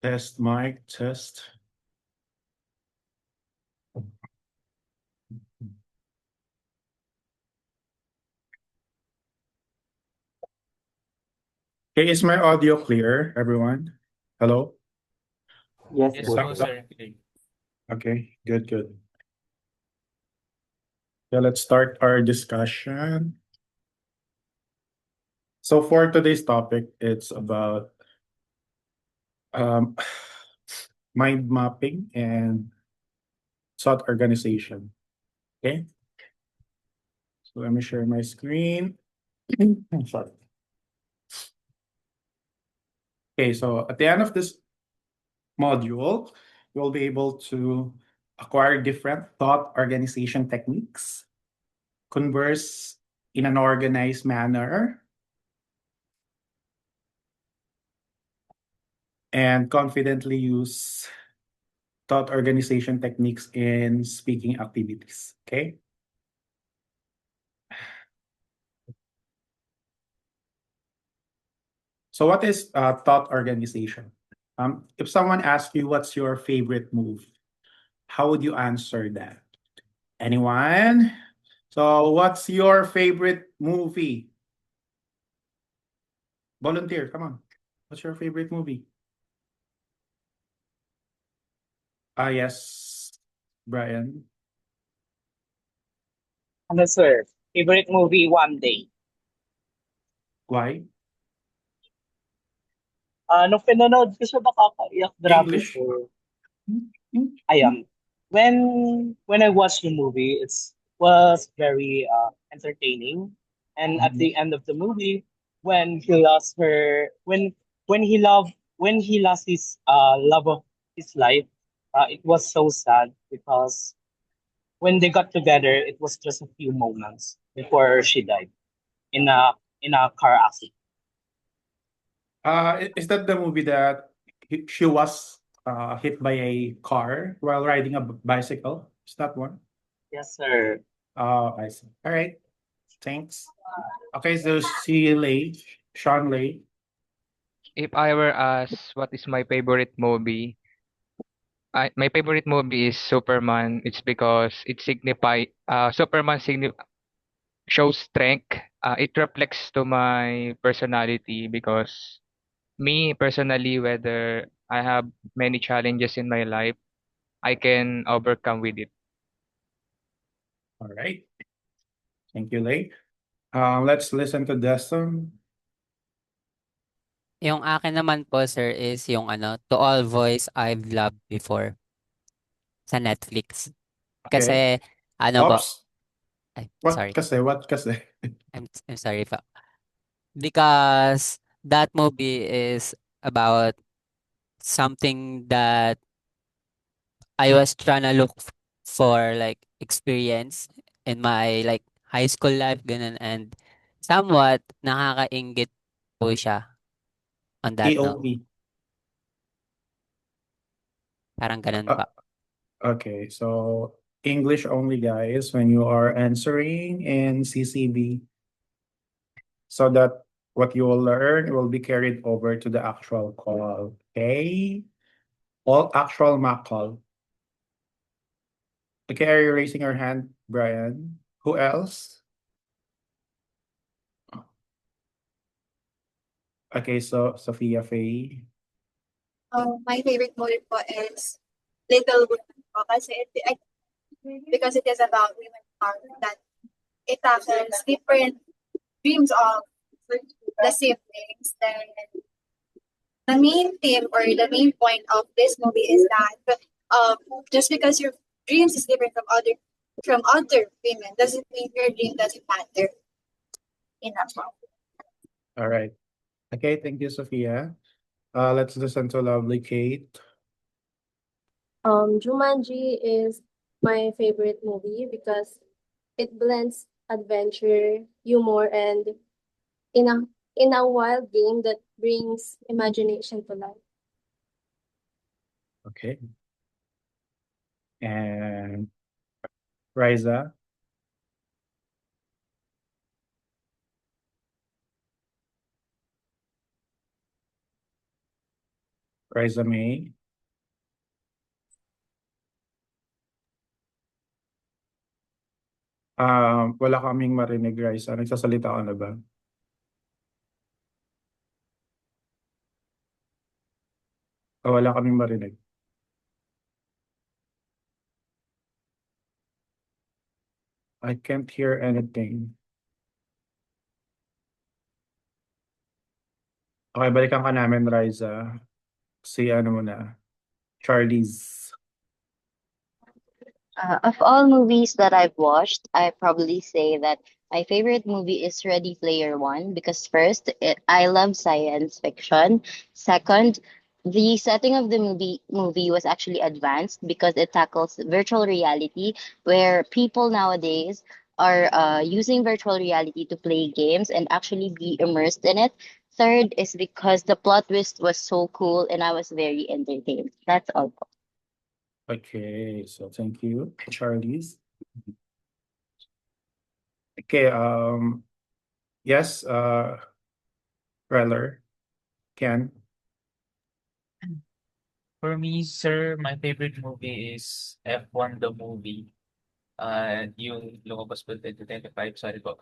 Test mic, test. Okay, is my audio clear, everyone? Hello? Yes, Yes po, po, sir. sir. Okay, good, good. Yeah, let's start our discussion. So for today's topic, it's about um, mind mapping and thought organization. Okay, so let me share my screen. Sorry. Okay, so at the end of this module, you'll be able to acquire different thought organization techniques, converse in an organized manner, and confidently use thought organization techniques in speaking activities. Okay. So, what is thought organization? If someone asks you, what's your favorite move? How would you answer that? Anyone? So, what's your favorite movie? Volunteer, come on. What's your favorite movie? Yes, Brian. Ano, sir? Favorite movie, One Day. Why? Nung pinanood ko siya, nakakaiyak, grabe English? po. Hmm? Ayan. When I watched the movie, it was very entertaining. And at Mhm. the end of the movie, when he lost her, when he lost his love of his life, it was so sad because when they got together, it was just a few moments before she died in a car accident. Is that the movie that she was hit by a car while riding a bicycle? Is that one? Yes, sir. Oh, I see. All right. Thanks. Okay, so see Lay, Sean Lay. If I were asked what is my favorite movie, my favorite movie is Superman. It's because it Superman shows strength. It reflects to my personality because me personally, whether I have many challenges in my life, I can overcome with it. All right. Thank you, Lay. Let's listen to Destin. Yung akin naman po sir is yung ano, To All Voice I've Loved Before sa Netflix. Okay. Kasi ano po, Oops. ay What sorry. kasi? What kasi? I'm sorry po. Because that movie is about something that I was trying to look for like experience in my like high school life ganun, and somewhat nakakainggit po siya on that note. AOE. Parang ganun Uh, pa. okay, so English only, guys, when you are answering in CCB. So that what you will learn will be carried over to the actual call. Okay? All actual mock call. Okay, are you raising your hand, Brian? Who else? Okay, so Sophia Faye. My favorite movie po is Little Women po kasi because it is about women empowerment that it tackles different dreams of the siblings. Then the main theme or the main point of this movie is that just because your dreams is different from other women doesn't mean your dream doesn't matter in that one. All right. Okay, thank you, Sophia. Let's listen to lovely Kate. Jumanji is my favorite movie because it blends adventure, humor, and in a in a wild game that brings imagination to life. Okay. And Riza. Riza May. Wala kaming marinig, Riza. Nagsasalita ka na ba? Wala kaming marinig. I can't hear anything. Okay, balikan ka namin, Riza. Si ano mo na, Charlie's. Of all movies that I've watched, I probably say that my favorite movie is Ready Player One because I love science fiction. Second, the setting of the movie was actually advanced because it tackles virtual reality, where people nowadays are using virtual reality to play games and actually be immersed in it. Third is because the plot twist was so cool and I was very entertained. That's all. Okay, so thank you, Charlie's. Okay, yes, Reller, Ken. For me, sir, my favorite movie is F1 the movie. Yung lumabas po 2025, sorry po.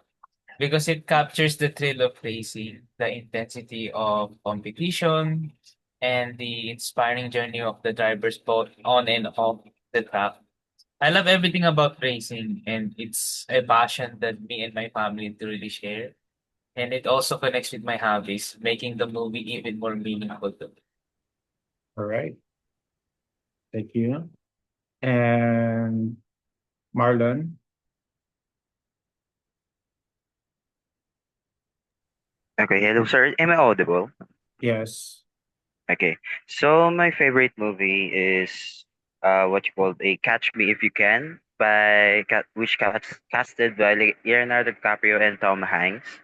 Because it captures the thrill of racing, the intensity of competition, and the inspiring journey of the drivers both on and off the track. I love everything about racing, and it's a passion that me and my family truly share. And it also connects with my hobbies, making the movie even more meaningful to me. All right, thank you. And Marlon. Okay, hello sir. Am I audible? Yes. Okay. So my favorite movie is what you call a Catch Me If You Can which casted by Leonardo DiCaprio and Tom Hanks.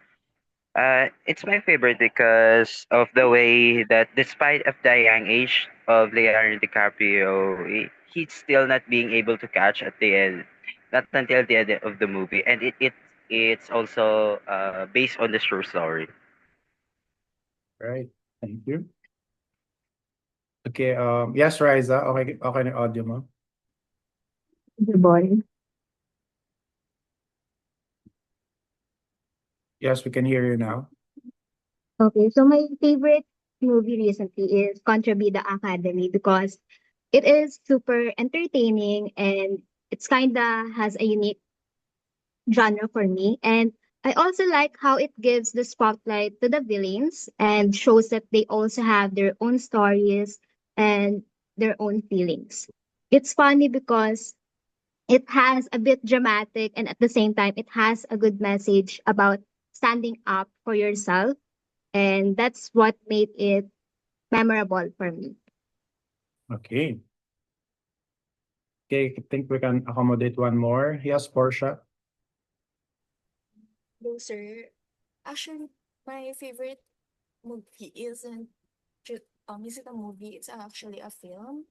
It's my favorite because of the way that despite of the young age of Leonardo DiCaprio, he's still not being able to catch at the end, not until the end of the movie, and it's also based on the true story. Right. Thank you. Okay, yes, Riza. Okay, okay na yung audio mo. The boy. Yes, we can hear you now. Okay, so my favorite movie recently is Contrabida Academy because it is super entertaining and it's kinda has a unique genre for me. And I also like how it gives the spotlight to the villains and shows that they also have their own stories and their own feelings. It's funny because it has a bit dramatic and at the same time it has a good message about standing up for yourself, and that's what made it memorable for me. Okay. Okay, I think we can accommodate one more. Yes, Portia. No, sir. Actually, my favorite movie isn't a movie, it's actually a film.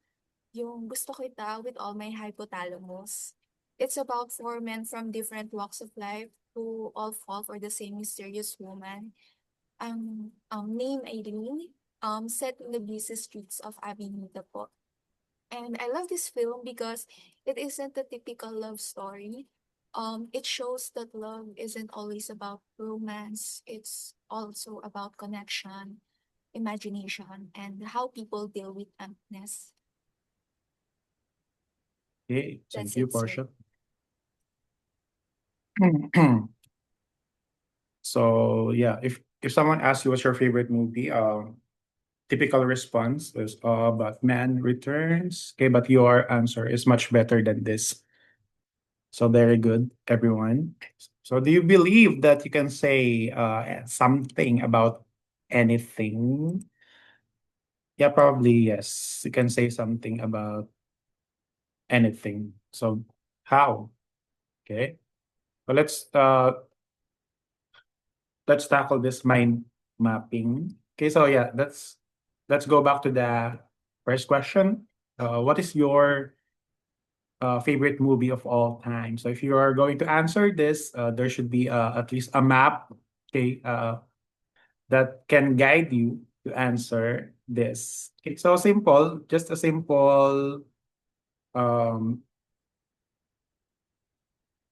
Yung Gusto Kita with All My Hypothalamus. It's about four men from different walks of life who all fall for the same mysterious woman. Name Eileen, set in the busy streets of Avenida po. And I love this film because it isn't a typical love story. It shows that love isn't always about romance. It's also about connection, imagination, and how people deal with emptiness. Okay, thank That's you, it, sir. Portia. So yeah, if someone asks you what's your favorite movie, typical response is Batman Returns. Okay, but your answer is much better than this. So very good, everyone. So do you believe that you can say something about anything? Yeah, probably yes. You can say something about anything. So how? Okay. So let's tackle this mind mapping. Okay, so yeah, let's go back to the first question. What is your favorite movie of all time? So if you are going to answer this, there should be at least a map, okay, that can guide you to answer this. Okay, so simple, just a simple um,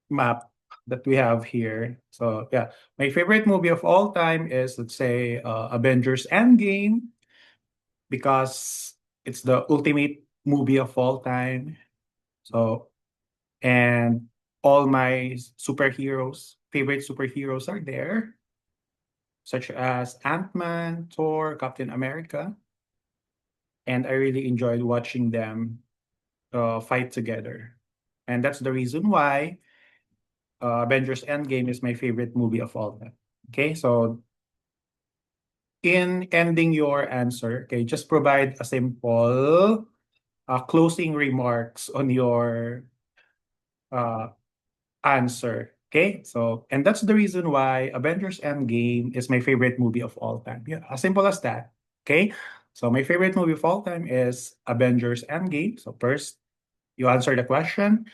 map that we have here. So yeah, my favorite movie of all time is, let's say, Avengers Endgame, because it's the ultimate movie of all time. So, and all my favorite superheroes are there, such as Ant-Man, Thor, Captain America. And I really enjoyed watching them fight together. And that's the reason why Avengers Endgame is my favorite movie of all time. Okay, so in ending your answer, okay, just provide a simple closing remarks on your uh, answer. Okay, so and that's the reason why Avengers Endgame is my favorite movie of all time. Yeah, as simple as that. Okay, so my favorite movie of all time is Avengers Endgame. So first, you answer the question.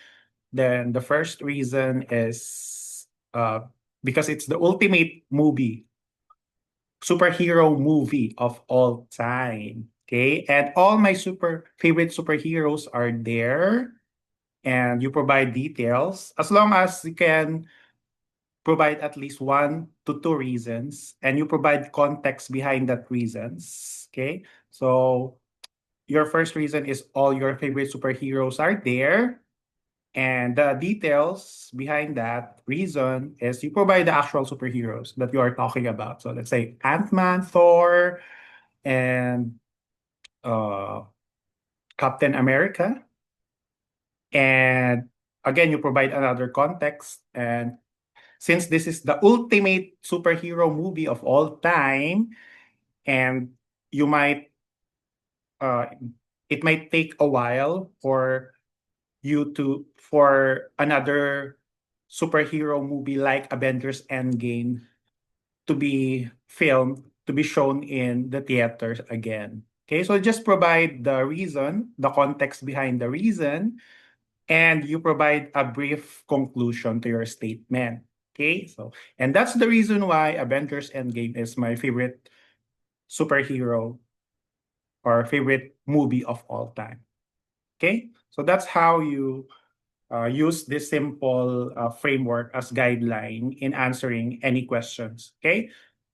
Then the first reason is because it's the ultimate superhero movie of all time. Okay, and all my favorite superheroes are there, and you provide details as long as you can provide at least 1 to 2 reasons, and you provide context behind that reasons. Okay, so your first reason is all your favorite superheroes are there, and the details behind that reason is you provide the actual superheroes that you are talking about. So let's say Ant-Man, Thor, and uh, Captain America. And again, you provide another context. And since this is the ultimate superhero movie of all time, and you might uh, it might take a while for another superhero movie like Avengers Endgame to be filmed, to be shown in the theaters again. Okay, so just provide the reason, the context behind the reason, and you provide a brief conclusion to your statement. Okay, so and that's the reason why Avengers Endgame is my favorite superhero or favorite movie of all time. Okay, so that's how you use this simple framework as guideline in answering any questions. Okay,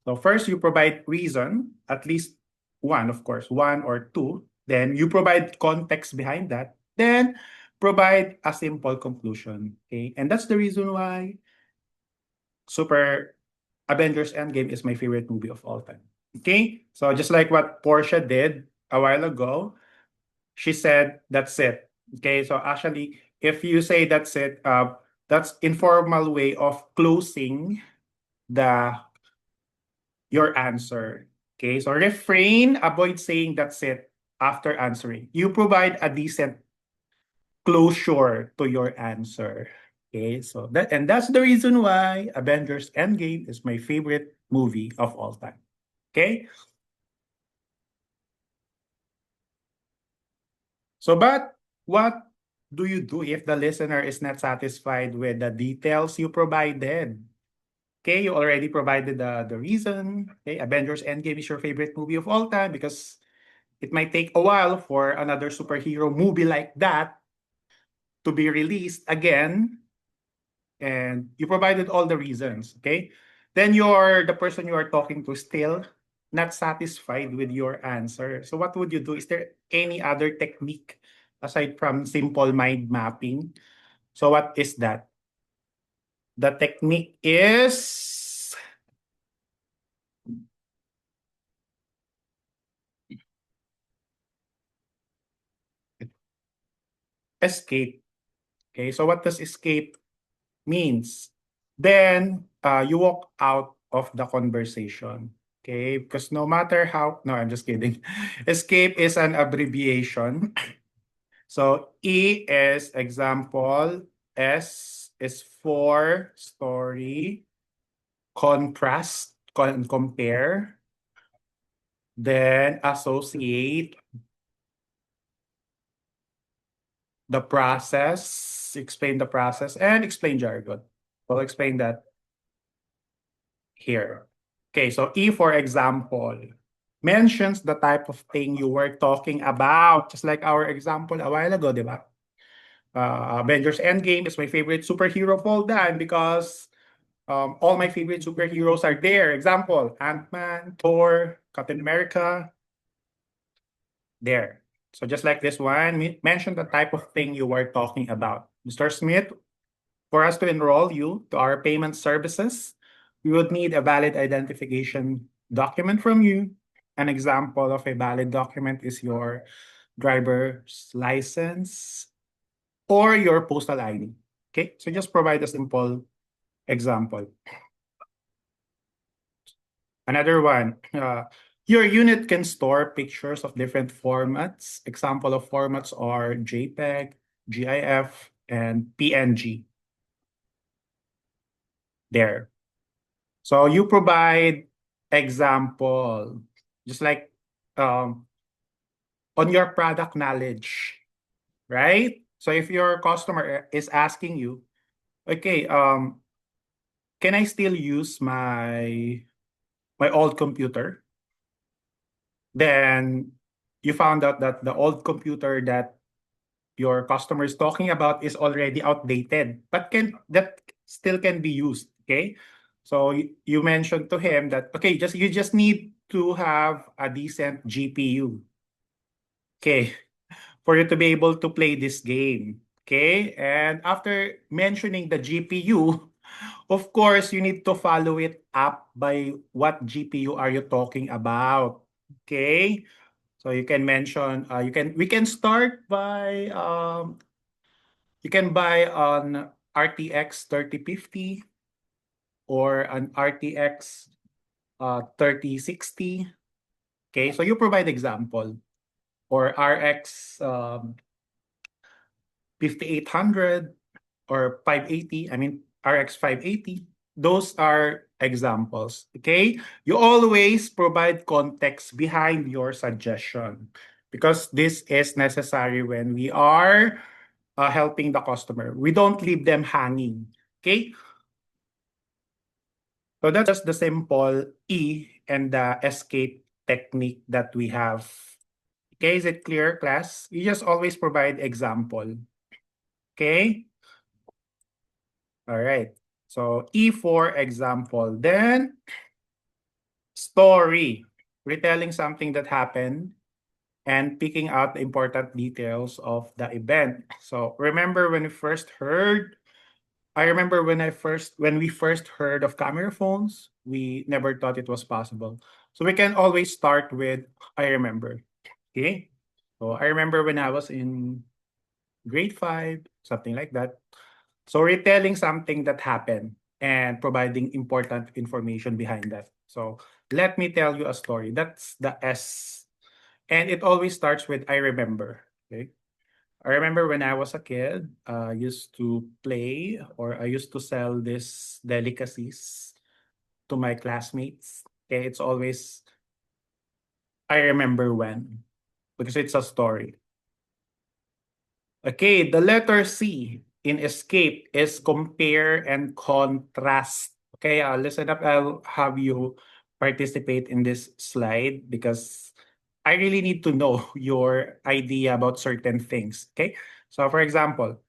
so first you provide reason, at least one, of course, 1 or 2. Then you provide context behind that. Then provide a simple conclusion. Okay, and that's the reason why Super Avengers Endgame is my favorite movie of all time. Okay, so just like what Portia did a while ago, she said that's it. Okay, so actually, if you say that's it, that's informal way of closing the your answer. Okay, so avoid saying that's it after answering. You provide a decent closure to your answer. Okay, so that's the reason why Avengers Endgame is my favorite movie of all time. Okay, so but what do you do if the listener is not satisfied with the details you provided? Okay, you already provided the reason. Okay, Avengers Endgame is your favorite movie of all time because it might take a while for another superhero movie like that to be released again. And you provided all the reasons. Okay, then the person you are talking to still not satisfied with your answer. So what would you do? Is there any other technique aside from simple mind mapping? So what is that? The technique is escape. Okay, so what does escape means? Then you walk out of the conversation. Okay, because no matter how, no, I'm just kidding. Escape is an abbreviation. So E is example, S is for story, contrast, compare, then associate, the process, explain the process, and explain jargon. I'll explain that here. Okay, so E, for example, mentions the type of thing you were talking about, just like our example a while ago, di ba? Avengers Endgame is my favorite superhero of all time because all my favorite superheroes are there. Example, Ant-Man, Thor, Captain America, there. So just like this one, mention the type of thing you were talking about. Mr. Smith, for us to enroll you to our payment services, we would need a valid identification document from you. An example of a valid document is your driver's license or your postal ID. Okay, so just provide a simple example. Another one, your unit can store pictures of different formats. Example of formats are JPEG, GIF, and PNG. There. So you provide example, just like on your product knowledge, right? So if your customer is asking you, okay, can I still use my old computer? Then you found out that the old computer that your customer is talking about is already outdated, but that still can be used. Okay, so you mentioned to him that okay, you just need to have a decent GPU. Okay, for you to be able to play this game. Okay, and after mentioning the GPU, of course, you need to follow it up by what GPU are you talking about. Okay, so you can mention, we can start by, you can buy an RTX 3050 or an RTX 3060. Okay, so you provide example. Or RX 5800 or 580, I mean RX 580. Those are examples. Okay, you always provide context behind your suggestion because this is necessary when we are helping the customer. We don't leave them hanging. Okay, so that's just the simple E and the escape technique that we have. Okay, is it clear, class? You just always provide example. Okay. All right. So E for example. Then story, retelling something that happened and picking out the important details of the event. So remember when we first heard, I remember when we first heard of camera phones, we never thought it was possible. So we can always start with I remember. Okay. So I remember when I was in grade 5, something like that. So retelling something that happened and providing important information behind that. So let me tell you a story. That's the S. And it always starts with I remember. Okay. I remember when I was a kid, I used to play or I used to sell these delicacies to my classmates. Okay, it's always I remember when because it's a story. Okay, the letter C in escape is compare and contrast. Okay, listen up. I'll have you participate in this slide because I really need to know your idea about certain things. Okay, so for example,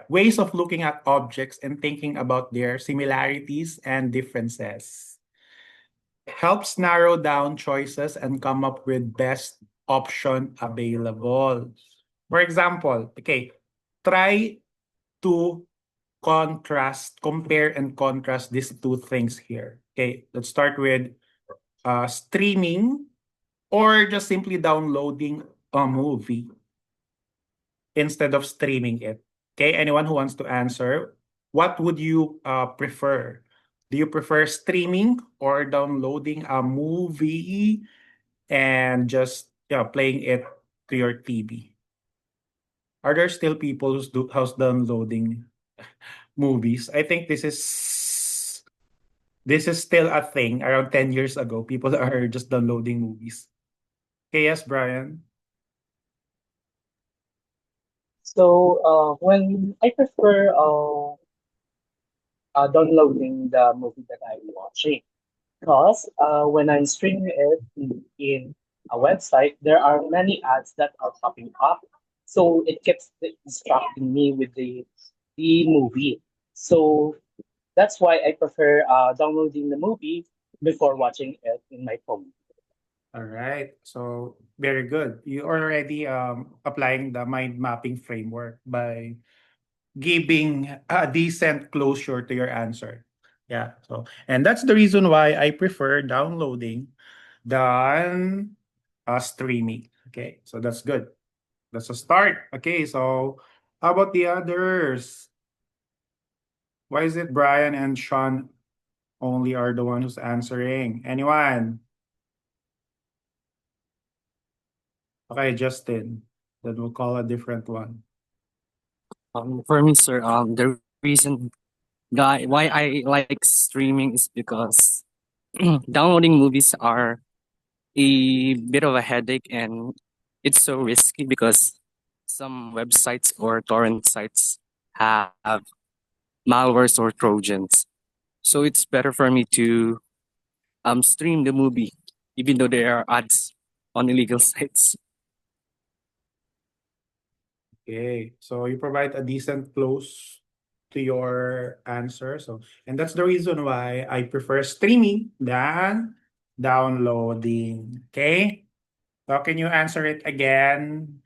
ways of looking at objects and thinking about their similarities and differences helps narrow down choices and come up with best option available. For example, okay, try to compare and contrast these two things here. Okay, let's start with streaming or just simply downloading a movie instead of streaming it. Okay, anyone who wants to answer, what would you prefer? Do you prefer streaming or downloading a movie and just playing it to your TV? Are there still people who's downloading movies? I think this is still a thing around 10 years ago. People are just downloading movies. Okay, yes, Brian. So when I prefer downloading the movie that I'm watching. Because when I'm streaming it in a website, there are many ads that are popping up. So it keeps distracting me with the movie. So that's why I prefer downloading the movie before watching it in my phone. All right. So very good. You already applying the mind mapping framework by giving a decent closure to your answer. Yeah. So and that's the reason why I prefer downloading than streaming. Okay. So that's good. That's a start. Okay. So how about the others? Why is it Brian and Sean only are the one who's answering? Anyone? Okay, Justin. Then we'll call a different one. For me, sir, the reason why I like streaming is because downloading movies are a bit of a headache and it's so risky because some websites or torrent sites have malwares or trojans. So it's better for me to stream the movie even though there are ads on illegal sites. Okay, so you provide a decent close to your answer. So, and that's the reason why I prefer streaming than downloading. Okay, so can you answer it again,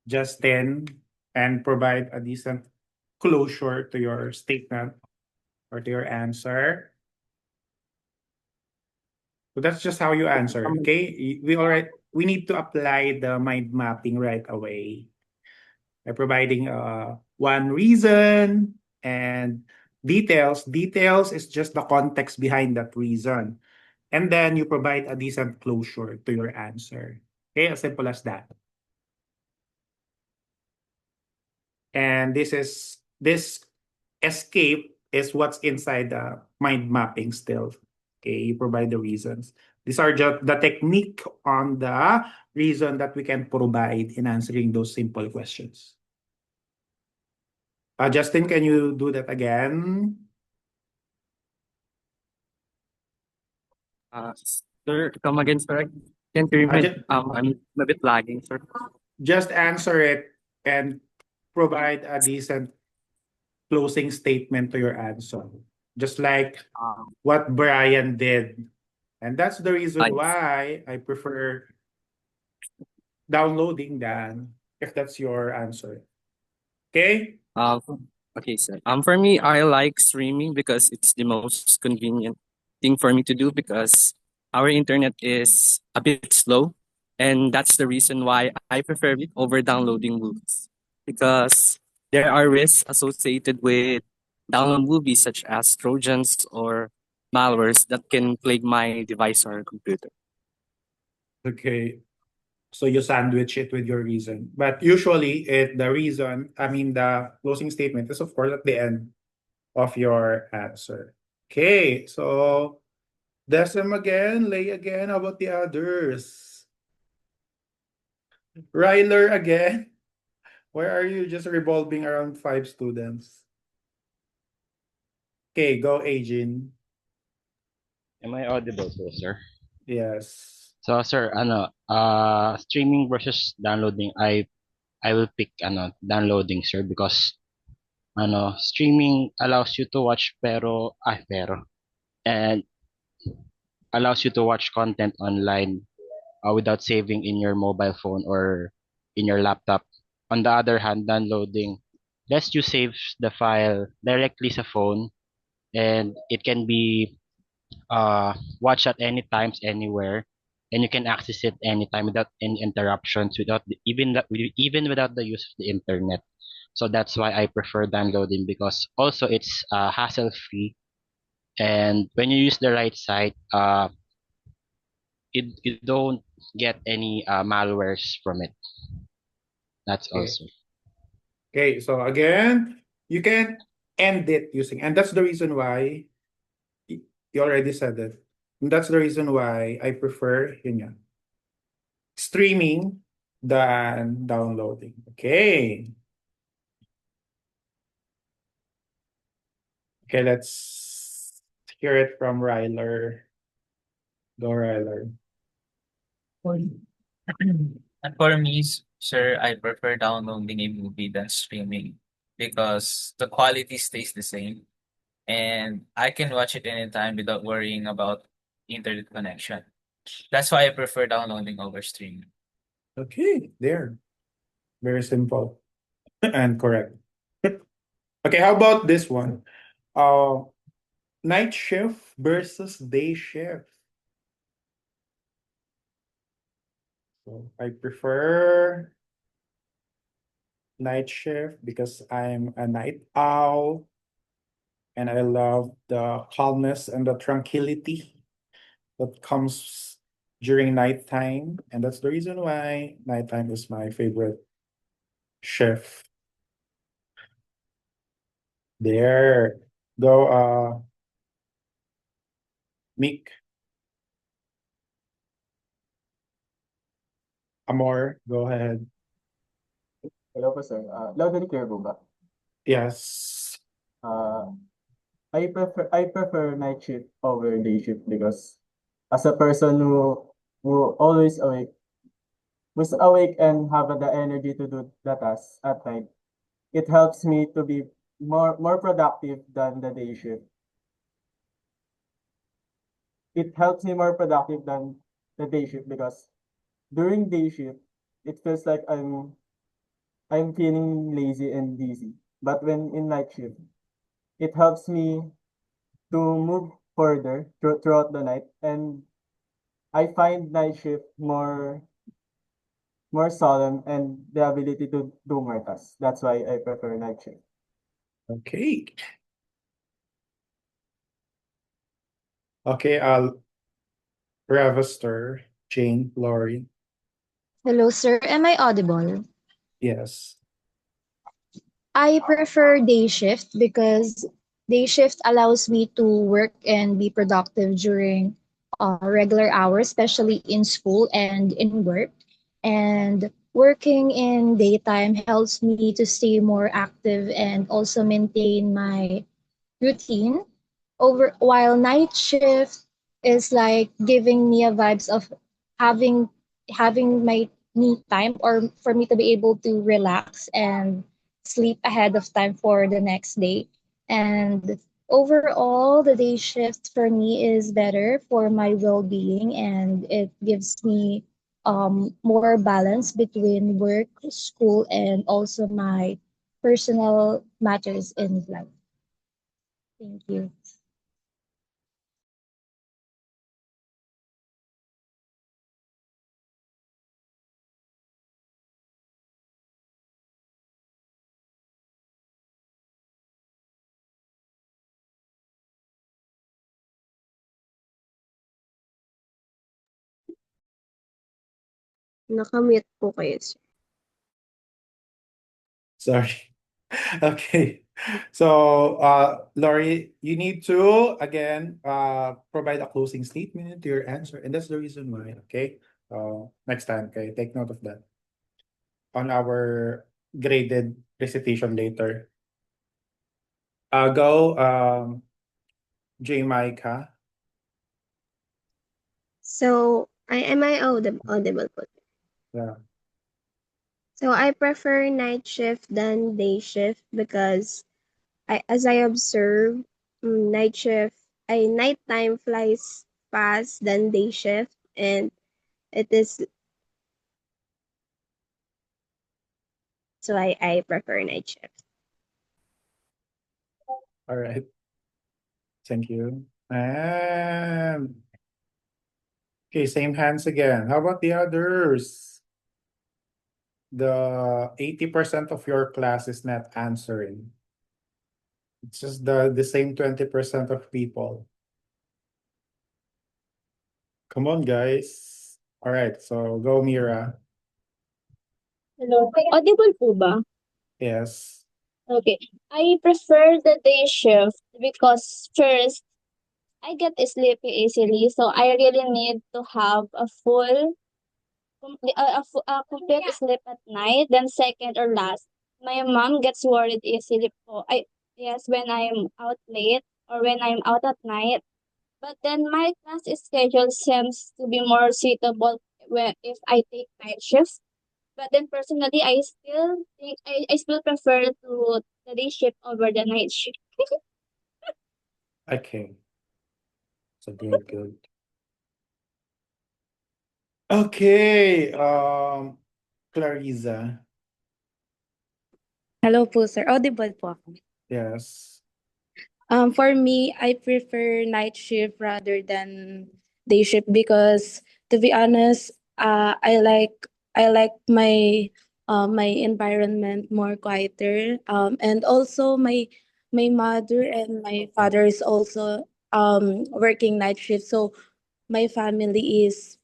Justin, and provide a decent closure to your statement or to your answer? So that's just how you answer. Okay, we need to apply the mind mapping right away by providing one reason and details. Details is just the context behind that reason. And then you provide a decent closure to your answer. Okay, as simple as that. And this escape is what's inside the mind mapping still. Okay, you provide the reasons. These are just the technique on the reason that we can provide in answering those simple questions. Justin, can you do that again? Sir, come again, sir. Can't hear me. I'm a bit lagging, sir. Just answer it and provide a decent closing statement to your answer. Just like what Brian did. And that's the reason why I prefer downloading than if that's your answer. Okay? Okay, sir. For me, I like streaming because it's the most convenient thing for me to do because our internet is a bit slow, and that's the reason why I prefer it over downloading movies because there are risks associated with download movies such as trojans or malwares that can plague my device or computer. Okay. So you sandwich it with your reason. But usually the closing statement is of course at the end of your answer. Okay, so Desem again, Lay again, how about the others? Ryler again? Why are you just revolving around 5 students? Okay, go, Ajin. Am I audible po, sir? Yes. So, sir, streaming versus downloading, I will pick downloading, sir, because streaming allows you to watch and allows you to watch content online without saving in your mobile phone or in your laptop. On the other hand, downloading lets you save the file directly sa phone, and it can be watched at any times anywhere, and you can access it anytime without any interruptions, even without the use of the internet. So that's why I prefer downloading, because also it's hassle free, and when you use the right site, you don't get any malwares from it. That's Okay. also. Okay, so again, you can end it using, and that's the reason why you already said it. And that's the reason why I prefer yun yan, streaming than downloading. Okay. Okay, let's hear it from Ryler. Go, Ryler. And for me, sir, I prefer downloading a movie than streaming because the quality stays the same and I can watch it anytime without worrying about internet connection. That's why I prefer downloading over streaming. Okay, there. Very simple and correct. Okay, how about this one? Night shift versus day shift. So I prefer night shift because I'm a night owl and I love the calmness and the tranquility that comes during nighttime. And that's the reason why nighttime is my favorite shift. There. Go, Meek. Amor, go ahead. Hello po, sir. Loud and clear po ba? Yes. I prefer night shift over day shift because as a person who always awake, who's awake and have the energy to do the task at night, it helps me to be more productive than the day shift. It helps me more productive than the day shift because during day shift, it feels like I'm feeling lazy and dizzy. But when in night shift, it helps me to move further throughout the night, and I find night shift more solemn and the ability to do more tasks. That's why I prefer night shift. Okay. Okay, Revister, Jane, Lori. Hello, sir. Am I audible? Yes. I prefer day shift because day shift allows me to work and be productive during regular hours, especially in school and in work. And working in daytime helps me to stay more active and also maintain my routine. Over while night shift is like giving me a vibes of having having my me time or for me to be able to relax and sleep ahead of time for the next day. And overall, the day shift for me is better for my well-being and it gives me more balance between work, school, and also my personal matters in life. Thank you. Nakamute po kayo, sir. Sorry. Okay. So, Lori, you need to again provide a closing statement to your answer, and that's the reason why. Okay. Next time, okay, take note of that on our graded recitation later. Go, J. Micah. So, am I audible po? Yeah. So, I prefer night shift than day shift because as I observe, nighttime flies fast than day shift, and it is so I prefer night shift. All right. Thank you. And okay, same hands again. How about the others? The 80% of your class is not answering. It's just the same 20% of people. Come on, guys. All right, so go, Mira. Hello. Audible po ba? Yes. Okay. I prefer the day shift because first, I get sleepy easily, so I really need to have a complete sleep at night. Then second or last, my mom gets worried easily po. Yes, when I'm out late or when I'm out at night. But then my class schedule seems to be more suitable if I take night shift. But then personally, I still prefer to the day shift over the night shift. Okay. So good. Okay. Clarissa. Hello po, sir. Audible po ako. Yes. For me, I prefer night shift rather than day shift because, to be honest, I like my environment more quieter. And also my mother and my father is also working night shift, so my family is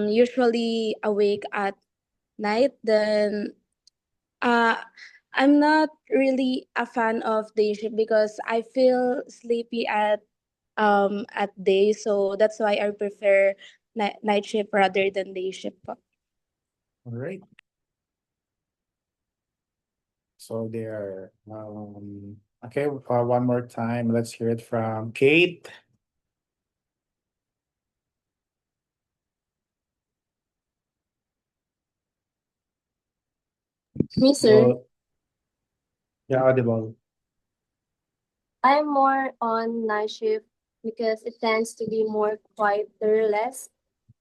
usually awake at night. Then Uh, I'm not really a fan of day shift because I feel sleepy at day, so that's why I prefer night shift rather than day shift po. All right. So there. Okay, one more time. Let's hear it from Kate. Me, sir. So, yeah, audible. I'm more on night shift because it tends to be more quieter, less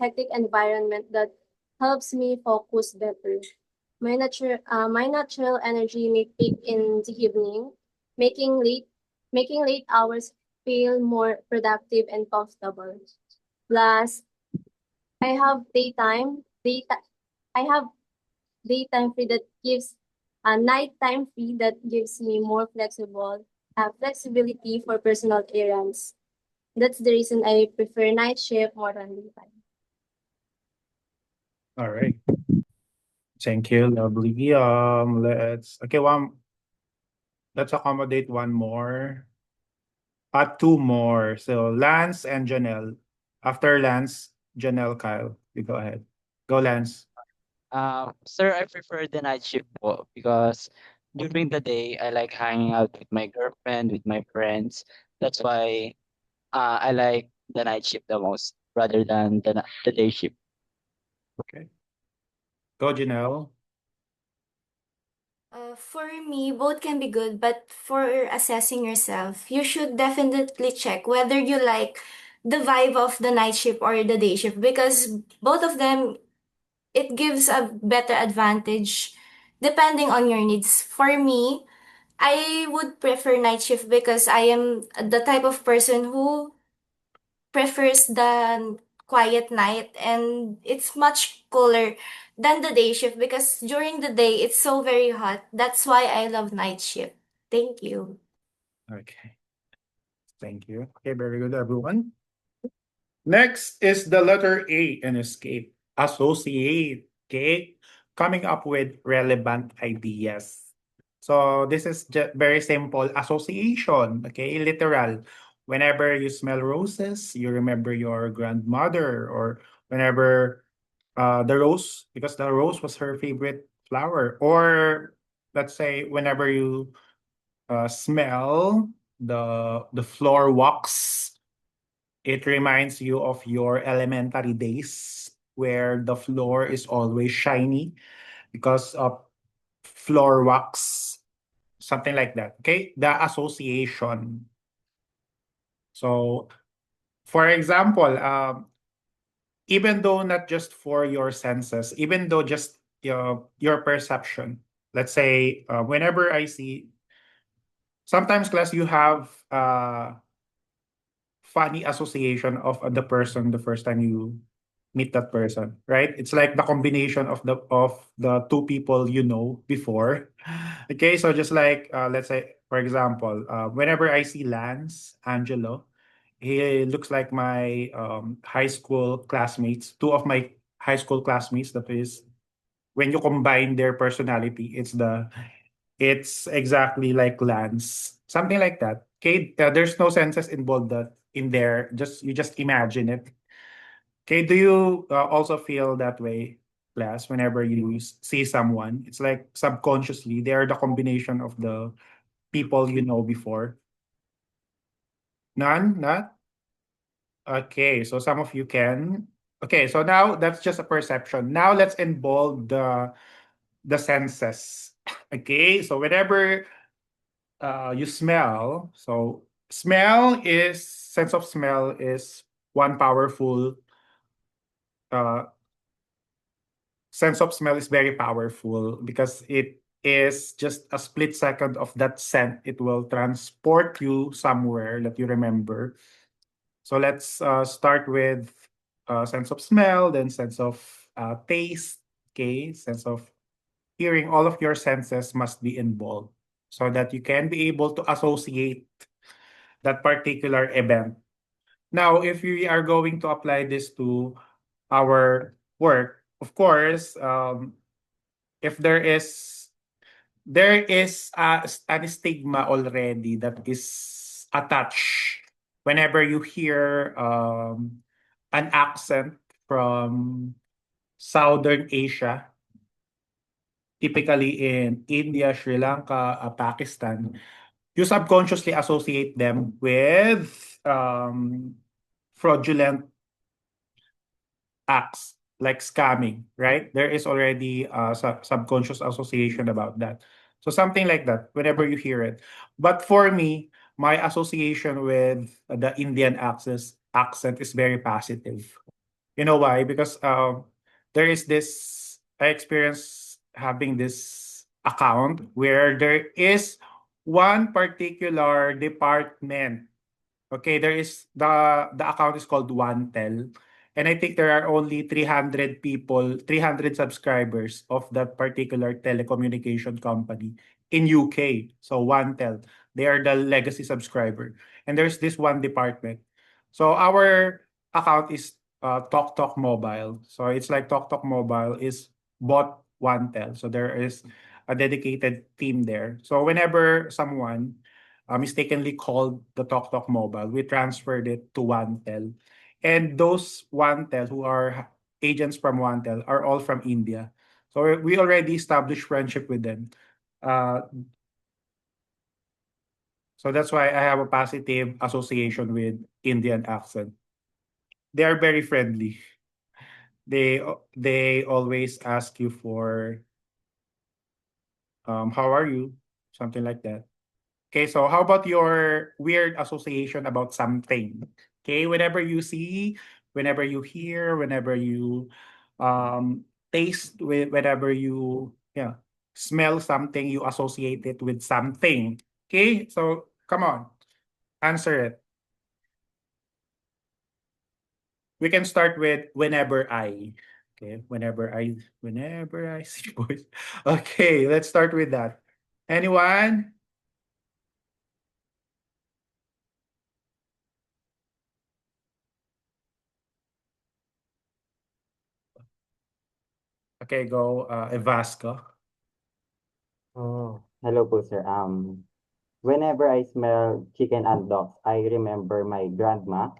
hectic environment that helps me focus better. My natural energy may peak in the evening, making late making late hours feel more productive and comfortable. Plus, I have I have daytime free that gives a nighttime free that gives me more flexibility for personal errands. That's the reason I prefer night shift more than daytime. All right. Thank you, lovely. Let's accommodate one more. Two more. So Lance and Janelle. After Lance, Janelle, Kyle. You go ahead. Go, Lance. Sir, I prefer the night shift po because during the day I like hanging out with my girlfriend, with my friends. That's why I like the night shift the most rather than the day shift. Okay. Go, Janelle. For me, both can be good, but for assessing yourself, you should definitely check whether you like the vibe of the night shift or the day shift because both of them, it gives a better advantage depending on your needs. For me, I would prefer night shift because I am the type of person who prefers the quiet night, and it's much cooler than the day shift because during the day it's so very hot. That's why I love night shift. Thank you. Okay. Thank you. Okay, very good, everyone. Next is the letter A in escape. Associate. Okay. Coming up with relevant ideas. So this is just very simple association. Okay, literal. Whenever you smell roses, you remember your grandmother, or whenever the rose, because the rose was her favorite flower, or let's say whenever you smell the floor wax, It reminds you of your elementary days where the floor is always shiny because of floor wax, something like that. Okay, the association. So, for example, even though not just for your senses, even though just your perception. Let's say, whenever I see, sometimes class you have funny association of the person the first time you meet that person, right? It's like the combination of the two people you know before. Okay, so just like let's say for example, whenever I see Lance Angelo, he looks like my high school classmates, two of my high school classmates. That is, when you combine their personality, it's exactly like Lance, something like that. Okay, there's no senses involved that in there. Just you just imagine it. Okay, do you also feel that way, class? Whenever you see someone, it's like subconsciously they are the combination of the people you know before. None, not. Okay, so some of you can. Okay, so now that's just a perception. Now let's involve the senses. Okay, so whenever you smell. So sense of smell is one powerful uh, sense of smell is very powerful because it is just a split second of that scent. It will transport you somewhere that you remember. So let's start with sense of smell, then sense of taste, okay, sense of hearing. All of your senses must be involved so that you can be able to associate that particular event. Now, if we are going to apply this to our work, of course, if there is an stigma already that is attached whenever you hear an accent from Southern Asia, typically in India, Sri Lanka, Pakistan, you subconsciously associate them with fraudulent acts like scamming, right? There is already a subconscious association about that. So something like that whenever you hear it. But for me, my association with the Indian accent is very positive. You know why? Because there is this, I experienced having this account where there is one particular department. Okay, there is the account is called OneTel. And I think there are only 300 people, 300 subscribers of that particular telecommunication company in UK. So OneTel, they are the legacy subscriber. And there's this one department. So our account is TalkTalk Mobile. So it's like TalkTalk Mobile is bought OneTel. So there is a dedicated team there. So whenever someone mistakenly called the TalkTalk Mobile, we transferred it to OneTel. And those OneTel who are agents from OneTel are all from India. So we already established friendship with them. Uh, so that's why I have a positive association with Indian accent. They are very friendly. They always ask you for how are you? Something like that. Okay, so how about your weird association about something? Okay, whenever you see, whenever you hear, whenever you taste, whenever you smell something, you associate it with something. Okay, so come on, answer it. We can start with whenever I. Okay, whenever I see boys. Okay, let's start with that. Anyone? Okay, go Evasco. Oh, hello po, sir. Whenever I smell chicken and dogs, I remember my grandma.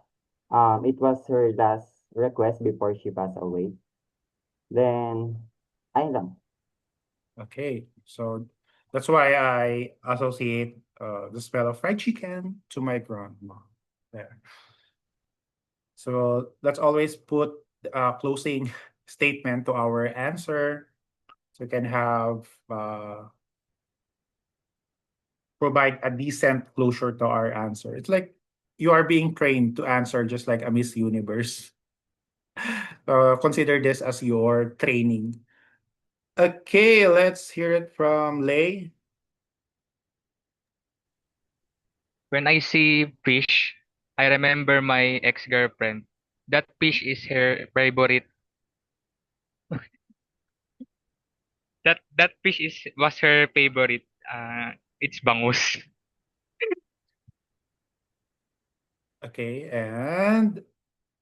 It was her last request before she passed away. Then, ayun lang. Okay, so that's why I associate the smell of fried chicken to my grandma. There. So let's always put a closing statement to our answer. So we can have provide a decent closure to our answer. It's like you are being trained to answer just like a Miss Universe. Consider this as your training. Okay, let's hear it from Lay. When I see fish, I remember my ex-girlfriend. That fish is her favorite. That fish is was her favorite. It's bangus. Okay, and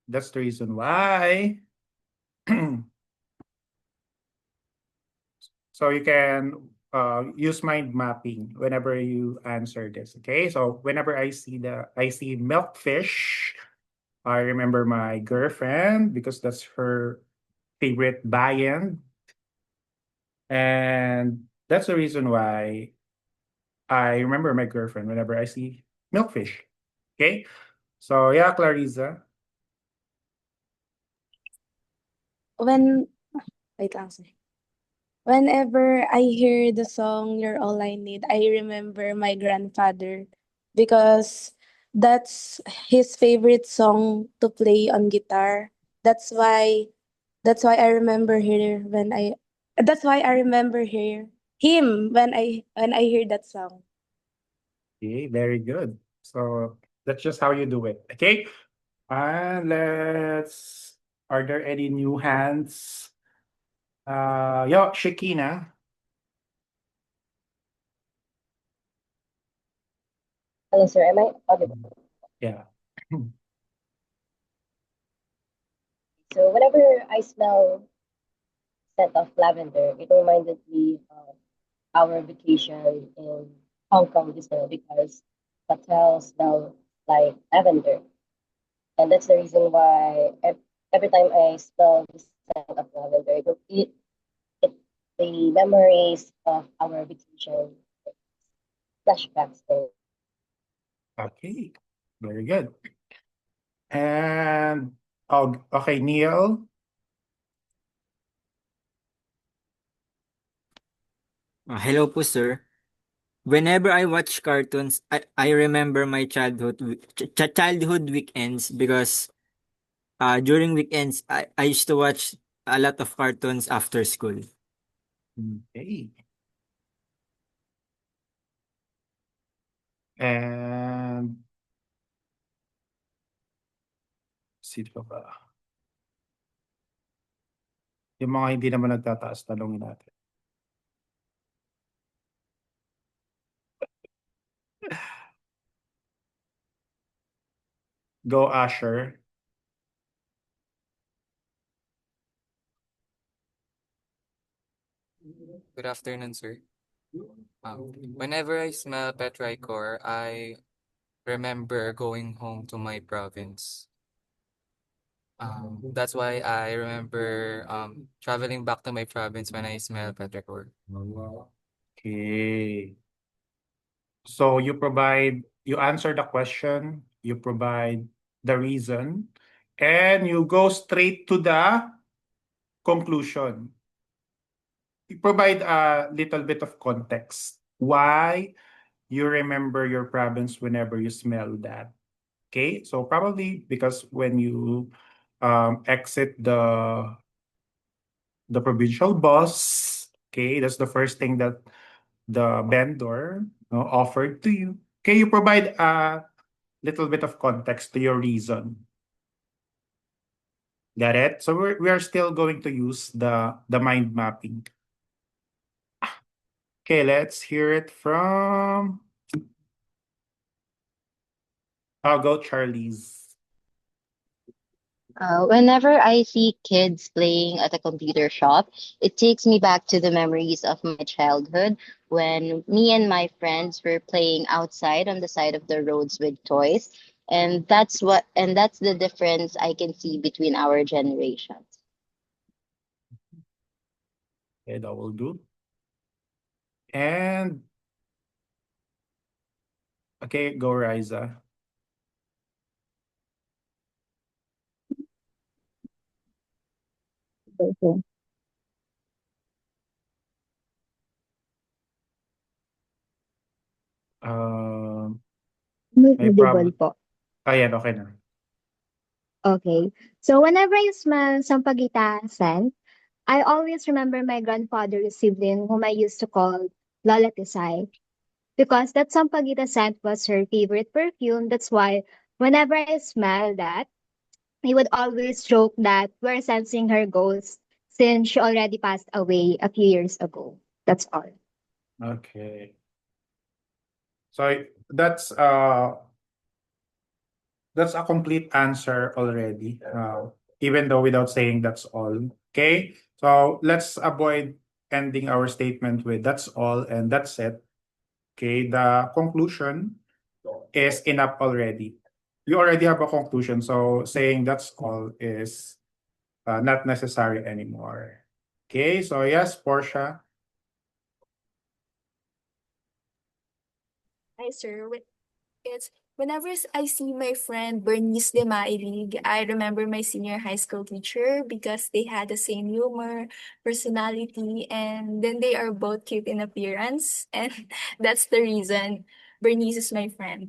that's the reason why. So you can use mind mapping whenever you answer this. Okay, so whenever I see milkfish, I remember my girlfriend because that's her favorite viand, and that's the reason why I remember my girlfriend whenever I see milkfish. Okay, so yeah, Clarissa. When wait lang, sir. Whenever I hear the song You're All I Need, I remember my grandfather because that's his favorite song to play on guitar. That's why that's why I remember her when I that's why I remember him when I hear that song. Okay, very good. So that's just how you do it. Okay, and let's. Are there any new hands? Yo, Shakina. Hello, sir. Am I audible? Yeah. So whenever I smell scent of lavender, it reminded me of our vacation in Hong Kong, Disney, because hotels smell like lavender, and that's the reason why every time I smell the scent of lavender, it the memories of our vacation flashbacks. So Okay, very good. And oh, okay, Neil. Hello po, sir. Whenever I watch cartoons, I remember my childhood weekends because during weekends I used to watch a lot of cartoons after school. Okay. And sino pa ba? Yung mga hindi naman nagtataas, tanongin natin. Go, Asher. Good afternoon, sir. Whenever I smell petrichor, I remember going home to my province. That's why I remember traveling back to my province when I smell petrichor. Okay. So you answer the question, you provide the reason, and you go straight to the conclusion. You provide a little bit of context. Why you remember your province whenever you smell that. Okay, so probably because when you exit the provincial bus, okay, that's the first thing that the vendor offered to you. Okay, you provide a little bit of context to your reason. Got it? So we are still going to use the mind mapping. Okay, let's hear it from. I'll go Charlie's. Whenever I see kids playing at a computer shop, it takes me back to the memories of my childhood when me and my friends were playing outside on the side of the roads with toys. And that's the difference I can see between our generations. Okay, that will do. And okay, go Riza. person. Um, May may audible problem. po. Ayan, okay na. Okay. So whenever I smell sampaguita scent, I always remember my grandfather's sibling whom I used to call Lola Tisay. Because that sampaguita scent was her favorite perfume. That's why whenever I smell that, he would always joke that we're sensing her ghost since she already passed away a few years ago. That's all. Okay. So that's a complete answer already. Even though without saying that's all. Okay? So let's avoid ending our statement with that's all and that's it. Okay, the conclusion is enough already. You already have a conclusion, so saying that's all is not necessary anymore. Okay, so yes, Portia. Hi, sir. It's whenever I see my friend Bernice de Mailig, I remember my senior high school teacher because they had the same humor, personality, and then they are both cute in appearance. And that's the reason Bernice is my friend.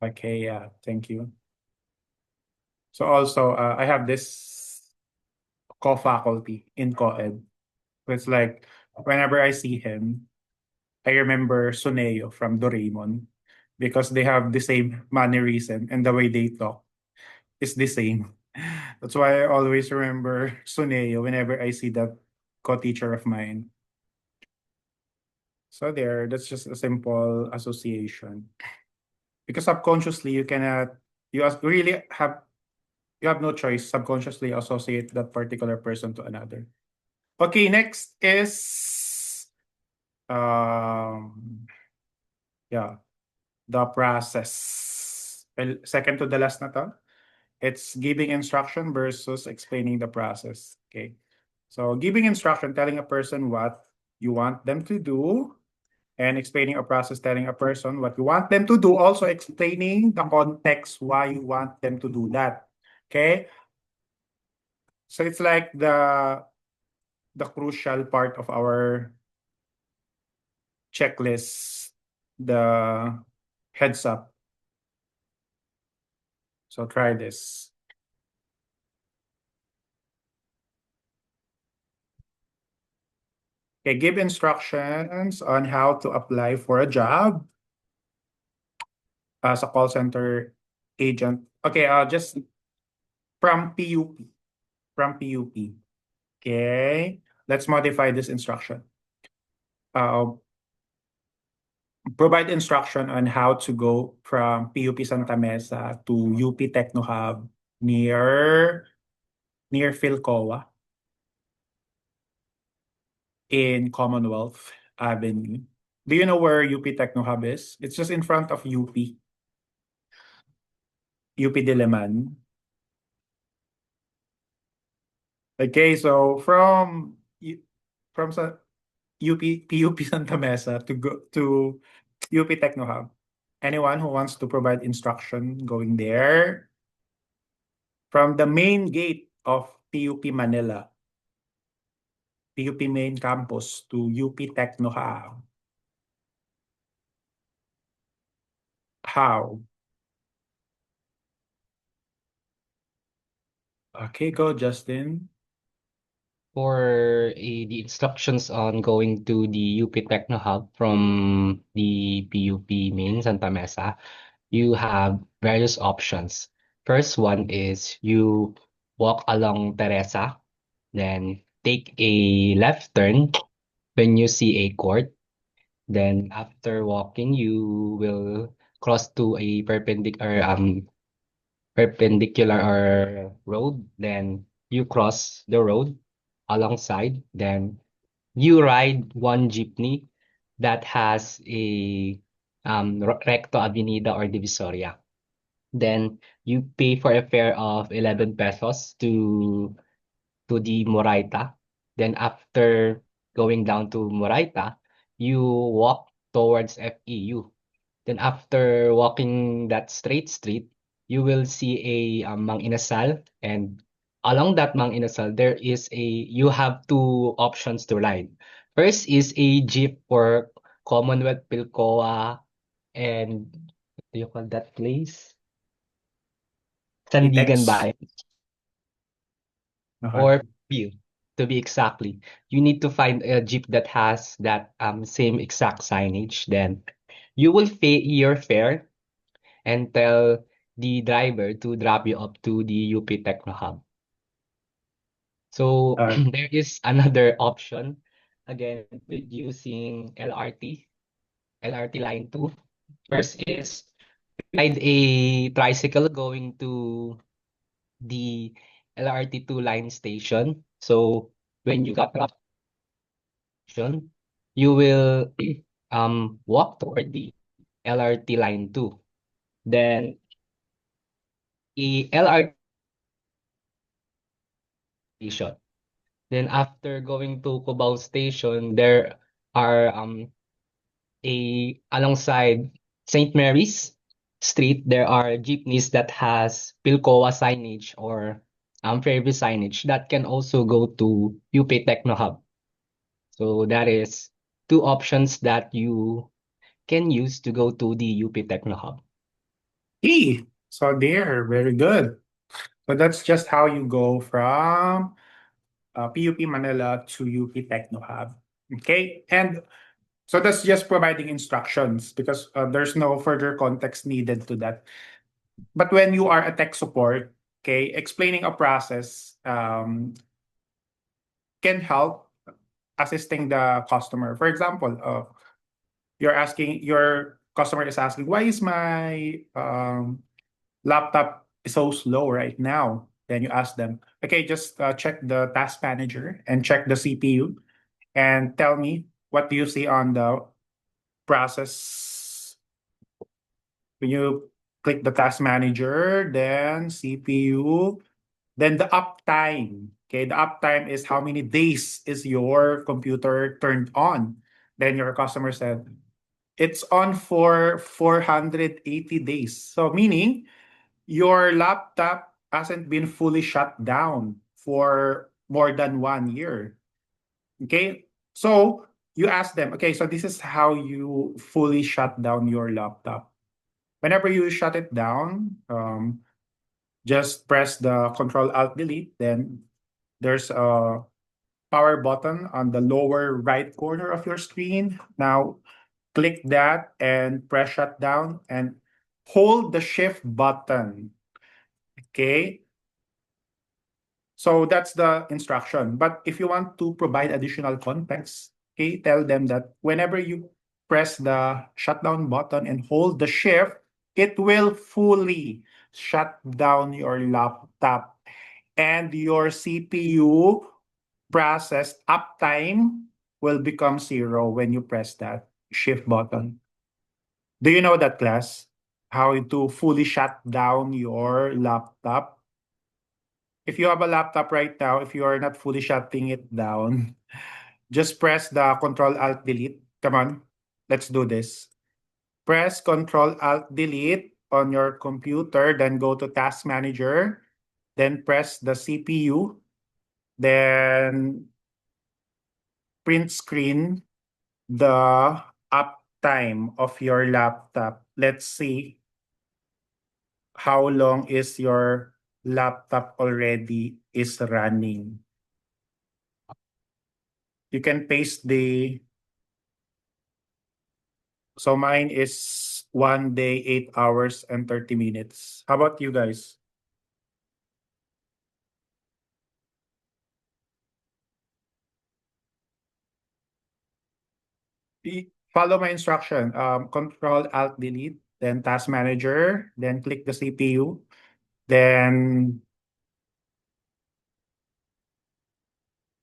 Okay, yeah, thank you. So also, I have this co-faculty in co-ed. It's like whenever I see him, I remember Suneo from Doraemon because they have the same mannerism and the way they talk is the same. That's why I always remember Suneo whenever I see that co-teacher of mine. So there, that's just a simple association. Because subconsciously you cannot really have you have no choice subconsciously associate that particular person to another. Okay, next is um yeah, the process. Well, second to the last na to. It's giving instruction versus explaining the process. Okay. So giving instruction, telling a person what you want them to do, and explaining a process, telling a person what you want them to do, also explaining the context why you want them to do that. Okay. So it's like the crucial part of our checklist, the heads up. So try this. Okay, give instructions on how to apply for a job as a call center agent. Okay, just from PUP. From PUP. Okay, let's modify this instruction. Provide instruction on how to go from PUP Santa Mesa to UP Techno Hub near Philcoa in Commonwealth Avenue. Do you know where UP Techno Hub is? It's just in front of UP Diliman. Okay, so from PUP Santa Mesa to go to UP Techno Hub. Anyone who wants to provide instruction going there from the main gate of PUP Manila, PUP main campus to UP Techno Hub. How? Okay, go Justin. For the instructions on going to the UP Techno Hub from the PUP main Santa Mesa, you have various options. First one is you walk along Teresa, then take a left turn when you see a court. Then after walking, you will cross to a perpendicular or road. Then you cross the road alongside. Then you ride one jeepney that has a Recto Avenida or Divisoria. Then you pay for a fare of 11 pesos to the Moraita. Then after going down to Moraita, you walk towards FEU. Then after walking that straight street, you will see a Mang Inasal, and along that Mang Inasal, you have two options to ride. First is a jeep for Commonwealth Pilcoa and what do you call that place? Sandigan Itex. Bayan Okay. or View, to be exactly. You need to find a jeep that has that same exact signage. Then you will pay your fare and tell the driver to drop you up to the UP Techno Hub. So there is another option again with using LRT line 2. First is ride a tricycle going to the LRT 2 line station. So when you got off station, you will walk toward the LRT line 2. Then a LRT station. Then after going to Cubao Station, there are alongside St. Mary's Street, there are jeepneys that has Pilcoa signage or Fairview signage that can also go to UP Techno Hub. So that is two options that you can use to go to the UP Techno Hub. So there, very good. So that's just how you go from PUP Manila to UP Techno Hub. Okay, and so that's just providing instructions because there's no further context needed to that. But when you are a tech support, okay, explaining a process can help assisting the customer. For example, your customer is asking, why is my laptop so slow right now? Then you ask them, okay, just check the task manager and check the CPU and tell me what do you see on the process. When you click the task manager, then CPU, then the uptime. Okay, the uptime is how many days is your computer turned on. Then your customer said, it's on for 480 days. So meaning your laptop hasn't been fully shut down for more than 1 year. Okay, so you ask them, okay, so this is how you fully shut down your laptop. Whenever you shut it down, just press the Control Alt Delete. Then there's a power button on the lower right corner of your screen. Now click that and press shut down and hold the shift button. Okay. So that's the instruction. But if you want to provide additional context, okay, tell them that whenever you press the shutdown button and hold the shift, it will fully shut down your laptop and your CPU process uptime will become 0 when you press that shift button. Do you know that, class? How to fully shut down your laptop? If you have a laptop right now, if you are not fully shutting it down, just press the Control Alt Delete. Come on, let's do this. Press Control Alt Delete on your computer, then go to Task Manager, then press the CPU, then print screen the uptime of your laptop. Let's see how long is your laptop already is running. You can paste so mine is 1 day, 8 hours and 30 minutes. How about you guys? Follow my instruction. Control Alt Delete, then Task Manager, then click the CPU, then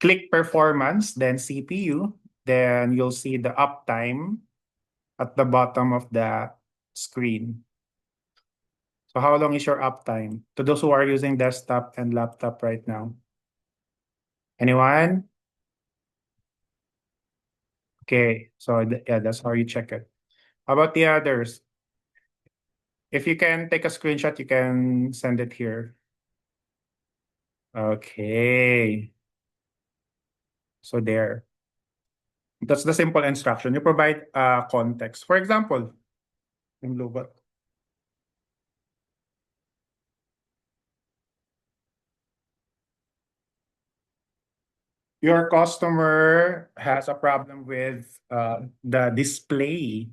click Performance, then CPU, then you'll see the uptime at the bottom of the screen. So how long is your uptime? To those who are using desktop and laptop right now. Anyone? Okay, so yeah, that's how you check it. How about the others? If you can take a screenshot, you can send it here. Okay. So there. That's the simple instruction. You provide context. For example, yung lobot. Your customer has a problem with the display,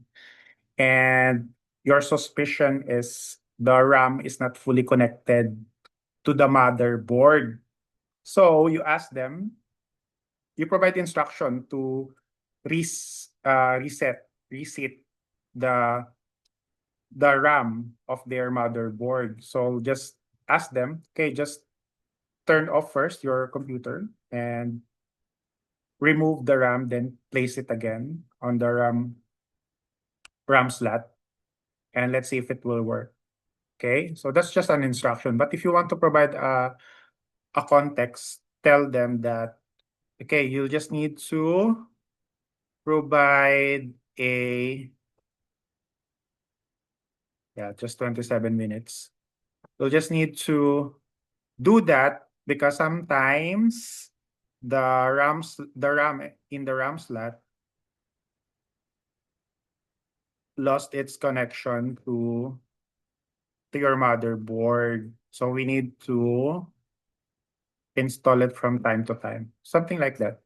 and your suspicion is the RAM is not fully connected to the motherboard. So you ask them, you provide instruction to reset the RAM of their motherboard. So just ask them, okay, just turn off first your computer and remove the RAM, then place it again on the RAM slot, and let's see if it will work. Okay, so that's just an instruction. But if you want to provide a context, tell them that, okay, you just need to provide just 27 minutes. You'll just need to do that because sometimes the RAM in the RAM slot lost its connection to your motherboard. So we need to install it from time to time. Something like that.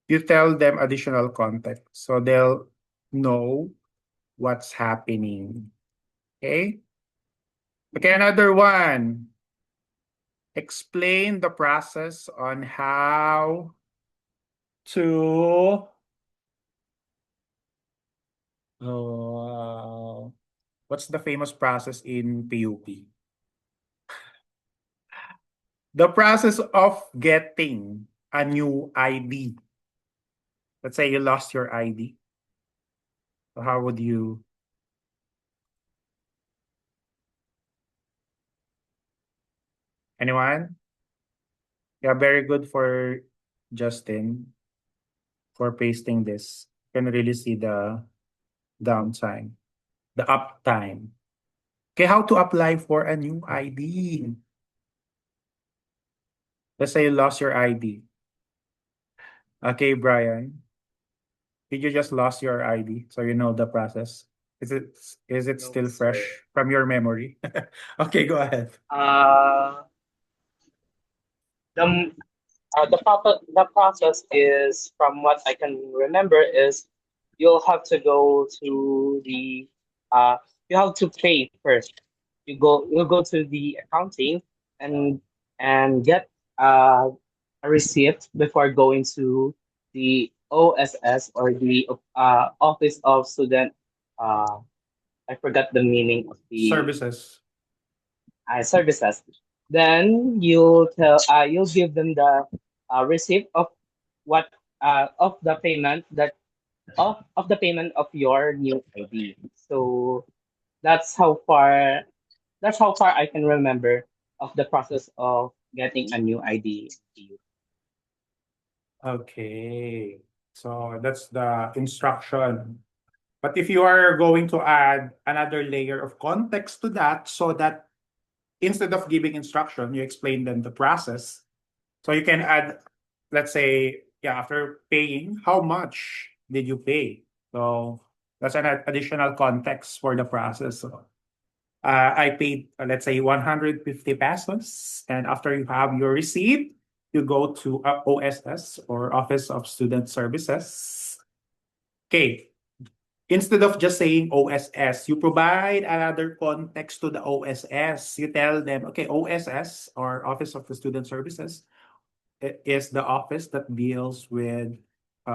You tell them additional context so they'll know what's happening. Okay? Okay, another one. Explain the process on how to what's the famous process in PUP? The process of getting a new ID. Let's say you lost your ID. So how would you? Anyone? Yeah, very good for Justin for pasting this. You can really see the downtime, the uptime. Okay, how to apply for a new ID? Let's say you lost your ID. Okay, Brian. Did you just lost your ID? So you know the process. Is it still fresh from your memory? Okay, go ahead. The process is, from what I can remember, is you'll have to go to the you have to pay first. You'll go to the accounting and get a receipt before going to the OSS, or the Office of Student, I forgot the meaning of the Services. services. Then you'll give them the receipt of what of the payment of the payment of your new ID. So that's how far I can remember of the process of getting a new ID. Okay, so that's the instruction. But if you are going to add another layer of context to that, so that instead of giving instruction, you explain them the process. So you can add, let's say, after paying, how much did you pay? So that's an additional context for the process. So, I paid, let's say, 150 pesos. And after you have your receipt, you go to OSS, or Office of Student Services. Okay. Instead of just saying OSS, you provide another context to the OSS. You tell them, okay, OSS, or Office of the Student Services, is the office that deals with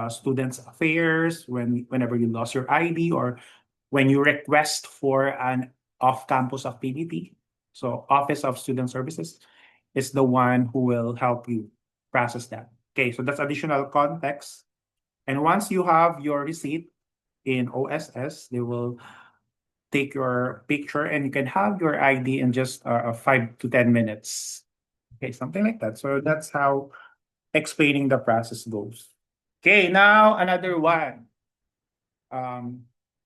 students' affairs whenever you lost your ID, or when you request for an off-campus activity. So Office of Student Services is the one who will help you process that. Okay, so that's additional context. And once you have your receipt in OSS, they will take your picture and you can have your ID in just 5 to 10 minutes. Okay, something like that. So that's how explaining the process goes. Okay, now another one.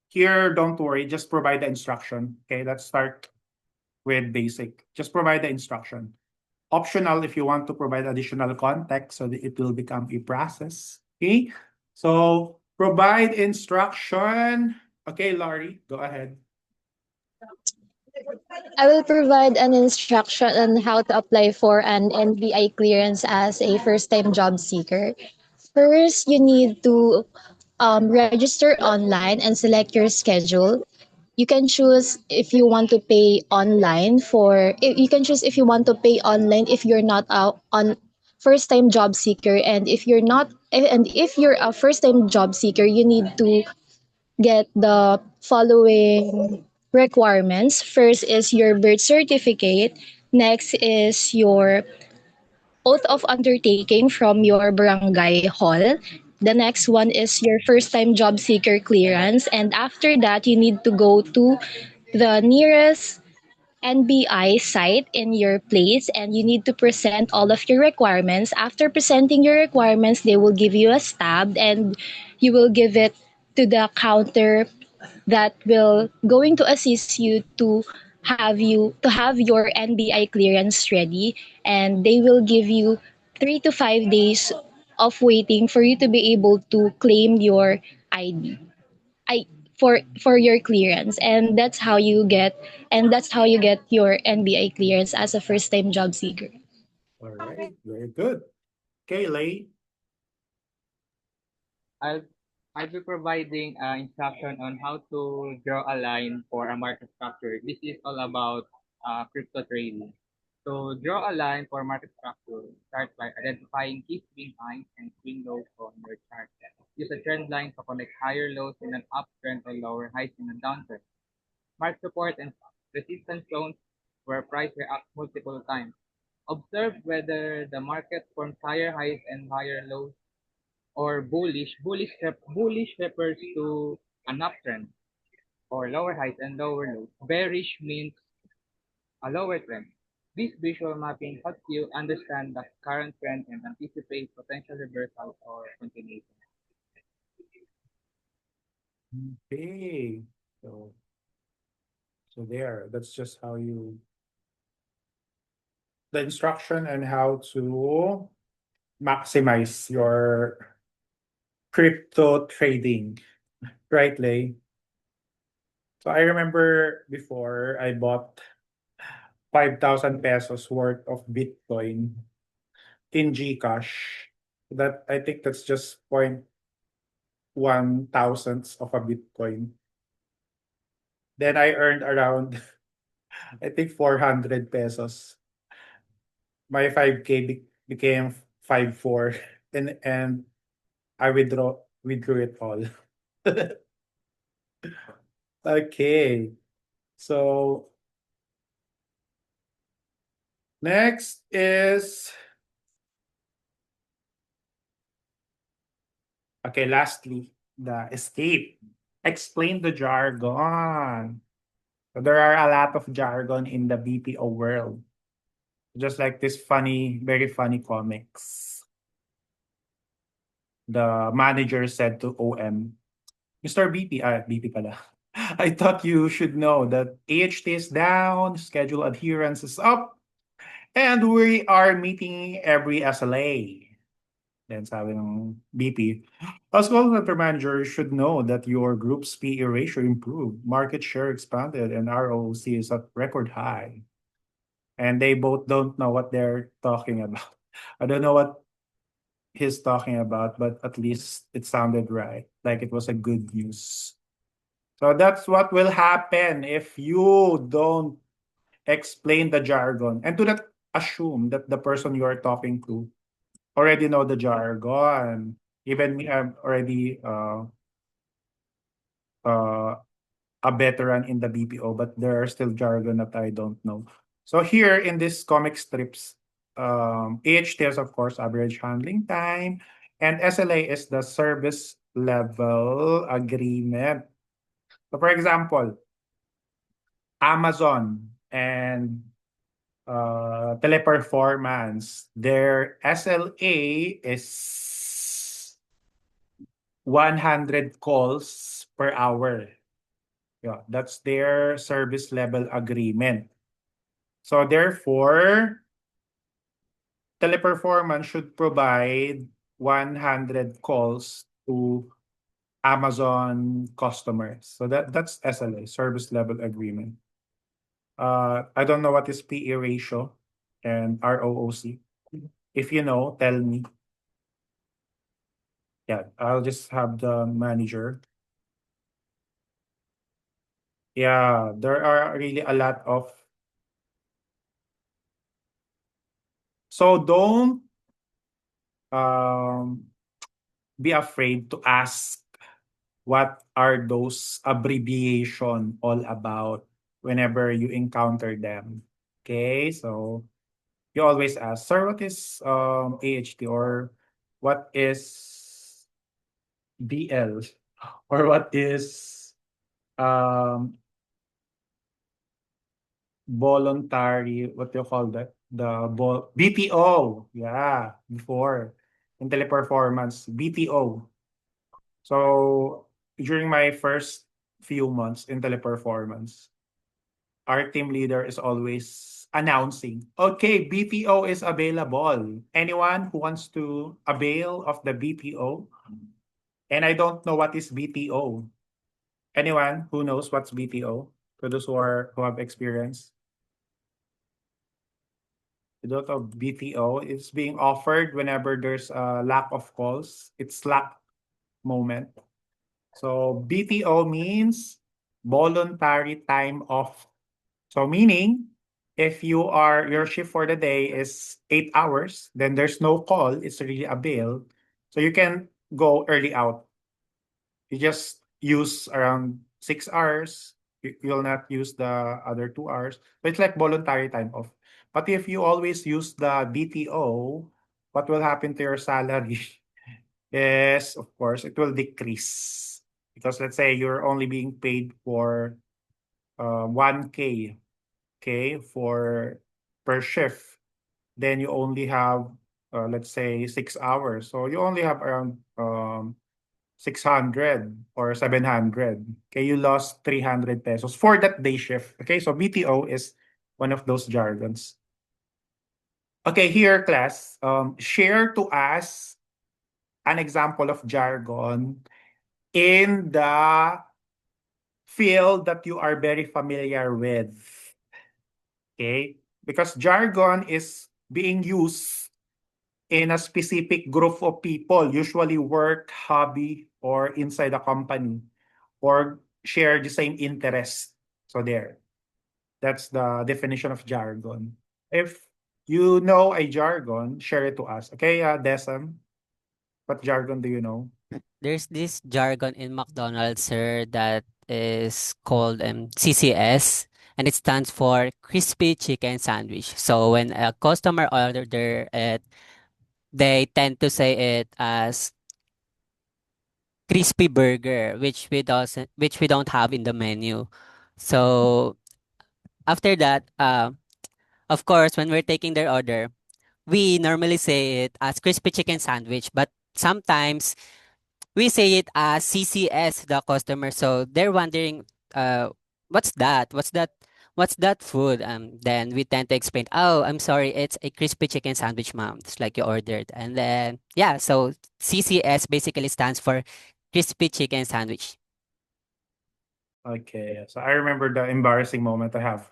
Here, don't worry, just provide the instruction. Okay, let's start with basic. Just provide the instruction. Optional if you want to provide additional context so that it will become a process. Okay, so provide instruction. Okay, Laurie, go ahead. I will provide an instruction on how to apply for an NBI clearance as a first-time job seeker. First, you need to register online and select your schedule. You can choose if you want to pay online you can choose if you want to pay online if you're not on first time job seeker, and if you're a first time job seeker, you need to get the following requirements. First is your birth certificate. Next is your oath of undertaking from your barangay hall. The next one is your first time job seeker clearance. And after that, you need to go to the nearest NBI site in your place, and you need to present all of your requirements. After presenting your requirements, they will give you a stab and you will give it to the counter that will going to assist you to have your NBI clearance ready, and they will give you 3 to 5 days of waiting for you to be able to claim your ID. I for your clearance, and that's how you get your NBI clearance as a first time job seeker. All right, very good. Okay, Lay. I'll I'll be providing instruction on how to draw a line for a market structure. This is all about crypto trading. So draw a line for market structure. Start by identifying key swing highs and swing lows on your chart. Use a trend line to connect higher lows in an uptrend or lower highs in a downtrend. Mark support and resistance zones where price reacts multiple times. Observe whether the market forms higher highs and higher lows or bullish refers to an uptrend or lower highs and lower lows. Bearish means a lower trend. This visual mapping helps you understand the current trend and anticipate potential reversals or continuation. Okay. So there, that's just how you the instruction and how to maximize your crypto trading. Right, Lay? So I remember before I bought 5,000 pesos worth of Bitcoin in GCash. That I think that's just 0.1 thousandths of a Bitcoin. Then I earned around I think 400 pesos. My 5K became 5,400 and I withdrew it all. Okay. So next is okay, lastly, the escape. Explain the jargon. So there are a lot of jargon in the BPO world. Just like this funny, very funny comics. The manager said to OM, Mr. BP, BP pala. I thought you should know that AHT is down, schedule adherence is up, and we are meeting every SLA. Then sabi ng BP, as call center manager, you should know that your group's PE ratio improved, market share expanded, and ROC is at record high. And they both don't know what they're talking about. I don't know what he's talking about, but at least it sounded right, like it was a good news. So that's what will happen if you don't explain the jargon and do not assume that the person you are talking to already know the jargon. Even me, I'm already a veteran in the BPO, but there are still jargon that I don't know. So here in this comic strips, AHT is of course average handling time, and SLA is the service level agreement. So for example, Amazon and Teleperformance, their SLA is 100 calls per hour. Yeah, that's their service level agreement. So therefore, Teleperformance should provide 100 calls to Amazon customers. So that's SLA, service level agreement. I don't know what is PE ratio and ROOC. If you know, tell me. Yeah, I'll just have the manager. Yeah, there are really a lot of. So don't be afraid to ask what are those abbreviation all about whenever you encounter them. Okay, so you always ask, sir, what is AHT or what is BL or what is um voluntary, what do you call that? BPO. Yeah, before in Teleperformance, BPO. So during my first few months in Teleperformance, our team leader is always announcing, okay, BPO is available. Anyone who wants to avail of the BPO? And I don't know what is BPO. Anyone who knows what's BPO? For those who have experience. You don't know BPO. It's being offered whenever there's a lack of calls. It's Slack moment. So BTO means voluntary time off. So meaning if your shift for the day is 8 hours, then there's no call, it's really a bill. So you can go early out. You just use around 6 hours. You will not use the other 2 hours. So it's like voluntary time off. But if you always use the BTO, what will happen to your salary? Yes, of course, it will decrease. Because let's say you're only being paid for 1K, okay, for per shift. Then you only have, let's say, 6 hours. So you only have around 600 or 700. Okay, you lost 300 pesos for that day shift. Okay, so BTO is one of those jargons. Okay, here, class, share to us an example of jargon in the field that you are very familiar with. Okay? Because jargon is being used in a specific group of people, usually work, hobby, or inside a company, or share the same interest. So there. That's the definition of jargon. If you know a jargon, share it to us. Okay, Desam? What jargon do you know? There's this jargon in McDonald's, sir, that is called CCS, and it stands for Crispy Chicken Sandwich. So when a customer order it, they tend to say it as crispy burger, which we don't have in the menu. So after that, of course, when we're taking their order, we normally say it as crispy chicken sandwich, but sometimes we say it as CCS to the customer. So they're wondering, what's that? What's that food? Then we tend to explain, oh, I'm sorry, it's a crispy chicken sandwich, ma'am. It's like you ordered. And then, yeah, so CCS basically stands for crispy chicken sandwich. Okay, so I remember the embarrassing moment I have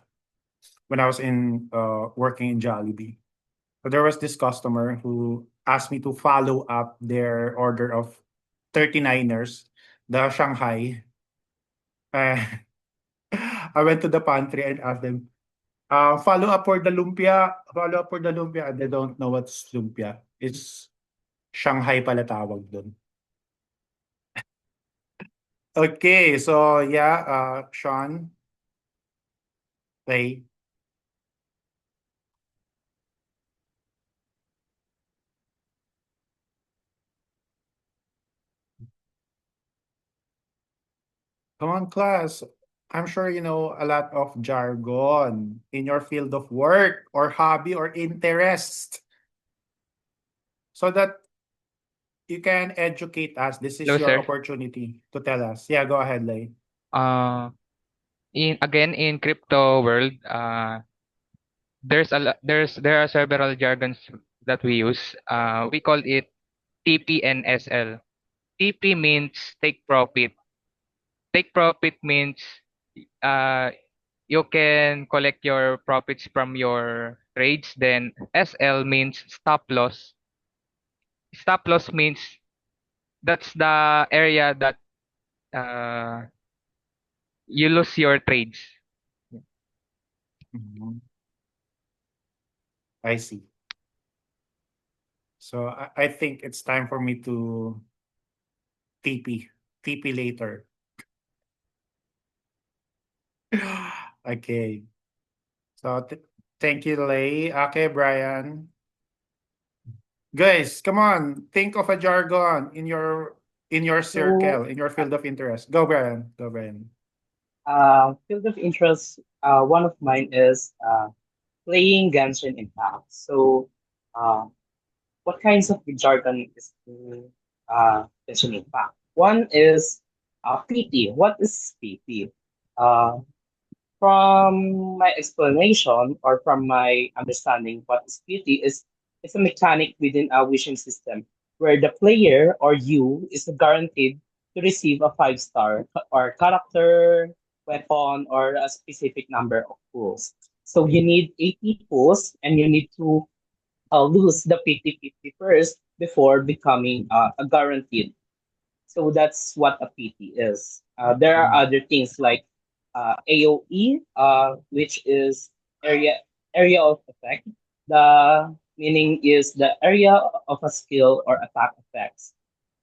when I was in working in Jollibee. So there was this customer who asked me to follow up their order of 39ers, the Shanghai. Uh, I went to the pantry and asked them, follow up for the lumpia, follow up for the lumpia. And they don't know what's lumpia. It's Shanghai pala tawag dun. Okay, so yeah, Sean, play. Come on, class. I'm sure you know a lot of jargon in your field of work or hobby or interest. So that you can educate us. This is Hello, your sir. opportunity to tell us. Yeah, go ahead, Lay. Uh, in crypto world, there are several jargons that we use. We call it TP and SL. TP means take profit. Take profit means uh you can collect your profits from your trades. Then SL means stop loss. Stop loss means that's the area that uh you lose your trades. Mhm. I see. So I think it's time for me to TP. TP later. Okay. So thank you, Lay. Okay, Brian. Guys, come on. Think of a jargon in your So, circle, in your field of interest. Go, Brian. Go, Brian. field of interest, one of mine is playing Genshin Impact. So, uh, what kinds of jargon is in Genshin Impact? One is PT. What is PT? Uh, from my explanation or from my understanding, what is PT is it's a mechanic within a wishing system where the player or you is guaranteed to receive a 5-star or character, weapon, or a specific number of pulls. So you need 80 pulls and you need to lose the 50-50 first before becoming a guaranteed. So that's what a PT is. There are other things like AOE, which is area area of effect. The meaning is the area of a skill or attack effects.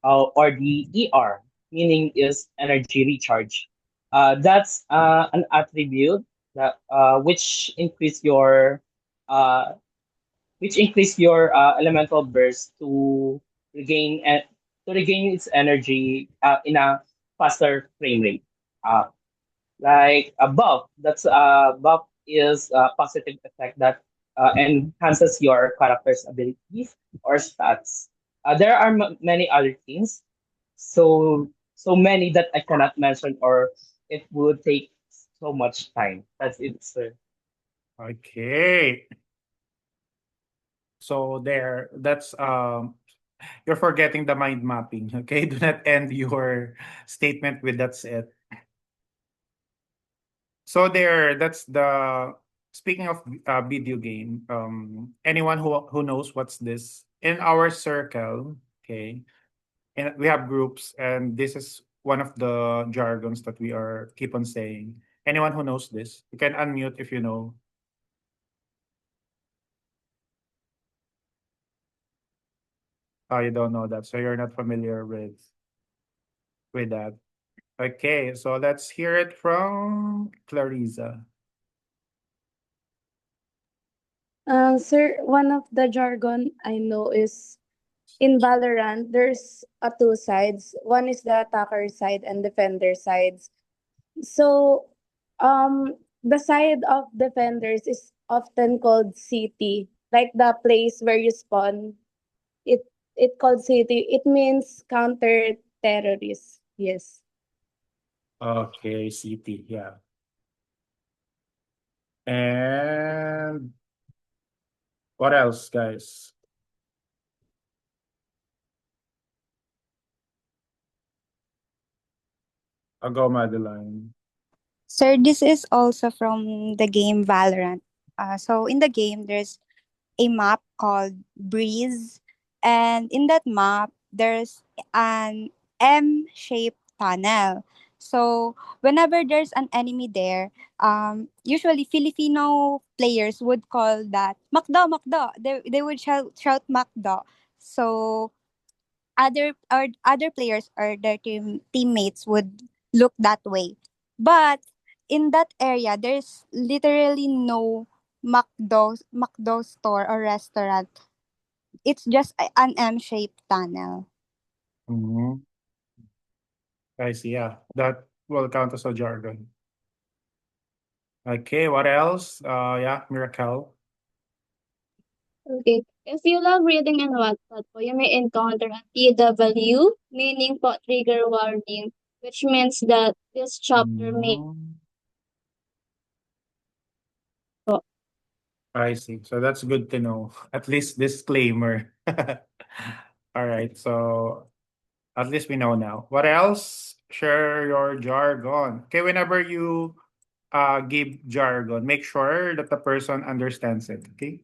Or the ER, meaning is energy recharge. That's an attribute that uh, which increase your elemental burst to regain its energy in a faster frame rate. Uh, like a buff, that's buff is a positive effect that enhances your character's abilities or stats. There are many other things, so many that I cannot mention, or it would take so much time. That's it, sir. Okay. So that's you're forgetting the mind mapping. Okay, do not end your statement with that's it. So that's the speaking of video game. Anyone who knows what's this in our circle? Okay, and we have groups, and this is one of the jargons that we are keep on saying. Anyone who knows this, you can unmute if you know. Oh, you don't know that, so you're not familiar with that. Okay, so let's hear it from Clarissa. Sir, one of the jargon I know is in Valorant, there's two sides. One is the attacker side and defender sides. So, the side of defenders is often called city, like the place where you spawn. It it called city. It means counter terrorist. Yes. Okay, CT, yeah. And what else, guys? I'll go Madeline. Sir, this is also from the game Valorant. So in the game, there's a map called Breeze, and in that map, there's an M-shaped tunnel. So whenever there's an enemy there, usually Filipino players would call that Makdo, Makdo. They would shout Makdo. So other players or their teammates would look that way. But in that area, there's literally no McDo store or restaurant. It's just an M-shaped tunnel. Mhm. I see, yeah. That will count as a jargon. Okay, what else? Yeah, Miracle. Okay. If you love reading and Wattpad po, you may encounter a TW, meaning po trigger warning, which means that this chapter may Mm. I see. So that's good to know. At least disclaimer. All right. So at least we know now. What else? Share your jargon. Okay, whenever you give jargon, make sure that the person understands it. Okay.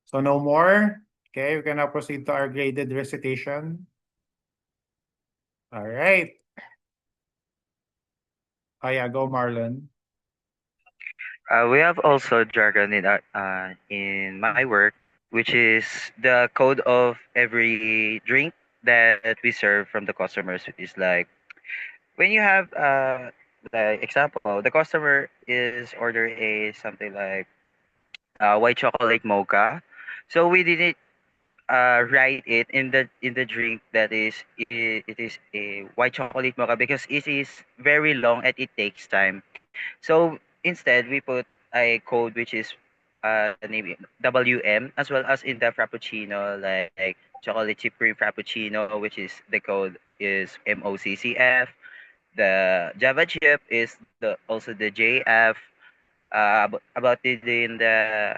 So no more. Okay, we can now proceed to our graded recitation. All right. Oh yeah, go Marlon. We have also jargon in my work, which is the code of every drink that we serve from the customers. Is like when you have like example, the customer is order a something like white chocolate mocha, so we didn't write it in the drink that it is a white chocolate mocha because it is very long and it takes time. So instead, we put a code which is maybe WM, as well as in the Frappuccino, like chocolate chip cream Frappuccino, which is the code is MOCCF. The Java chip is also the JF. About it in the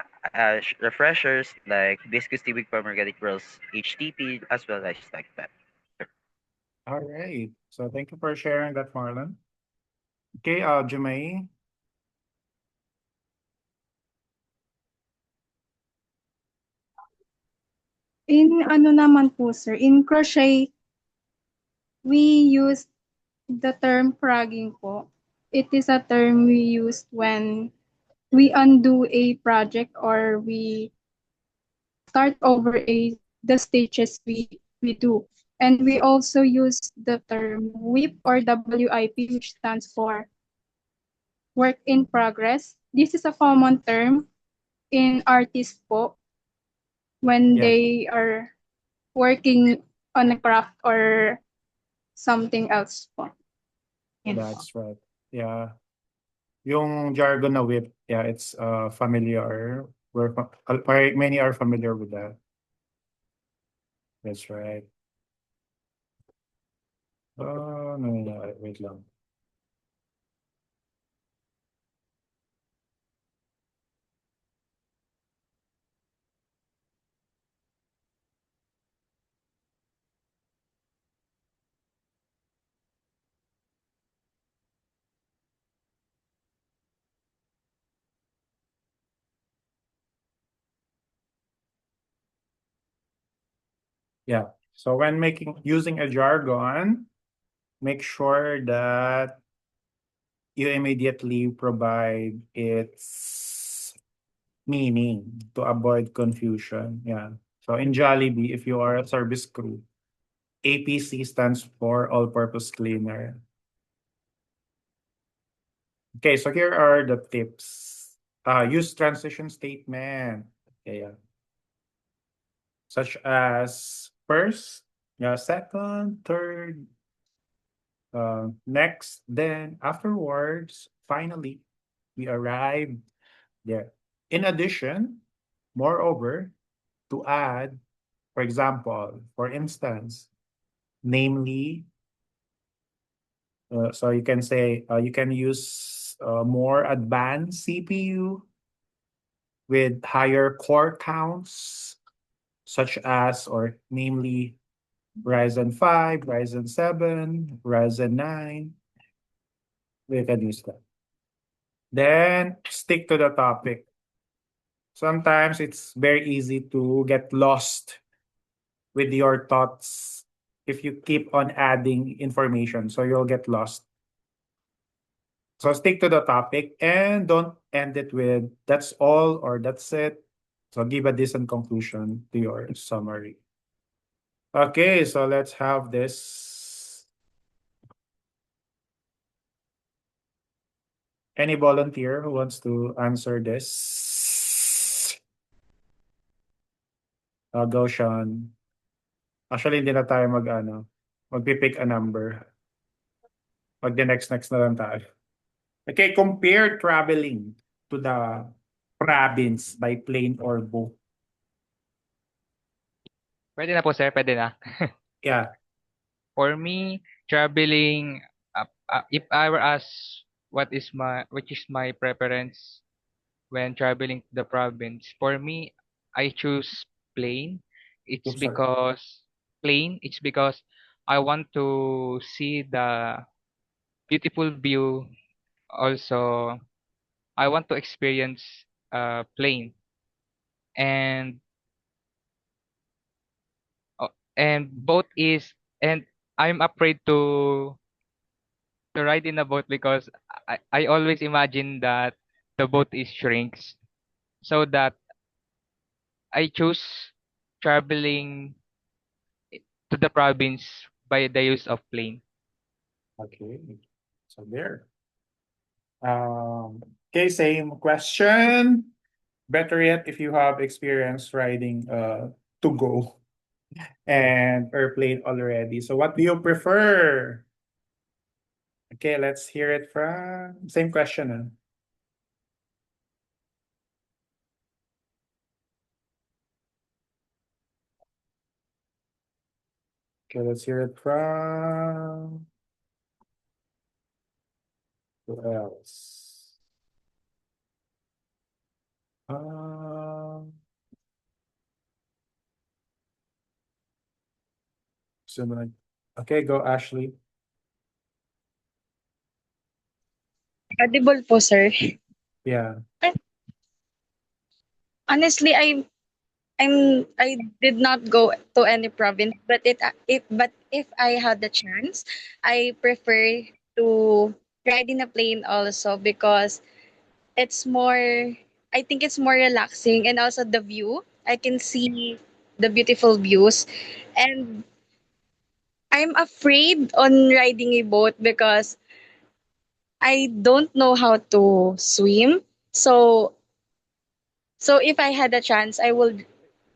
refreshers like Biscuits Tea with Pomegranate Rolls HTP, as well as like that. All right. So thank you for sharing that, Marlon. Okay, Jemay. In ano naman po, sir, in crochet, we use the term fragging po. It is a term we use when we undo a project or we start over the stitches we do. And we also use the term WIP or WIP, which stands for work in progress. This is a common term in artists po when Yeah, they are working on a craft or something else po. Yun po. that's right. Yeah. Yung jargon na whip, yeah, it's familiar. Many are familiar with that. That's right. No, wait lang. Yeah. So when using a jargon, make sure that you immediately provide its meaning to avoid confusion. Yeah. So in Jollibee, if you are a service crew, APC stands for all-purpose cleaner. Okay, so here are the tips. Use transition statement. Okay, yeah. Such as first, yeah, second, third, next, then afterwards, finally, we arrive there. In addition, moreover, to add, for example, for instance, namely, so you can say you can use more advanced CPU with higher core counts, such as or namely Ryzen 5, Ryzen 7, Ryzen 9. We can use that. Then stick to the topic. Sometimes it's very easy to get lost with your thoughts if you keep on adding information, so you'll get lost. So stick to the topic and don't end it with that's all or that's it. So give a decent conclusion to your summary. Okay, so let's have this. Any volunteer who wants to answer this? Go, Sean. Actually, hindi na tayo magpipick a number. Mag the next na lang tayo. Okay, compare traveling to the province by plane or boat. Pwede na po, sir. Pwede na. Yeah. For me, traveling, if I were asked which is my preference, when traveling to the province. For me, I choose plane. It's Oops, sorry. because It's because I want to see the beautiful view. Also, I want to experience plane and boat is and I'm afraid to ride in a boat because I always imagine that the boat is shrinks, so that I choose traveling to the province by the use of plane. Okay. So there. Okay, same question. Better yet, if you have experience riding to go and airplane already. So what do you prefer? Okay, let's hear it from same question. Okay, let's hear it from who else? Um, similar. Okay, go Ashley. Audible po, sir. Yeah. Honestly, I did not go to any province, but if I had the chance, I prefer to ride in a plane also because it's more I think it's more relaxing, and also the view. I can see the beautiful views, and I'm afraid on riding a boat because I don't know how to swim. So if I had a chance, I would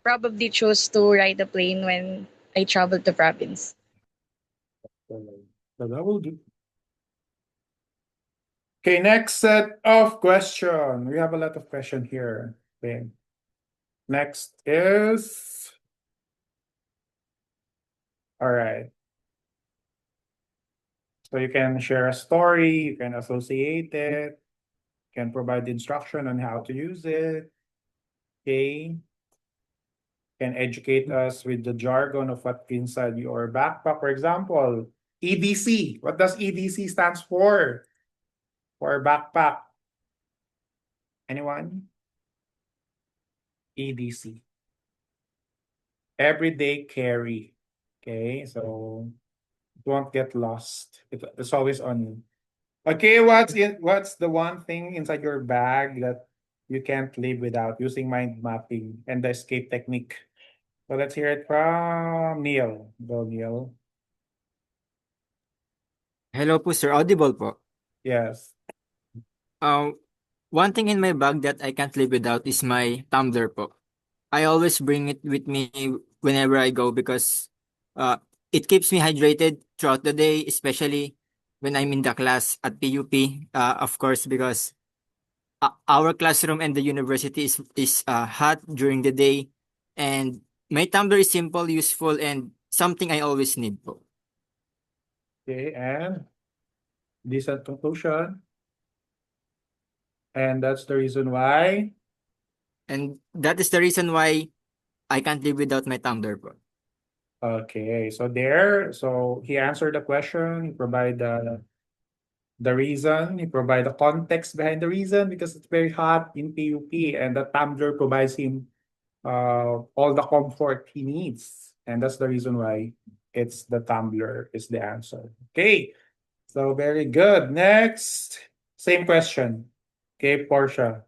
probably choose to ride a plane when I travel to province. So that will do. Okay, next set of question. We have a lot of question here. Okay. Next is all right. So you can share a story, you can associate it, you can provide instruction on how to use it. Okay. Can educate us with the jargon of what's inside your backpack. For example, EDC. What does EDC stands for? For backpack. Anyone? EDC. Everyday carry. Okay, so don't get lost. It's always on you. Okay, what's the one thing inside your bag that you can't live without using mind mapping and the escape technique? So let's hear it from Neil. Go, Neil. Hello po, sir. Audible po. Yes. Um, One thing in my bag that I can't live without is my tumbler po. I always bring it with me whenever I go because uh, it keeps me hydrated throughout the day, especially when I'm in the class at PUP. Of course, because our classroom and the university is hot during the day, and my tumbler is simple, useful, and something I always need po. Okay, and decent conclusion. And that's the reason why. And that is the reason why I can't live without my tumbler po. Okay, so there, so he answered the question, he provide the reason, he provide the context behind the reason because it's very hot in PUP and the tumbler provides him all the comfort he needs. And that's the reason why it's the tumbler is the answer. Okay, so very good. Next, same question. Okay, Portia.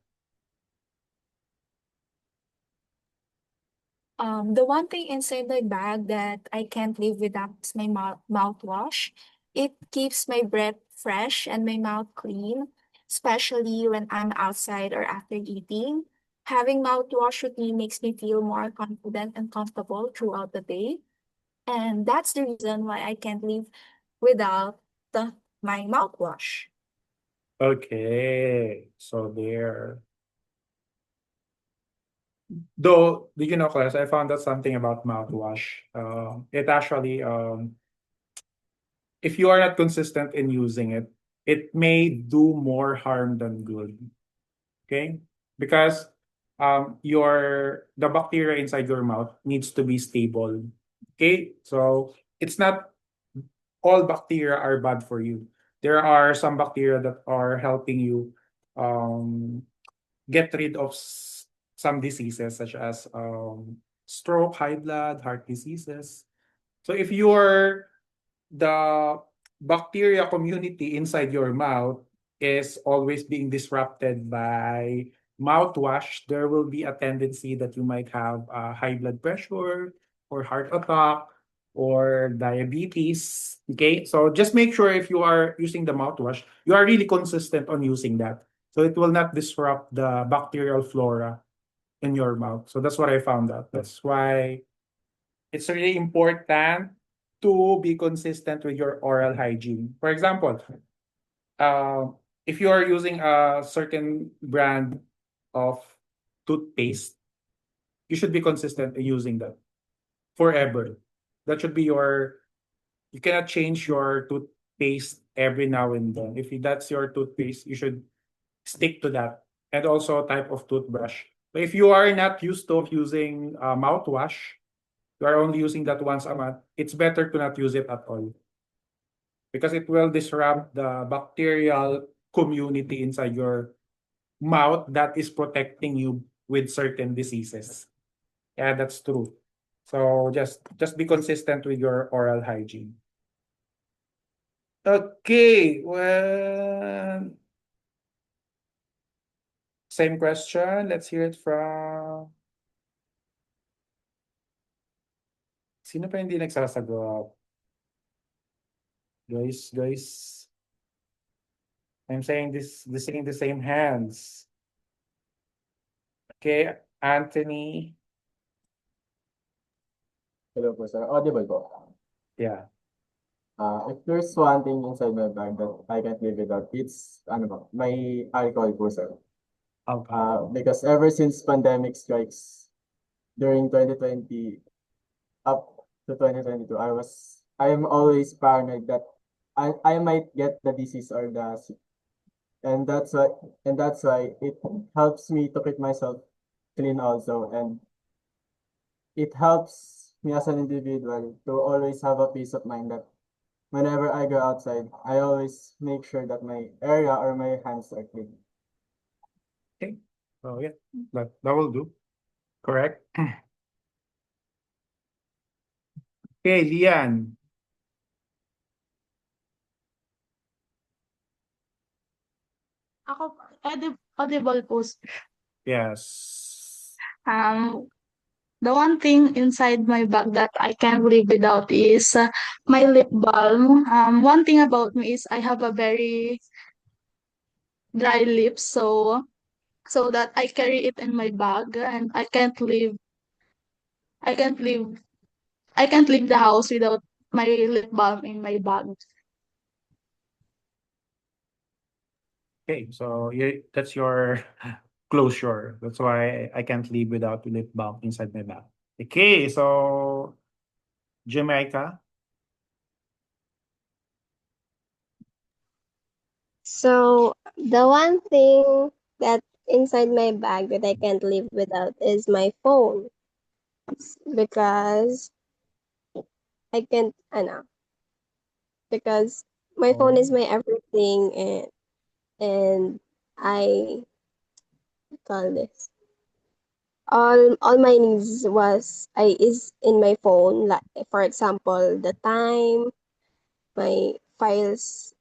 The one thing inside my bag that I can't live without is my mouthwash. It keeps my breath fresh and my mouth clean, especially when I'm outside or after eating. Having mouthwash with me makes me feel more confident and comfortable throughout the day. And that's the reason why I can't live without my mouthwash. Okay, so there. Though, did you know, class, I found out something about mouthwash. It actually, if you are not consistent in using it, it may do more harm than good. Okay? because the bacteria inside your mouth needs to be stable. Okay, so it's not all bacteria are bad for you. There are some bacteria that are helping you um, get rid of some diseases such as stroke, high blood, heart diseases. So if you're the bacteria community inside your mouth is always being disrupted by mouthwash, there will be a tendency that you might have high blood pressure or heart attack or diabetes. Okay, so just make sure if you are using the mouthwash, you are really consistent on using that. So it will not disrupt the bacterial flora in your mouth. So that's what I found out. That's why it's really important to be consistent with your oral hygiene. For example, uh, if you are using a certain brand of toothpaste, you should be consistent in using that forever. That should be you cannot change your toothpaste every now and then. If that's your toothpaste, you should stick to that. And also type of toothbrush. But if you are not used to using mouthwash, you are only using that once a month, it's better to not use it at all because it will disrupt the bacterial community inside your mouth that is protecting you with certain diseases. Yeah, that's true. So just be consistent with your oral hygiene. Okay, well, same question. Let's hear it from sino pa hindi nagsasagot? Guys, I'm saying the same hands. Okay, Anthony. Hello po, sir. Audible po. Yeah. If there's one thing inside my bag that I can't live without, it's ano po, my alcohol po, sir. Because ever since pandemic strikes during 2020 up to 2022, I am always paranoid that I might get the disease or and that's why it helps me to keep myself clean also, and it helps me as an individual to always have a peace of mind that whenever I go outside, I always make sure that my area or my hands are clean. Okay. So yeah, that will do. Correct. Okay, Lian. Ako, audible po. Yes. The one thing inside my bag that I can't live without is my lip balm. One thing about me is I have a very dry lips, so that I carry it in my bag, and I can't live, I can't leave the house without my lip balm in my bag. Okay, so that's your closure. That's why I can't live without lip balm inside my bag. Okay, so Jamaica. So the one thing that inside my bag that I can't live without is my phone because I can't, because my phone is my everything, and I call this all my needs is in my phone. Like for example, the time, my files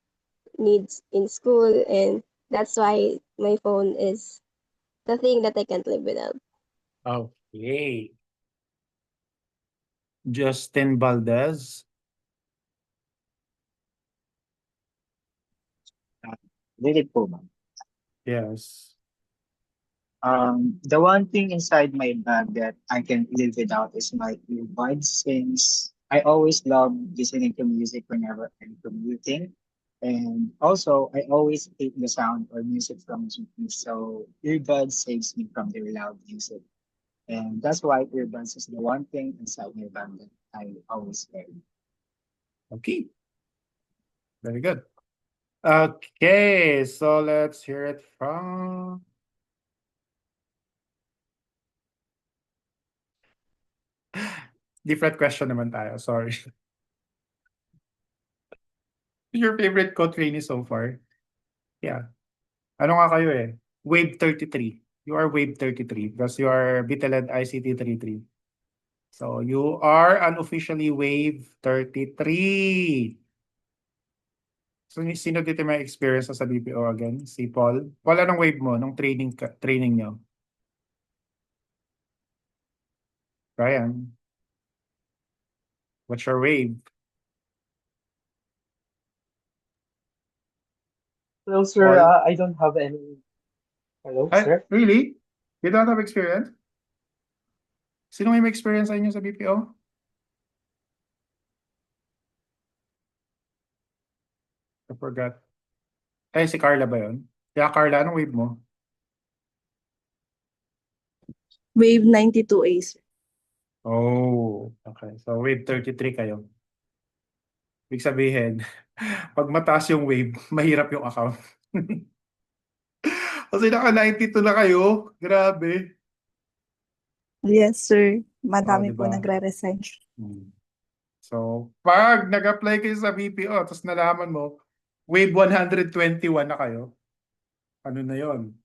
needs in school, and that's why my phone is the thing that I can't live without. Okay. Justin Valdez. Really po, ma'am. Yes. The one thing inside my bag that I can live without is my earbuds, since I always love listening to music whenever I'm commuting. And also, I always hate the sound or music from GP, so earbuds saves me from the loud music. And that's why earbuds is the one thing inside my bag that I always carry. Okay. Very good. Okay, so let's hear it from Different question naman tayo. Sorry. Your favorite co-trainee so far? Yeah. Ano nga kayo eh? Wave 33. You are Wave 33 because you are BTLED ICT 33. So you are unofficially Wave 33. So sino dito may experience sa BPO again? Si Paul? Paul, anong wave mo nung training nyo? Ryan? What's your wave? Hello, sir. Paul? I don't have any. Hello, Ay, sir. really? You don't have experience? Sino may experience sa inyo sa BPO? I forgot. Ay, si Carla ba yun? Kaya Carla, anong wave mo? Wave 92A, sir. Oh, okay. So wave 33 kayo. Ibig sabihin, pag mataas yung wave, mahirap yung account. Kasi naka 92 na kayo. Grabe. Yes, sir. Oh, Madami di po ba? nagre-resign. Hmm. So, pag nag-apply kayo sa BPO, tapos nalaman mo, wave 121 na kayo, ano na yon?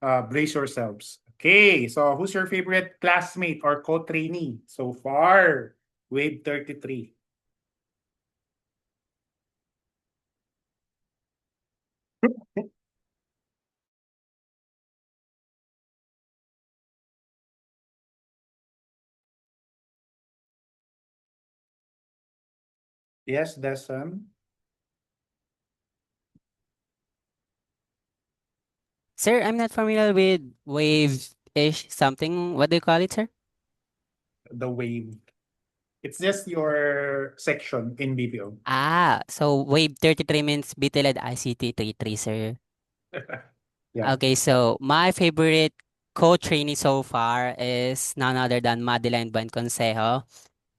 Brace yourselves. Okay, so who's your favorite classmate or co-trainee so far? Wave 33. Yes, Desam. Sir, I'm not familiar with wave-ish something. What do you call it, sir? The wave. It's just your section in BPO. So wave 33 means BTLED ICT 33, sir. Yeah. Okay, so my favorite co-trainee so far is none other than Madeline Buenconsejo.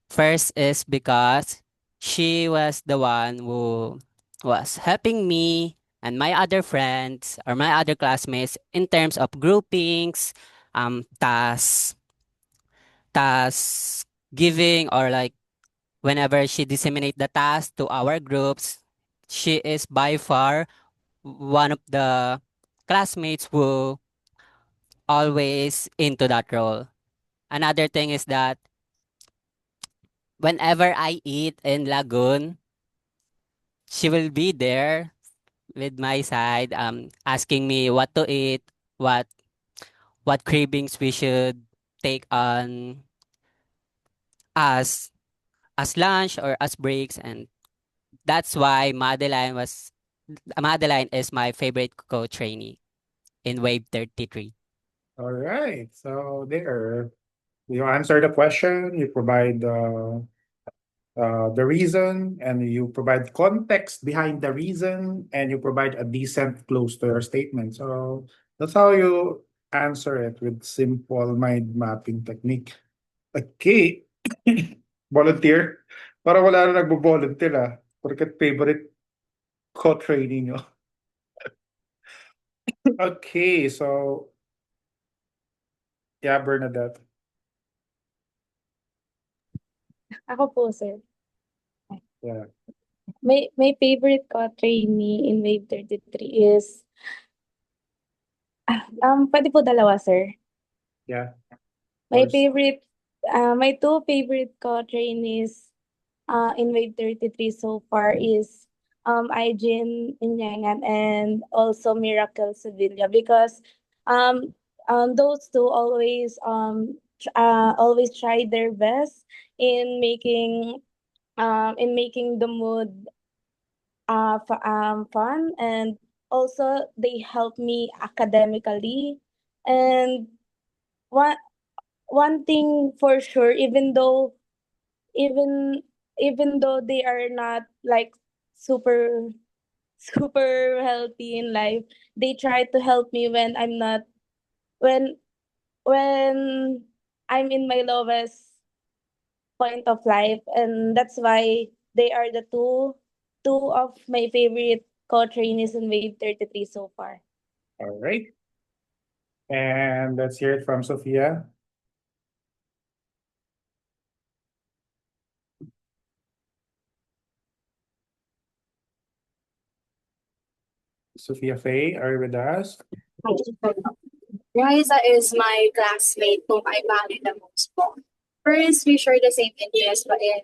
First is because she was the one who was helping me and my other friends or my other classmates in terms of groupings, tasks, task giving, or like whenever she disseminate the task to our groups, she is by far one of the classmates who always into that role. Another thing is that whenever I eat in Lagoon, she will be there with my side, asking me what to eat, what what cravings we should take on as as lunch or as breaks, and that's why Madeline is my favorite co-trainee in Wave 33. All right. So there, you answer the question, you provide the reason, and you provide context behind the reason, and you provide a decent close to your statement. So that's how you answer it with simple mind mapping technique. Okay. Volunteer. Para wala na nagbo-volunteer Porket favorite co-training nyo. Okay, so yeah, Bernadette. Ako po, sir. Yeah. My favorite co-trainee in Wave 33 is pwede po dalawa, sir. Yeah. My Course. favorite my two favorite co-trainees in Wave 33 so far is Ijin Inyangan and also Miracle Sevilla because um those two always try their best in making the mood fun, and also they help me academically. And one one thing for sure, even even though they are not like super super healthy in life, they try to help me when I'm not when when I'm in my lowest point of life, and that's why they are the two of my favorite co-trainees in Wave 33 so far. All right. And let's hear it from Sophia. Sophia Faye, are you with us? Raisa is my classmate whom I value the most po. First, we share the same interests, but in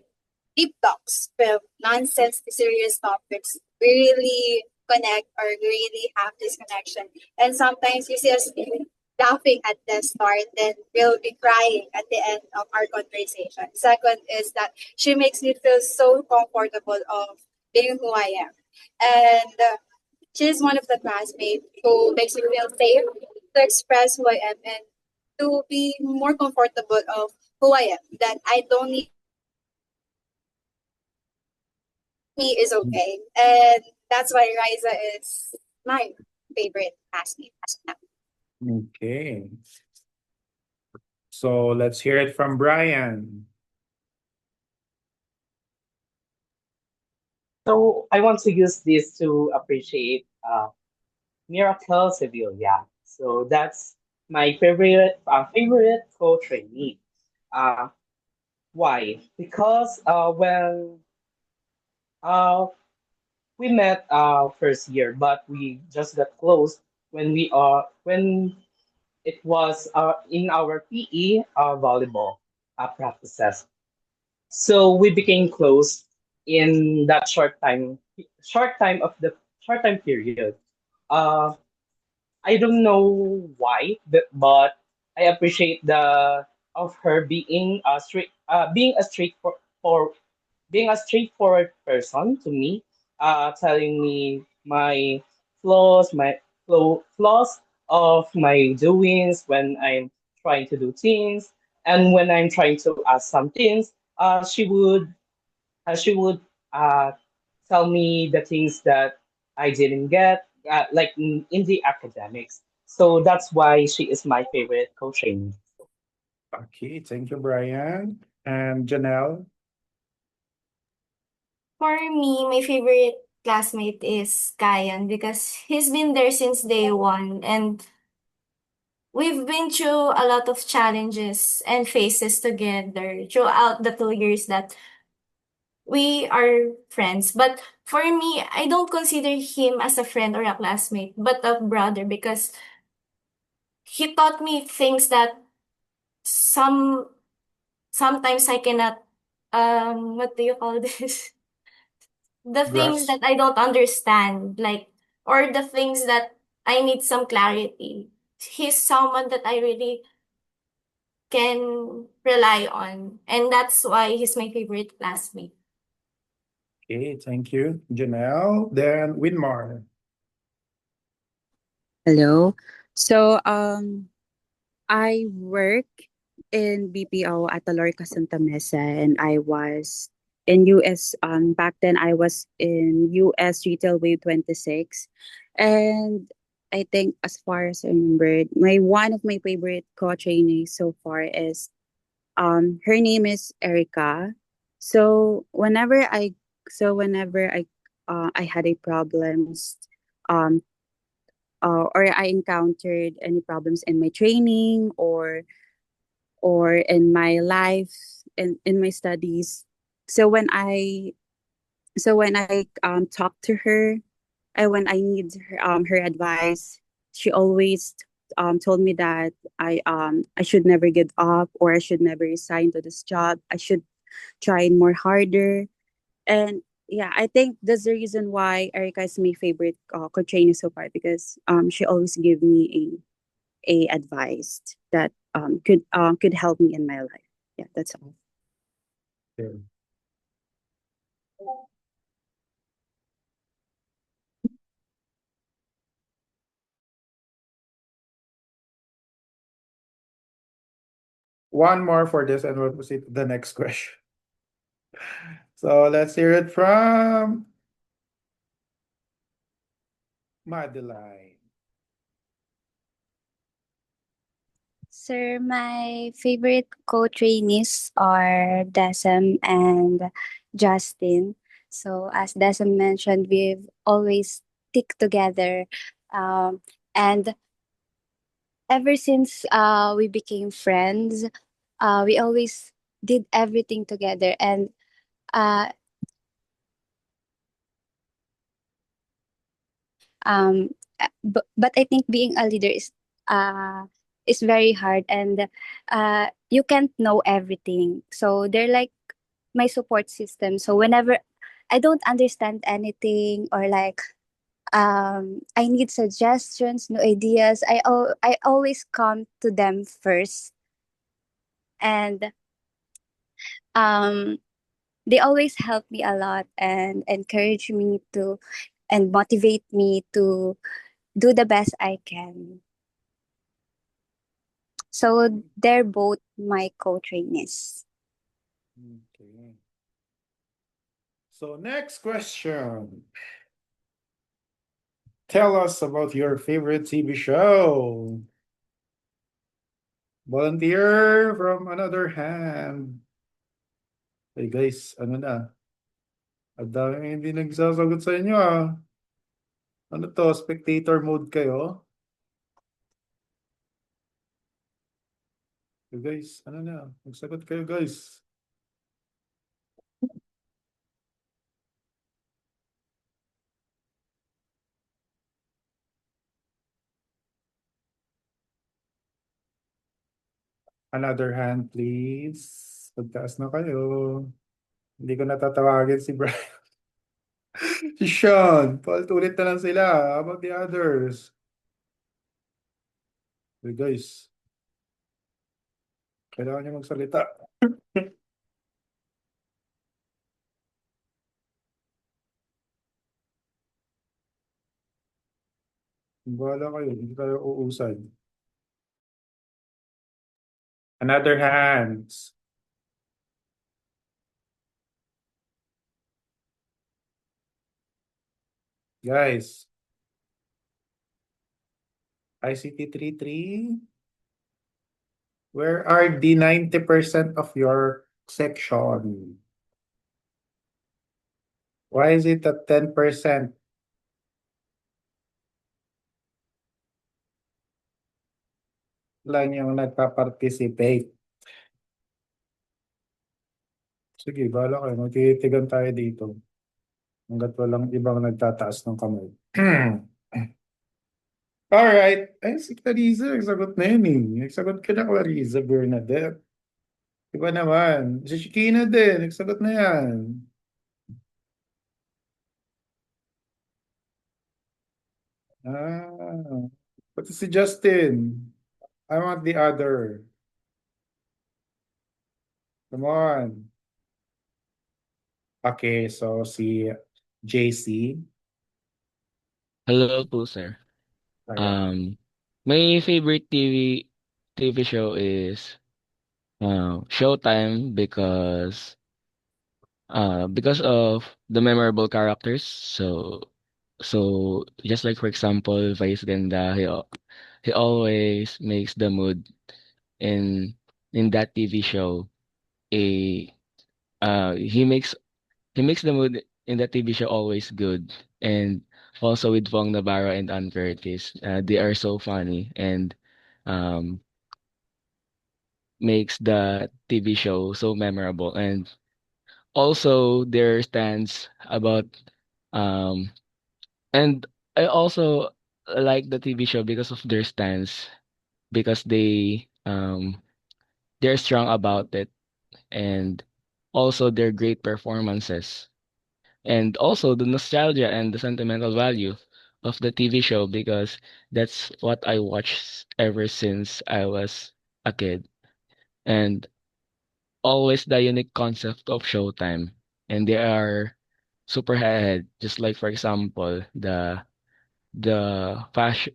deep talks with nonsense to serious topics, we really connect or we really have this connection. And sometimes you see us laughing at the start, then we'll be crying at the end of our conversation. Second is that she makes me feel so comfortable of being who I am. And she's one of the classmates who makes me feel safe to express who I am and to be more comfortable of who I am. That I don't need me is okay. And that's why Riza is my favorite classmate. Okay. So let's hear it from Brian. So I want to use this to appreciate Miracle Sevilla. So that's my favorite co-trainee. Uh, why? Because when we met first year, but we just got close when it was in our PE volleyball practices. So we became close in that short time period. Uh, I don't know why, but I appreciate the of her being a for being a straightforward person to me, telling me my flaws of my doings when I'm trying to do things, and when I'm trying to ask some things, she would uh, tell me the things that I didn't get, like in the academics. So that's why she is my favorite co-trainee. Okay, thank you, Brian. And Janelle? For me, my favorite classmate is Kayan because he's been there since day one and we've been through a lot of challenges and phases together throughout the 2 years that we are friends. But for me, I don't consider him as a friend or a classmate, but a brother because he taught me things that some sometimes I cannot what do you call this? The things Grass. that I don't understand, like or the things that I need some clarity. He's someone that I really can rely on, and that's why he's my favorite classmate. Okay, thank you, Janelle. Then Winmar. Hello. So I work in BPO at Alorica Santa Mesa, and I was in US back then I was in US Retail Wave 26. And I think as far as I remember, my one of my favorite co-trainees so far is her name is Erica. So whenever I had a problems um or I encountered any problems in my training or in my life in my studies. So when I talk to her and when I need her advice, she always told me that I should never give up or I should never resign to this job. I should try more harder. And yeah, I think that's the reason why Erica is my favorite co-trainer so far because she always give me a advice that could help me in my life. Yeah, that's all. Okay. One more for this, and we'll proceed to the next question. So let's hear it from Madeline. Sir, my favorite co-trainees are Desem and Justin. So as Desem mentioned, we've always stick together. And ever since we became friends, we always did everything together. And uh, But I think being a leader is very hard, and you can't know everything. So they're like my support system. So whenever I don't understand anything, or like I need suggestions, new ideas, I always come to them first. And um they always help me a lot and encourage me to and motivate me to do the best I can. So they're both my co-trainees. Okay. So next question. Tell us about your favorite TV show. Volunteer from another hand. Hey guys, ano na? Ang daming hindi nagsasagot sa inyo ah. Ano to? Spectator mode kayo? Hey guys, ano na? Magsagot kayo guys. Another hand, please. Pagtaas na kayo. Hindi ko natatawagin si Brian. Si Sean. Paulit-ulit na lang sila. How about the others? Hey guys. Kailangan niyo magsalita. Bahala kayo. Hindi tayo uusad. Another hands. Guys. ICT 33. Where are the 90% of your section? Why is it at 10%? Lang yung nagpa-participate. Sige, bahala kayo. Magtitigan tayo dito. Hanggat walang ibang nagtataas ng kamay. Alright. Ay, si Clariza, nagsagot na yun eh. Nagsagot ka na, Clariza Bernadette. Iba naman. Si Shikina din, nagsagot na yan. Ah, pati si Justin. I want the other. Come on. Okay, so si JC. Hello po, sir. Ayan. My favorite TV show is Showtime because of the memorable characters. So just like for example, Vice Ganda, he always makes the mood in that TV show a he makes the mood in that TV show always good. And also with Vong Navarro and Ann Curtis, they are so funny and um makes the TV show so memorable. And also their stance about um and I also like the TV show because of their stance, because they're strong about it, and also their great performances, and also the nostalgia and the sentimental value of the TV show, because that's what I watched ever since I was a kid. And always the unique concept of Showtime, and they are super ahead. Just like for example, the fashion,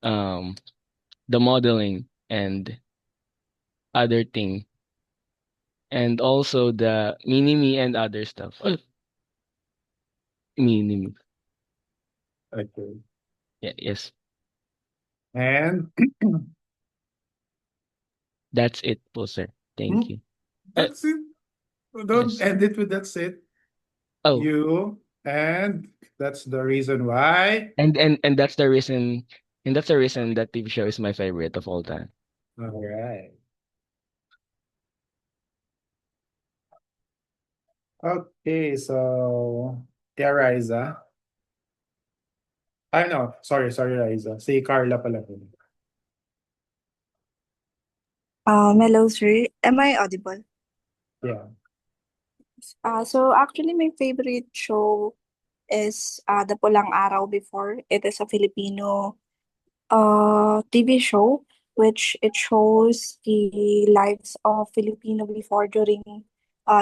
um the modeling and other thing, and also the mini me and other stuff. Mini me. Okay. Yeah, yes. And That's it po, sir. Thank you. that's it. Don't Yes. end it with that's it. Oh, You and that's the reason why. and that's the reason, that TV show is my favorite of all time. All right. Okay, so Tia Riza, No, sorry, Liza. Si Carla pala po. Hello, sir. Am I audible? Yeah. So actually, my favorite show is The Pulang Araw before. It is a Filipino TV show which it shows the lives of Filipino before during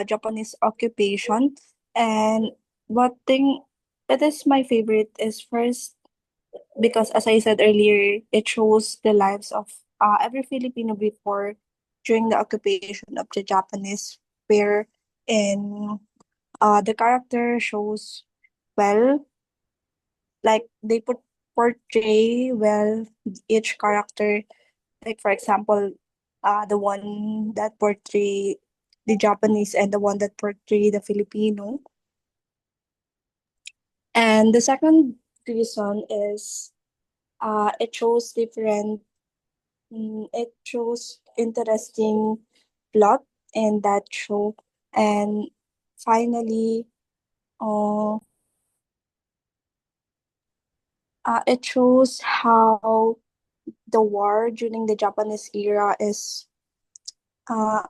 Japanese occupation. And what thing it is my favorite is first because as I said earlier, it shows the lives of every Filipino before during the occupation of the Japanese, where in the character shows well, like they portray well each character. Like for example, the one that portray the Japanese and the one that portray the Filipino. And the second reason is it shows different it shows interesting plot in that show. And finally, uh, it shows how the war during the Japanese era is, uh,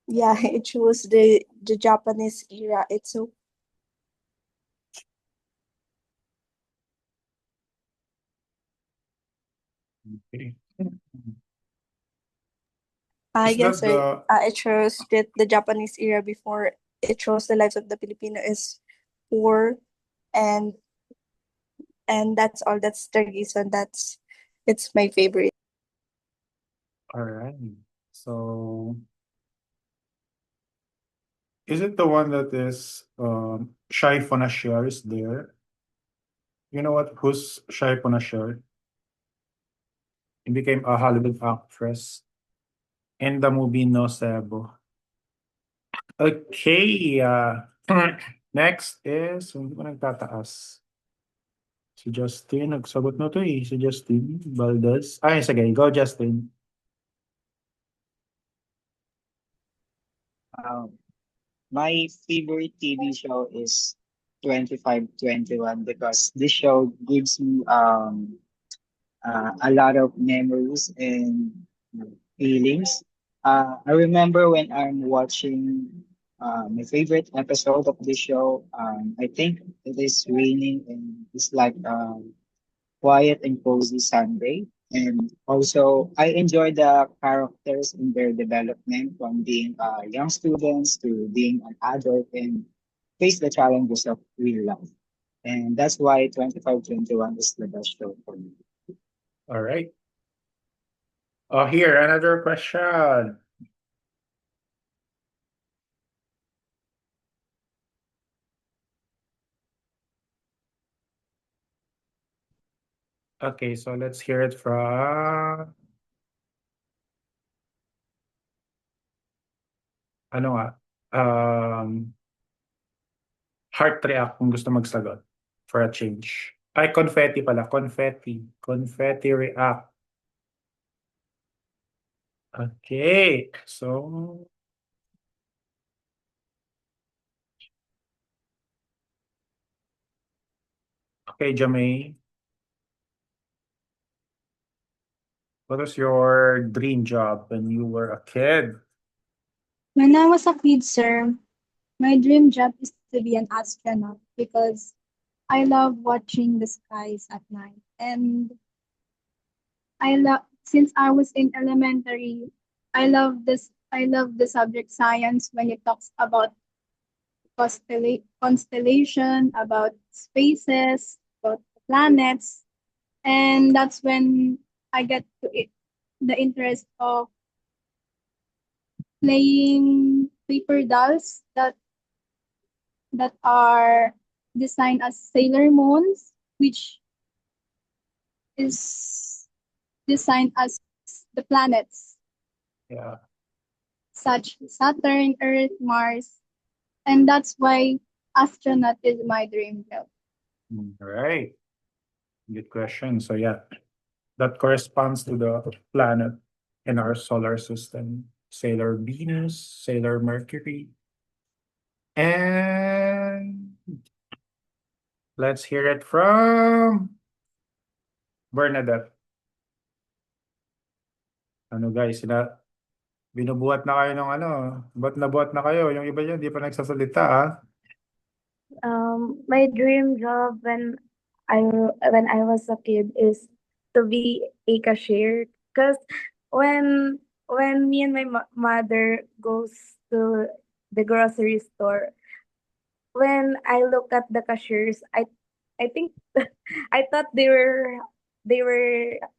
yeah, it shows the Japanese era. It's so, Okay. Is yes, that so the it shows that the Japanese era before it shows the lives of the Filipino is poor, and that's all. That's the reason. It's my favorite. all right? So is it the one that is Shai Fonasher is there? You know what? Who's Shai Fonasher? He became a Hollywood actress in the movie Nocebo. Okay, next is hindi ko nagtataas. Si Justin, nagsagot na to eh. Si Justin Valdez. Ay, sige, go Justin. Um, my favorite TV show is 2521 because this show gives me a lot of memories and feelings. I remember when I'm watching my favorite episode of this show. I think it is raining and it's like quiet and cozy Sunday. And also, I enjoy the characters in their development from being young students to being an adult and face the challenges of real life. And that's why 2521 is the best show for me. All right. Here, another question. Okay, so let's hear it from ano nga, Heart React kung gusto magsagot for a change. Ay, confetti pala. Confetti. Confetti React. Okay. So, okay, Jamay. What was your dream job when you were a kid? When I was a kid, sir, my dream job is to be an astronaut because I love watching the skies at night. And I love since I was in elementary, I love the subject science when it talks about constellation, about spaces, about planets. And that's when I get to the interest of playing paper dolls that are designed as Sailor Moons, which is designed as the planets, Yeah. such Saturn, Earth, Mars, and that's why astronaut is my dream job. All right. Good question. So yeah, that corresponds to the planet in our solar system. Sailor Venus, Sailor Mercury, and Let's hear it from Bernadette. Ano guys, binubuhat na kayo ng ano, ba't nabuhat na kayo? Yung iba dyan, di pa nagsasalita ah. My dream job when I was a kid is to be a cashier. Cause when me and my mother goes to the grocery store, when I look at the cashiers, I think I thought they were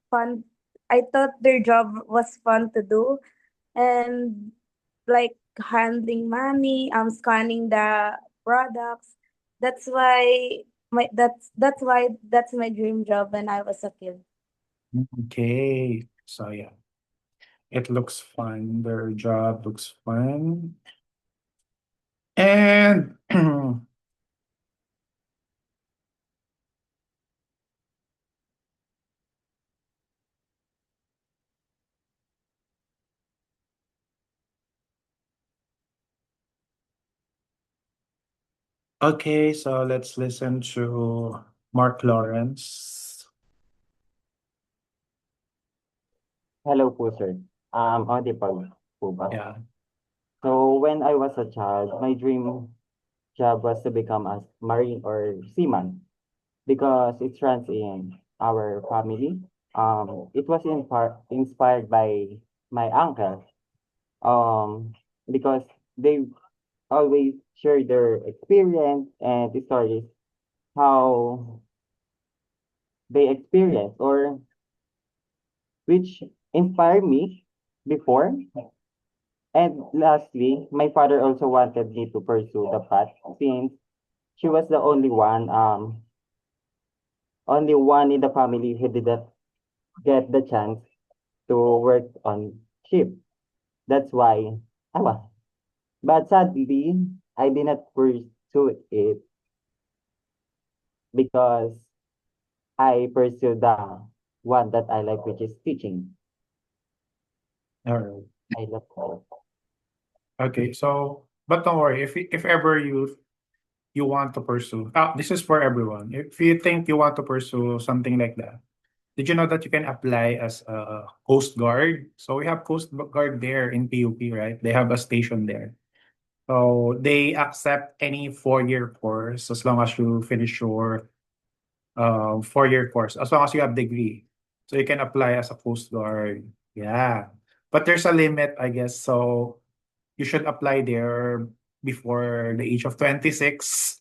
fun. I thought their job was fun to do, and like handling money, scanning the products. That's why that's my dream job when I was a kid. Okay, so yeah, it looks fun. Their job looks fun. And okay, so let's listen to Mark Lawrence. Hello po, sir. Audible po ba? Yeah. So, when I was a child, my dream job was to become a marine or seaman because it runs in our family. It was inspired by my uncle, because they always share their experience and stories, how they experience or which inspired me before. And lastly, my father also wanted me to pursue the path since she was the only one in the family who didn't get the chance to work on ship. That's why I was. But sadly, I did not pursue it because I pursued the one that I like, which is teaching. All right. I love that. Okay, so but don't worry, if ever you want to pursue, this is for everyone. If you think you want to pursue something like that, did you know that you can apply as a Coast Guard? So we have Coast Guard there in PUP, right? They have a station there. So they accept any 4-year course as long as you finish your 4-year course, as long as you have degree. So you can apply as a Coast Guard. Yeah. But there's a limit, I guess. So you should apply there before the age of 26.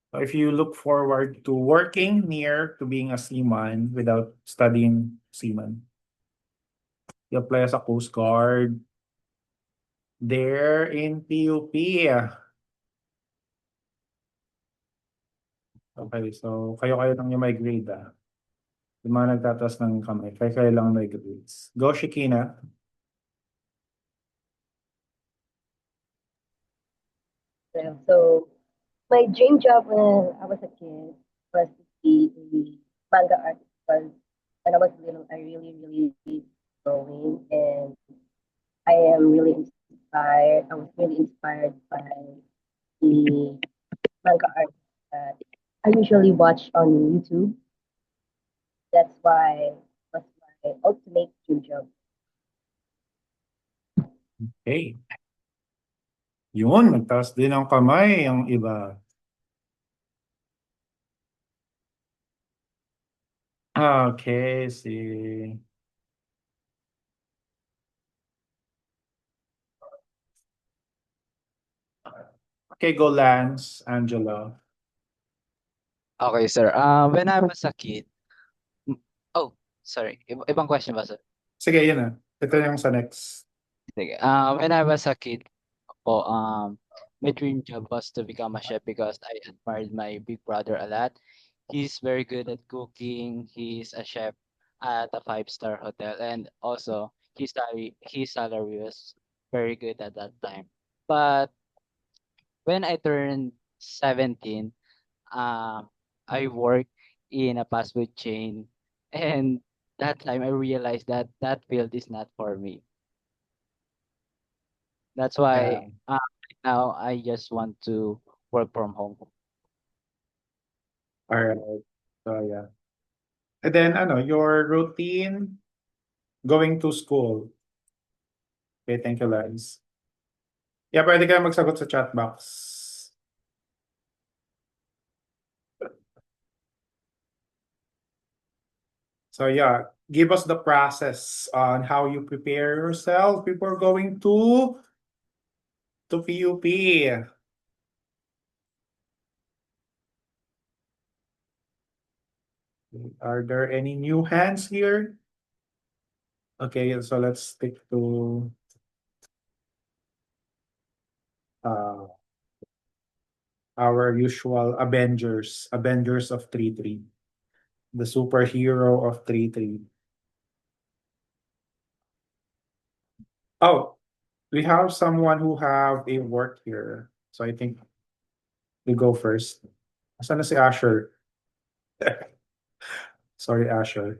So if you look forward to working near to being a seaman without studying seaman, you apply as a Coast Guard there in PUP. Okay, so kayo lang yung may grade ah. Yung mga nagtataas ng kamay, kayo lang may grades. Go, Shikina. So my dream job when I was a kid was to be a manga artist because when I was little, I really drawing and I am really inspired. I was really inspired by the manga art that I usually watch on YouTube. That's why it was my ultimate dream job. Okay. Yun, nagtaas din ang kamay ang iba. Okay, si... Okay, go Lance, Angela. Okay, sir. When I was a kid, oh, sorry. Ibang question ba, sir? Sige, yun na. Ito yung sa next. Sige. When I was a kid po, my dream job was to become a chef because I admired my big brother a lot. He's very good at cooking. He's a chef at a five-star hotel, and also his salary was very good at that time. But when I turned 17, uh, I worked in a fast food chain, and that time I realized that that field is not for me. That's Yeah. why now I just want to work from home. All right. So yeah. And then your routine going to school. Okay, thank you, Lance. Yeah, pwede kayo magsagot sa chat box. So yeah, give us the process on how you prepare yourself before going to PUP. Are there any new hands here? Okay, so let's stick to uh, our usual Avengers of 3-3, the superhero of 3-3. Oh, we have someone who have a work here. So I think we go first. Asan na si Asher? Sorry, Asher.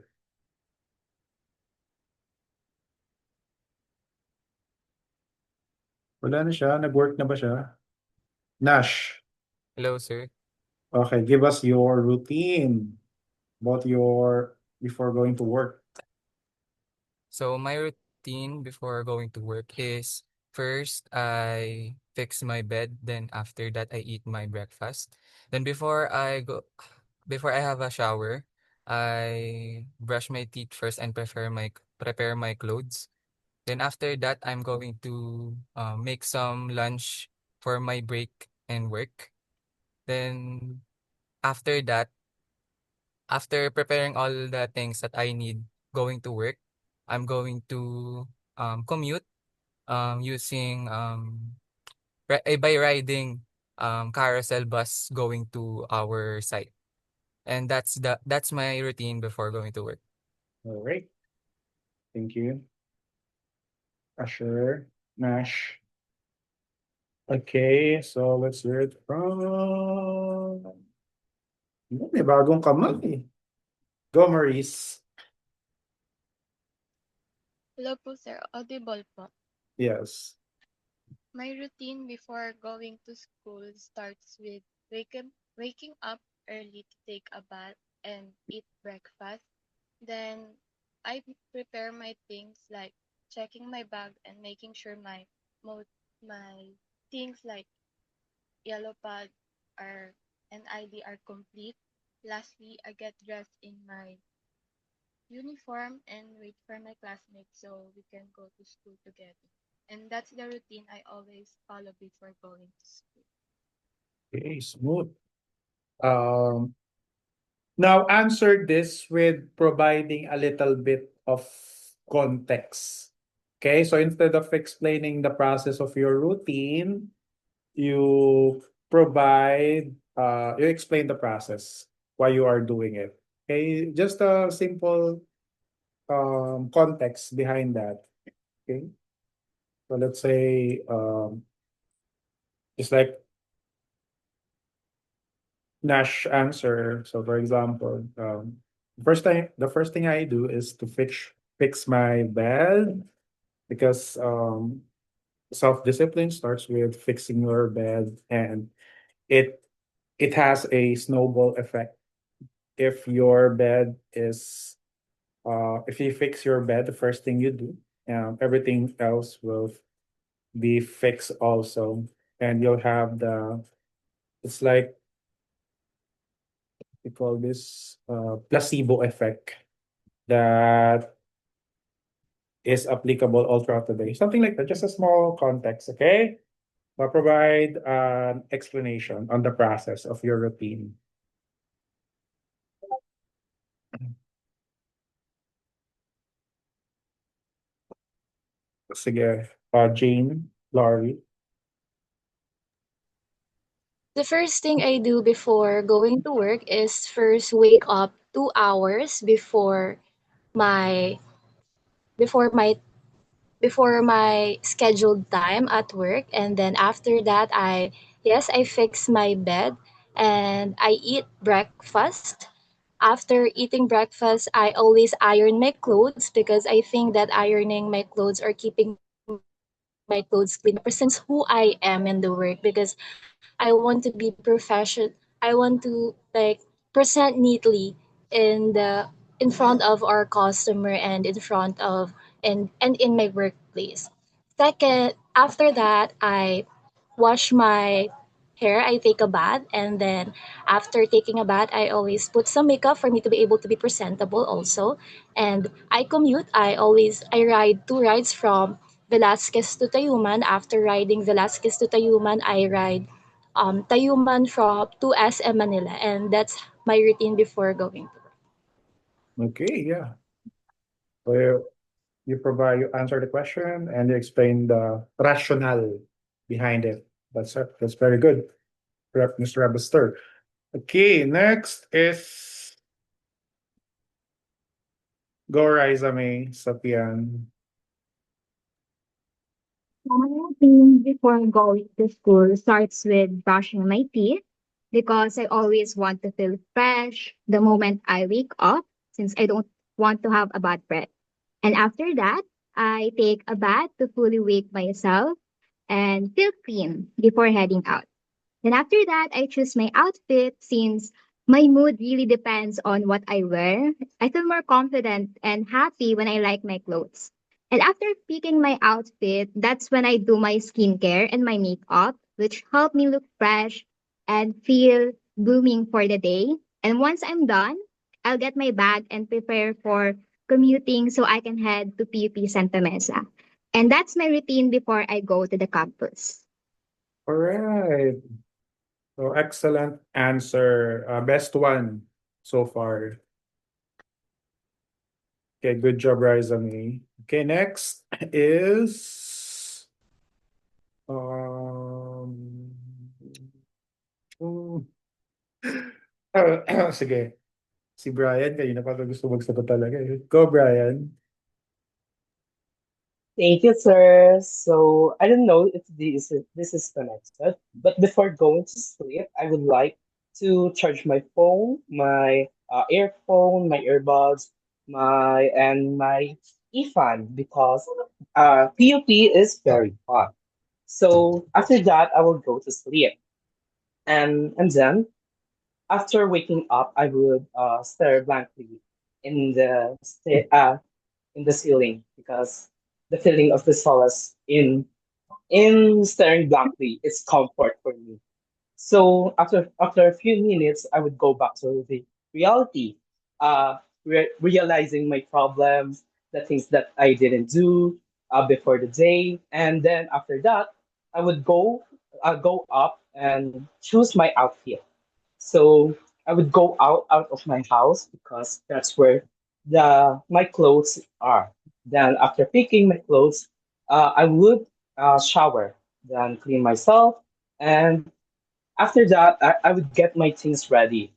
Wala na siya. Nag-work na ba siya? Nash. Hello, sir. Okay, give us your routine about your before going to work. So my routine before going to work is first I fix my bed, then after that I eat my breakfast. Then before I have a shower, I brush my teeth first and prepare my clothes. Then after that I'm going to make some lunch for my break and work. Then after that, after preparing all the things that I need going to work, I'm going to commute using by riding carousel bus going to our site. And that's my routine before going to work. All right. Thank you. Asher, Nash. Okay, so let's hear it from... May bagong kamay. Go, Maurice. Hello po, sir. Audible po. Yes. My routine before going to school starts with waking up early to take a bath and eat breakfast. Then I prepare my things like checking my bag and making sure my things like yellow pad are and ID are complete. Lastly, I get dressed in my uniform and wait for my classmates so we can go to school together. And that's the routine I always follow before going to school. Okay, smooth. Um, Now answer this with providing a little bit of context. Okay, so instead of explaining the process of your routine, you you explain the process, why you are doing it. Okay, just a simple context behind that. Okay, so let's say just like Nash answer. So for example, the first thing I do is to fix my bed because self-discipline starts with fixing your bed, and it it has a snowball effect. If your bed is if you fix your bed, the first thing you do, everything else will be fixed also, and you'll have the it's like we call this placebo effect that is applicable all throughout the day. Something like that, just a small context, okay? But provide an explanation on the process of your routine. Sige, Jane, Laurie. The first thing I do before going to work is first wake up 2 hours my before my before my scheduled time at work, and then after that I fix my bed and I eat breakfast. After eating breakfast, I always iron my clothes because I think that ironing my clothes or keeping my clothes clean represents who I am in the work, because I want to be professional. I want to like present neatly in the in front of our customer and in front of and in my workplace. Second, after that, I wash my hair, I take a bath, and then after taking a bath, I always put some makeup for me to be able to be presentable also. And I commute. I ride two rides from Velasquez to Tayuman. After riding Velasquez to Tayuman, I ride Tayuman from to SM Manila, and that's my routine before going to work. Okay, yeah. So you answer the question and you explain the rationale behind it. That's it. That's very good, Mr. Abister. Okay, next is Go Riza May Sapian. My routine before going to school starts with brushing my teeth because I always want to feel fresh the moment I wake up since I don't want to have a bad breath. And after that, I take a bath to fully wake myself and feel clean before heading out. Then after that, I choose my outfit since my mood really depends on what I wear. I feel more confident and happy when I like my clothes. And after picking my outfit, that's when I do my skincare and my makeup, which help me look fresh and feel blooming for the day. And once I'm done, I'll get my bag and prepare for commuting so I can head to PUP Santa Mesa. And that's my routine before I go to the campus. All right. So excellent answer. Best one so far. Okay, good job, Riza May. Okay, next is um oh, sige. Si Brian, kanina pa gusto magsagot talaga eh. Go, Brian. Thank you, sir. So I don't know if this is connected, but before going to sleep, I would like to charge my phone, my earphone, my earbuds, my e-fan because PUP is very fun. So after that, I will go to sleep, and then after waking up, I would stare blankly in in the ceiling because the feeling of the solace in staring blankly is comfort for me. So after a few minutes, I would go back to the reality, realizing my problems, the things that I didn't do before the day, and then after that, I would go up and choose my outfit. So I would go out of my house because that's where the my clothes are. Then after picking my clothes, I would shower, then clean myself, and after that, I would get my things ready.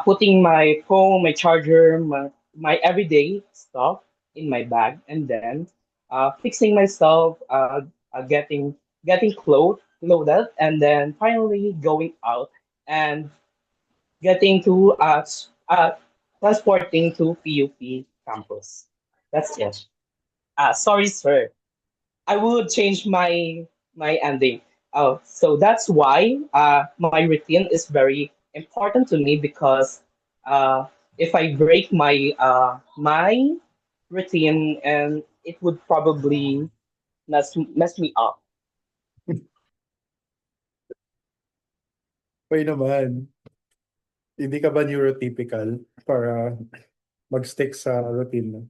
Putting my phone, my charger, my everyday stuff in my bag, and then fixing myself, getting loaded, and then finally going out and getting to transporting to PUP campus. That's it. Sorry, sir. I would change my ending. So that's why my routine is very important to me because if I break my routine, and it would probably mess me up. Uy naman, hindi ka ba neurotypical para mag-stick sa routine mo?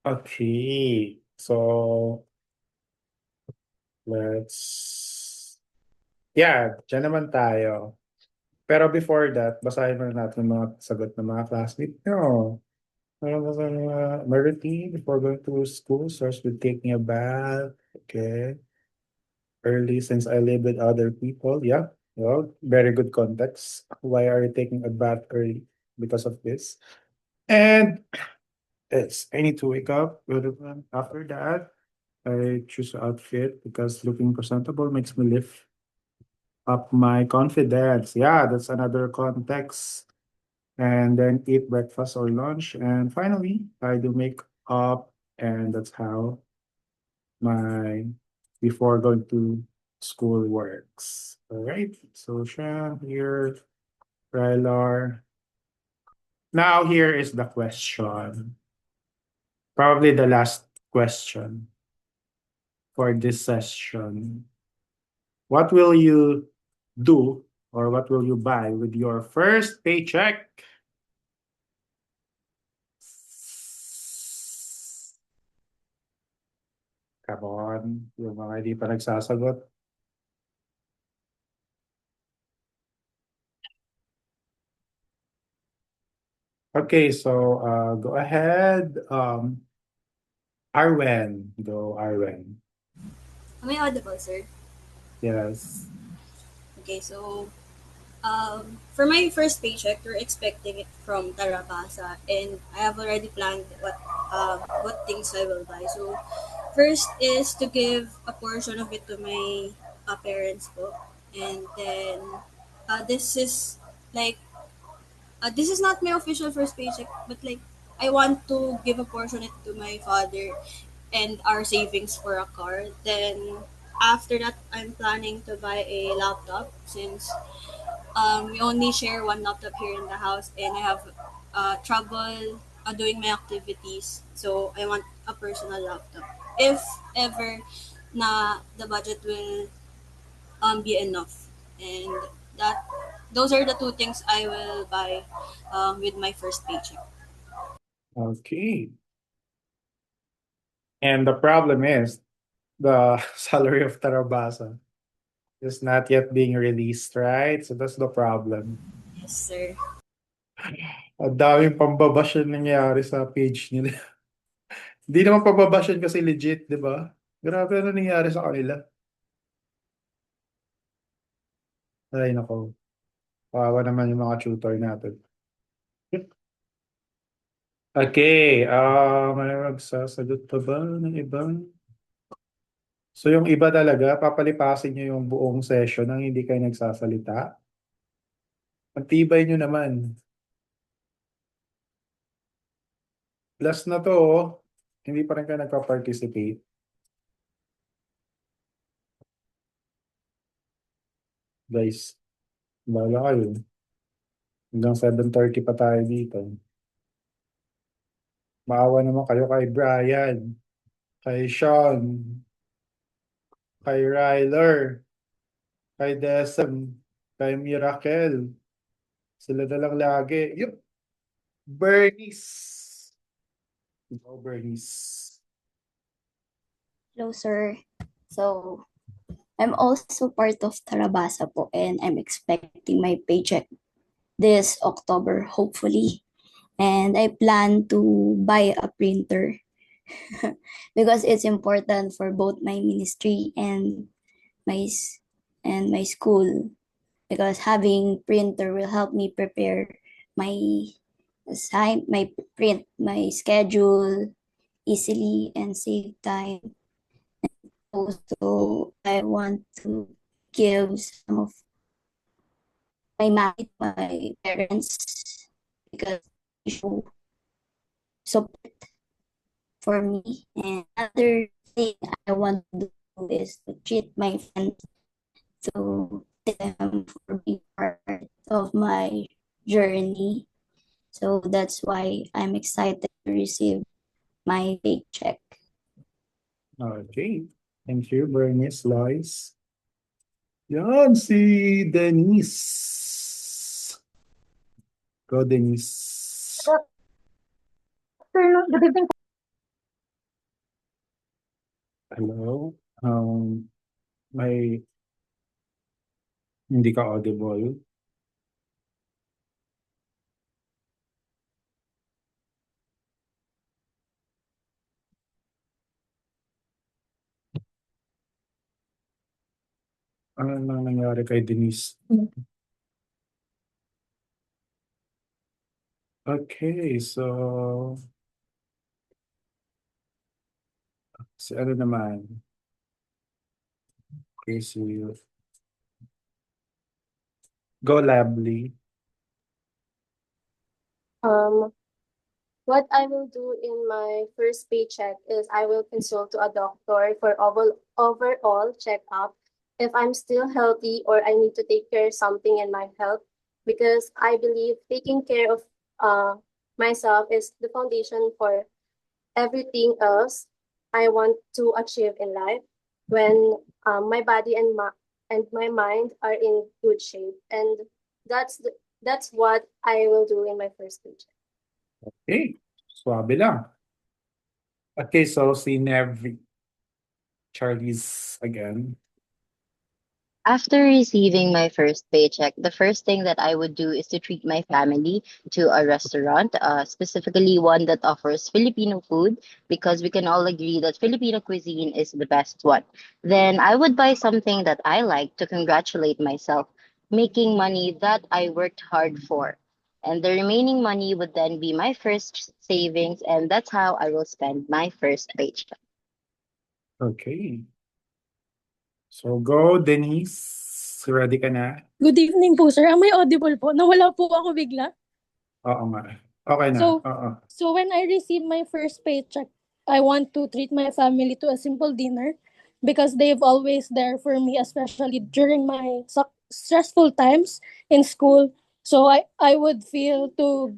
Okay. So, dyan naman tayo. Pero before that, basahin muna natin yung mga sagot ng mga classmates nyo. My routine before going to school starts with taking a bath. Okay. Early since I live with other people. Yeah. Well, very good context. Why are you taking a bath early? Because of this. And I need to wake up. After that, I choose an outfit because looking presentable makes me lift up my confidence. Yeah, that's another context. And then eat breakfast or lunch. And finally, I do make up, and that's how my before going to school works. All right. So Sean here Rylor. Now here is the question. Probably the last question for this session. What will you do or what will you buy with your first paycheck? Come on, yung mga hindi pa nagsasagot. Okay, so go ahead. Arwen, go Arwen. Am I audible, sir? Yes. Okay, so for my first paycheck, we're expecting it from Tarabasa, and I have already planned what things I will buy. So first is to give a portion of it to my parents po, and then this is like this is not my official first paycheck, but like I want to give a portion it to my father and our savings for a car. Then after that, I'm planning to buy a laptop since we only share one laptop here in the house, and I have trouble doing my activities. So I want a personal laptop. If ever na the budget will be enough, and that those are the two things I will buy with my first paycheck. Okay. And the problem is the salary of Tarabasa is not yet being released, right? So that's the problem. Yes, sir. Ang daming pambabash na nangyari sa page nila. Hindi naman pambabash yun kasi legit, di ba? Grabe na nangyari sa kanila. Ay, nako. Kawawa naman yung mga tutor natin. Okay, may magsasagot pa ba ng iba? So yung iba talaga, papalipasin nyo yung buong session nang hindi kayo nagsasalita. Ang tibay nyo naman. Last na to, oh. Hindi pa rin kayo nagpa-participate. Guys, bahala kayo. Hanggang 7:30 pa tayo dito. Maawa naman kayo kay Brian, kay Sean, kay Ryler, kay Desem, kay Miracle. Sila na lang lagi. Yup! Bernice! Ikaw, Bernice. Hello, sir. So, I'm also part of Tarabasa po, and I'm expecting my paycheck this October, hopefully. And I plan to buy a printer because it's important for both my ministry and my school, because having printer will help me prepare my my schedule easily and save time. Also, I want to give some of my money to my parents because they show support for me. And another thing I want to do is to treat my friends, to thank them for being part of my journey. So that's why I'm excited to receive my paycheck. Okay. Thank you, Bernice, Lois. Yan, si Denise. Go, Denise. Good evening. Hello. May hindi ka audible. Ano nang nangyari kay Denise? Okay, so si ano naman? Okay, si Go Lably. What I will do in my first paycheck is I will consult to a doctor for overall checkup if I'm still healthy or I need to take care of something in my health because I believe taking care of myself is the foundation for everything else I want to achieve in life. When my body and my mind are in good shape, and that's what I will do in my first paycheck. Okay, swabe lang. Okay, so si Nevi. Charlie's again. After receiving my first paycheck, the first thing that I would do is to treat my family to a restaurant, specifically one that offers Filipino food, because we can all agree that Filipino cuisine is the best one. Then I would buy something that I like to congratulate myself, making money that I worked hard for. And the remaining money would then be my first savings, and that's how I will spend my first paycheck. Okay. So go, Denise. Ready ka na? Good evening po, sir. Am I audible po? Nawala po ako bigla. Oo nga. Okay na. So, Oo. so when I receive my first paycheck, I want to treat my family to a simple dinner because they've always there for me, especially during my stressful times in school. So I would feel to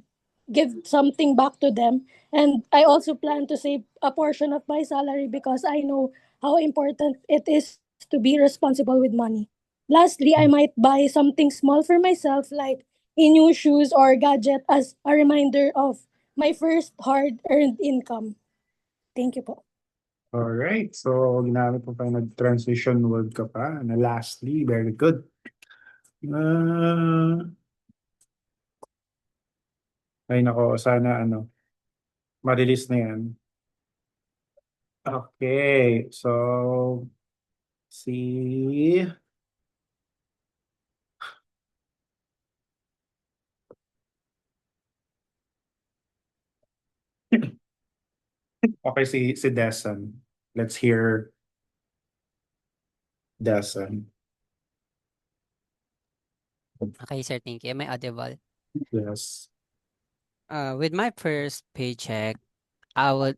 give something back to them. And I also plan to save a portion of my salary because I know how important it is to be responsible with money. Lastly, I might buy something small for myself like a new shoes or gadget as a reminder of my first hard-earned income. Thank you po. Alright. So, ginamit mo pa yung nag-transition word ka pa. Na lastly, very good. Ay nako, sana ma-release na yan. Okay. So, si okay, si Deson. Let's hear Deson. Okay, sir, thank you. Am I audible? Yes. With my first paycheck, I would,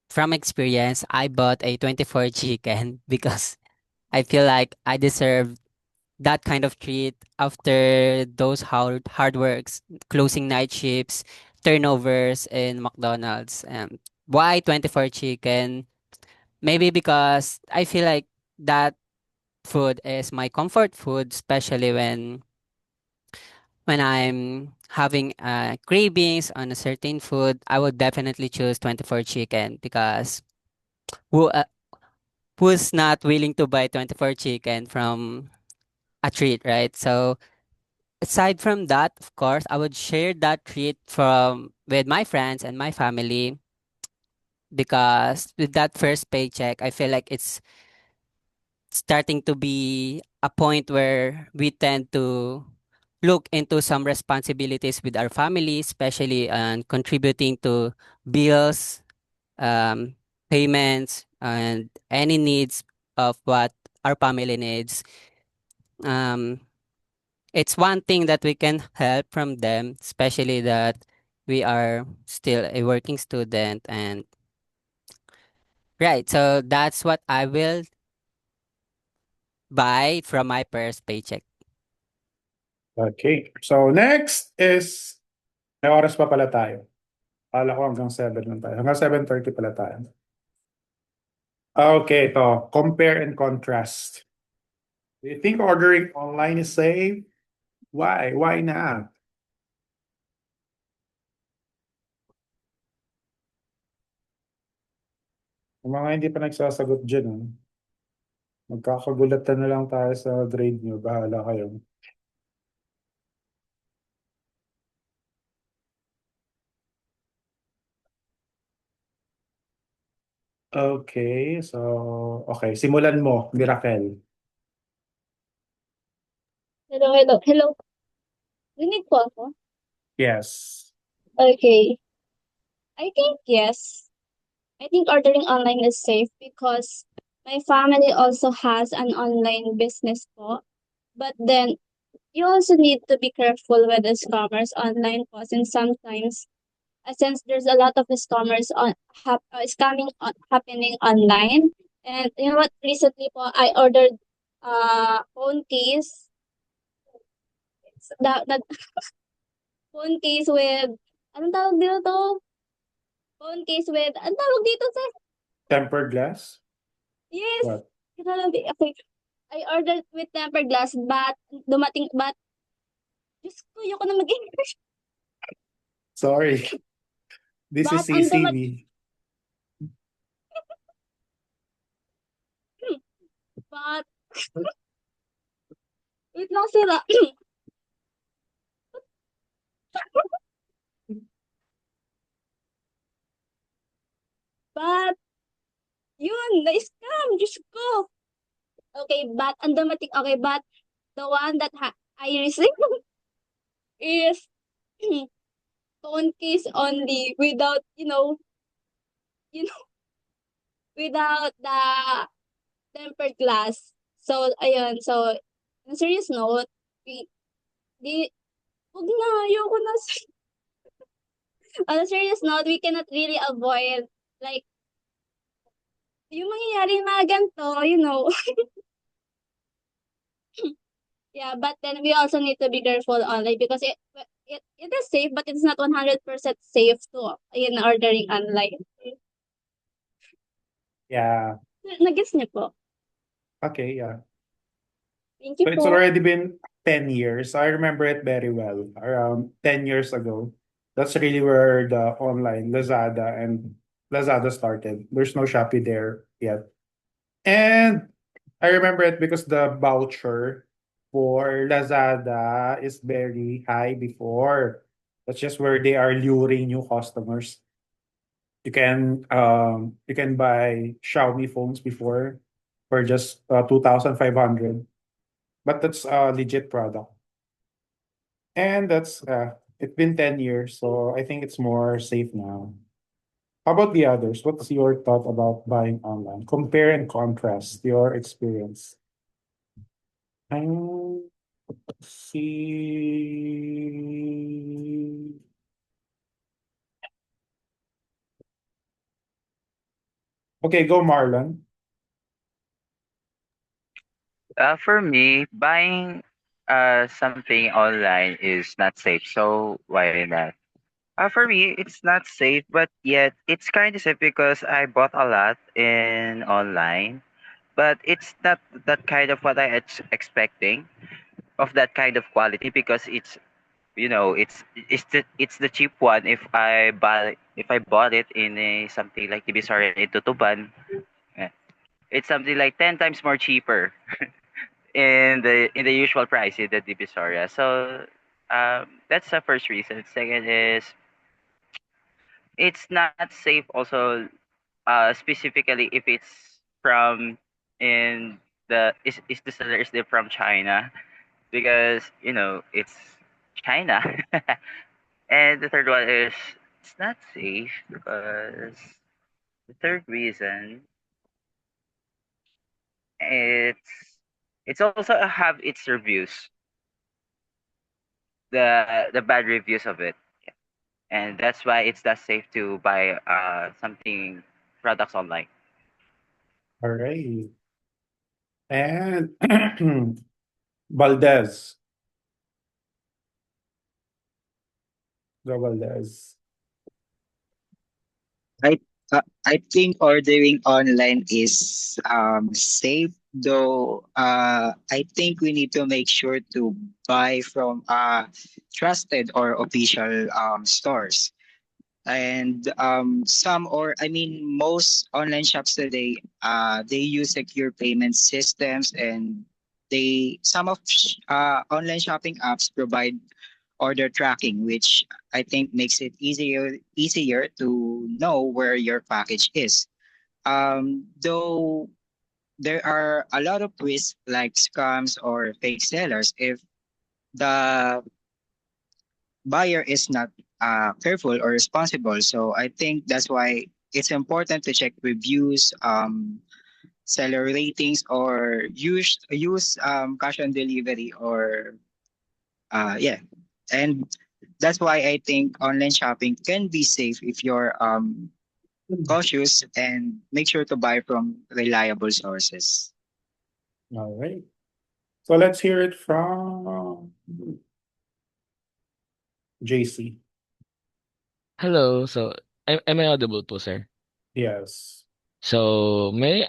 from experience, I bought a 24 chicken because I feel like I deserve that kind of treat after those hard works, closing night shifts, turnovers in McDonald's. Why 24 chicken? Maybe because I feel like that food is my comfort food, especially when I'm having cravings on a certain food. I would definitely choose 24 chicken because who who's not willing to buy 24 chicken from a treat, right? So aside from that, of course, I would share that treat from with my friends and my family because with that first paycheck, I feel like it's starting to be a point where we tend to look into some responsibilities with our family, especially on contributing to bills, um, payments, and any needs of what our family needs. Um, it's one thing that we can help from them, especially that we are still a working student. And right, so that's what I will buy from my first paycheck. Okay. So, next is, may oras pa pala tayo. Kala ko hanggang 7 lang tayo. Hanggang 7:30 pala tayo. Okay, ito. Compare and contrast. Do you think ordering online is safe? Why? Why not? Yung mga hindi pa nagsasagot dyan, magkakagulatan na lang tayo sa grade nyo. Bahala kayo. Okay, so, okay. Simulan mo, Miracle. Hello. Rinig po ako? Yes. Okay. I think yes. I think ordering online is safe because my family also has an online business po. But then you also need to be careful with the scammers online po since sometimes since there's a lot of scammers scamming happening online. And you know what? Recently po I ordered phone case. that phone case with, anong tawag dito to? Phone case with, anong tawag dito, sir? Tempered glass? Yes. What? Okay. I ordered with tempered glass, but Diyos ko, ayoko na mag-English. Sorry. This But is ang dumating, CCV. but, wait lang sila. But, yun, na-scam, Diyos ko. Okay, but the one that I received is phone case only without, you know, without the tempered glass. So, ayun, so, on a serious note, we, di, wag na, ayoko na. On a serious note, we cannot really avoid, like, yung mangyayari mga ganito. Yeah, but then we also need to be careful online because it is safe, but it's not 100% safe to in ordering online. Yeah. Nag-gets niyo po? Okay, yeah. Thank So you it's po. already been 10 years. I remember it very well. Around 10 years ago. That's really where the online Lazada started. There's no Shopee there yet. And I remember it because the voucher for Lazada is very high before. That's just where they are luring new customers. You can buy Xiaomi phones before for just 2,500. But that's a legit product. And that's it's been 10 years, so I think it's more safe now. How about the others? What's your thought about buying online? Compare and contrast your experience. Um, let's see. Okay, go Marlon. For me, buying something online is not safe. So why not? For me, it's not safe, but yet it's kind of safe because I bought a lot in online, but it's not that kind of what I expecting of that kind of quality because it's the cheap one. If I bought it in a something like Divisoria in Tutuban, eh, it's something like 10 times more cheaper in the usual price in the Divisoria. So that's the first reason. Second is it's not safe also specifically if it's from in is the seller is there from China because it's China. And the third one is it's not safe because the third reason it's it's also have its reviews, the bad reviews of it, and that's why it's not safe to buy something products online. All right. And Valdez. Go Valdez. I I think ordering online is safe, though I think we need to make sure to buy from trusted or official stores. And some, or I mean most online shops today, they use secure payment systems, and some of online shopping apps provide order tracking, which I think makes it easier to know where your package is. Though there are a lot of risks like scams or fake sellers if the buyer is not careful or responsible. So I think that's why it's important to check reviews, seller ratings, or use cash on delivery, or yeah. And that's why I think online shopping can be safe if you're cautious and make sure to buy from reliable sources. All right. So let's hear it from JC. Hello. So, am I audible po, sir? Yes. So, my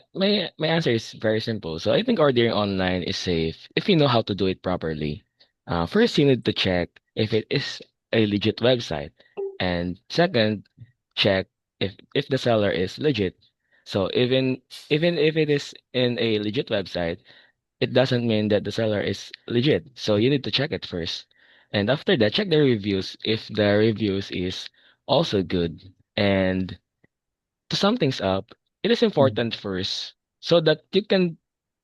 answer is very simple. So, I think ordering online is safe if you know how to do it properly. First, you need to check if it is a legit website, and second, check if the seller is legit. So, even if it is in a legit website, it doesn't mean that the seller is legit. So, you need to check it first, and after that, check the reviews if the reviews is also good. And to sum things up, it is important first so that you can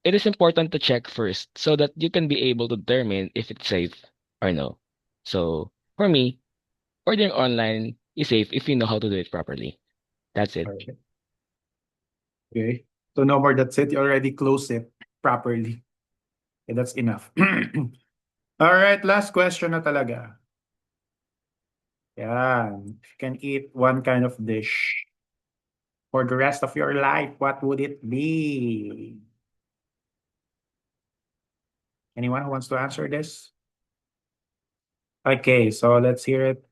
it is important to check first so that you can be able to determine if it's safe or no. So for me, ordering online is safe if you know how to do it properly. That's it. Okay. Okay. So no more that's it. You already closed it properly. Okay, that's enough. All right, last question na talaga. Yan. If you can eat one kind of dish for the rest of your life, what would it be? Anyone who wants to answer this? Okay, so let's hear it.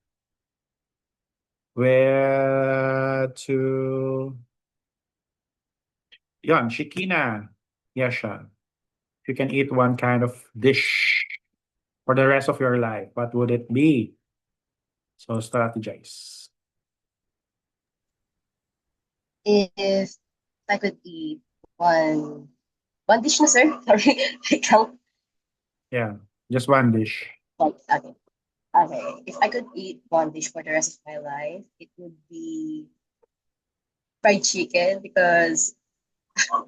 Where to? Yan, Shikina. Yasha. If you can eat one kind of dish for the rest of your life, what would it be? So strategize. If I could eat one dish na, sir. Sorry, I can't. Yeah, just one dish. Okay. Okay. If I could eat one dish for the rest of my life, it would be fried chicken because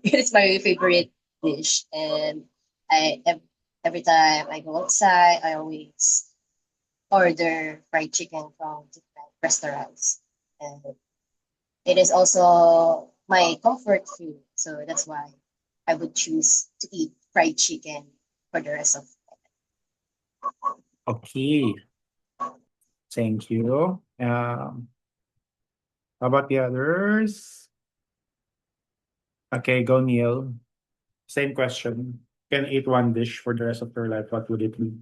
it is my favorite dish, and every time I go outside, I always order fried chicken from different restaurants, and it is also my comfort food. So that's why I would choose to eat fried chicken for the rest of. Okay, thank you. How about the others? Okay, go Neil. Same question. Can eat one dish for the rest of your life, what would it be?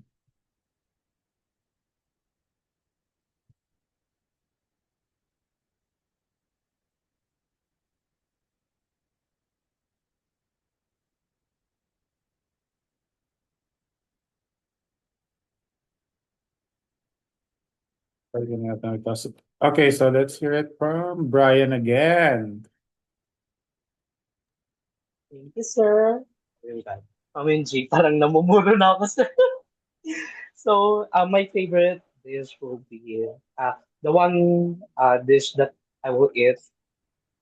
Okay, so let's hear it from Brian again. Thank you, sir. Ayun ka. G, parang namumuro na ako, sir. So, my favorite dish will be the one dish that I will eat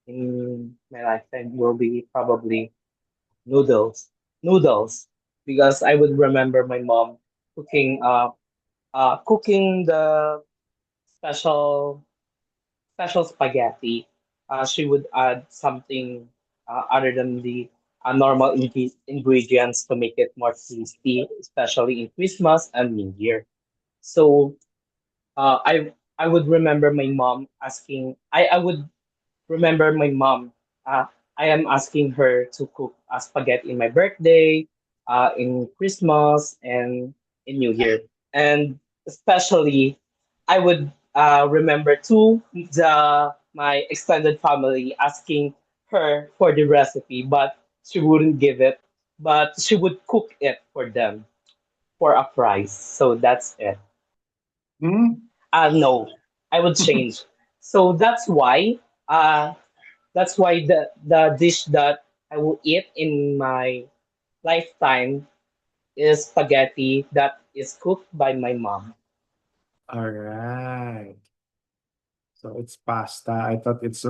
in my lifetime will be probably noodles. Noodles, because I would remember my mom cooking cooking the special special spaghetti. She would add something other than the normal ingredients to make it more tasty, especially in Christmas and New Year. So I would remember my mom asking. I would remember my mom. I am asking her to cook spaghetti in my birthday, in Christmas, and in New Year. And especially, I would remember to my extended family asking her for the recipe, but she wouldn't give it. But she would cook it for them for a price. So that's it. No, I would change. So that's why the dish that I will eat in my lifetime is spaghetti that is cooked by my mom. All right. So it's pasta. I thought it's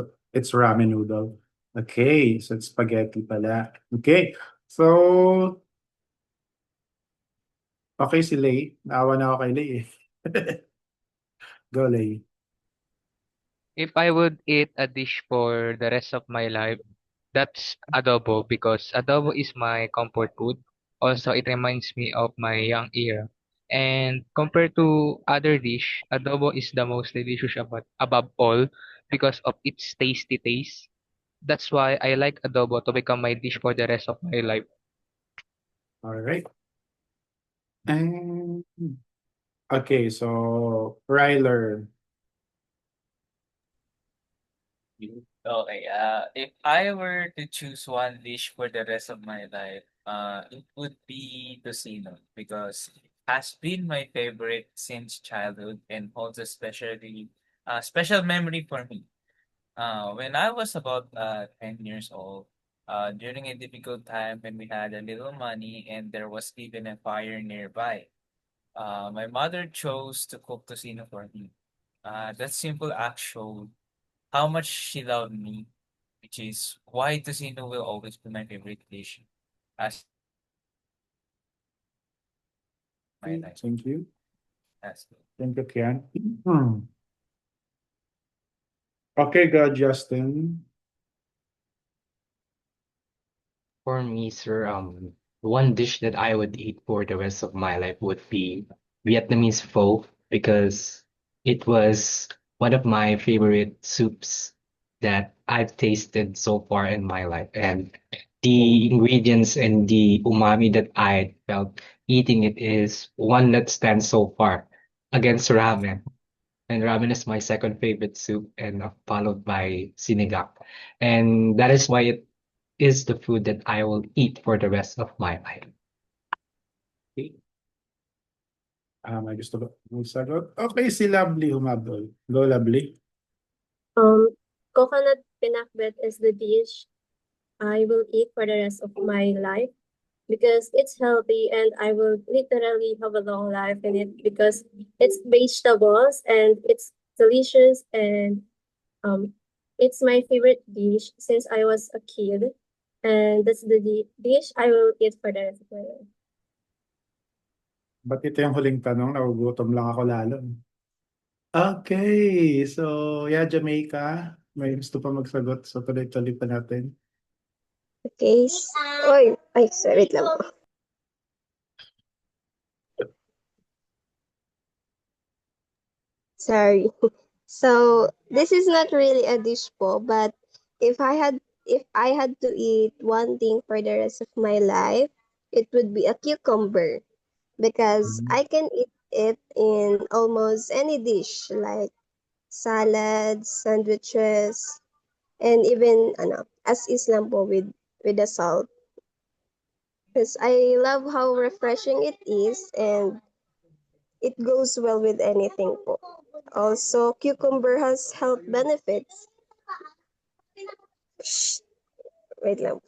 ramen noodle. Okay, so it's spaghetti pala. Okay. So okay si Lay. Naawa na ako kay Lay eh. Go Lay. If I would eat a dish for the rest of my life, that's adobo because adobo is my comfort food. Also, it reminds me of my young era. And compared to other dish, adobo is the most delicious above all because of its tasty taste. That's why I like adobo to become my dish for the rest of my life. All right. And Okay, so Ryler. Okay, if I were to choose one dish for the rest of my life, it would be tocino because it has been my favorite since childhood and holds a special memory for me. When I was about 10 years old, during a difficult time when we had a little money and there was even a fire nearby, my mother chose to cook tocino for me. That simple act showed how much she loved me, which is why tocino will always be my favorite dish as my life. Thank you. That's Thank you, Kian. Okay, go, Justin. For me, sir, one dish that I would eat for the rest of my life would be Vietnamese pho because it was one of my favorite soups that I've tasted so far in my life. And the ingredients and the umami that I felt eating it is one that stands so far against ramen. And ramen is my second favorite soup, and followed by sinigang. And that is why it is the food that I will eat for the rest of my life. Okay. May gusto ba may sagot? Okay, si Lovely humabol. Go, Lovely. Coconut pinakbet is the dish I will eat for the rest of my life because it's healthy and I will literally have a long life in it because it's vegetables and it's delicious and um it's my favorite dish since I was a kid and that's the dish I will eat for the rest of my life. Ba't ito yung huling tanong? Nagugutom lang ako lalo. Okay, so yeah, Jamaica. May gusto pa magsagot, so tuloy-tuloy pa natin. Okay. Oy, ay, sorry, wait lang po. Sorry. So, this is not really a dish po, but if I had to eat one thing for the rest of my life, it would be a cucumber because I can eat it in almost any dish like salads, sandwiches, and even as is lang po with the salt. Because I love how refreshing it is and it goes well with anything po. Also, cucumber has health benefits. Shh, wait lang.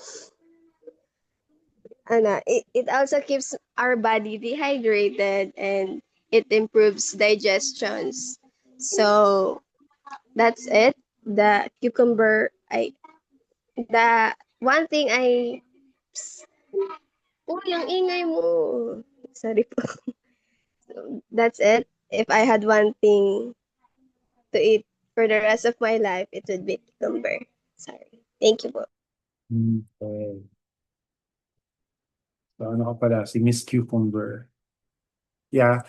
It also keeps our body dehydrated and it improves digestions. So, that's it. The cucumber, the one thing yung ingay mo. Sorry po. So, that's it. If I had one thing to eat for the rest of my life, it would be cucumber. Sorry. Thank you po. Okay. So ano ka pala? Si Miss Cucumber. Yeah,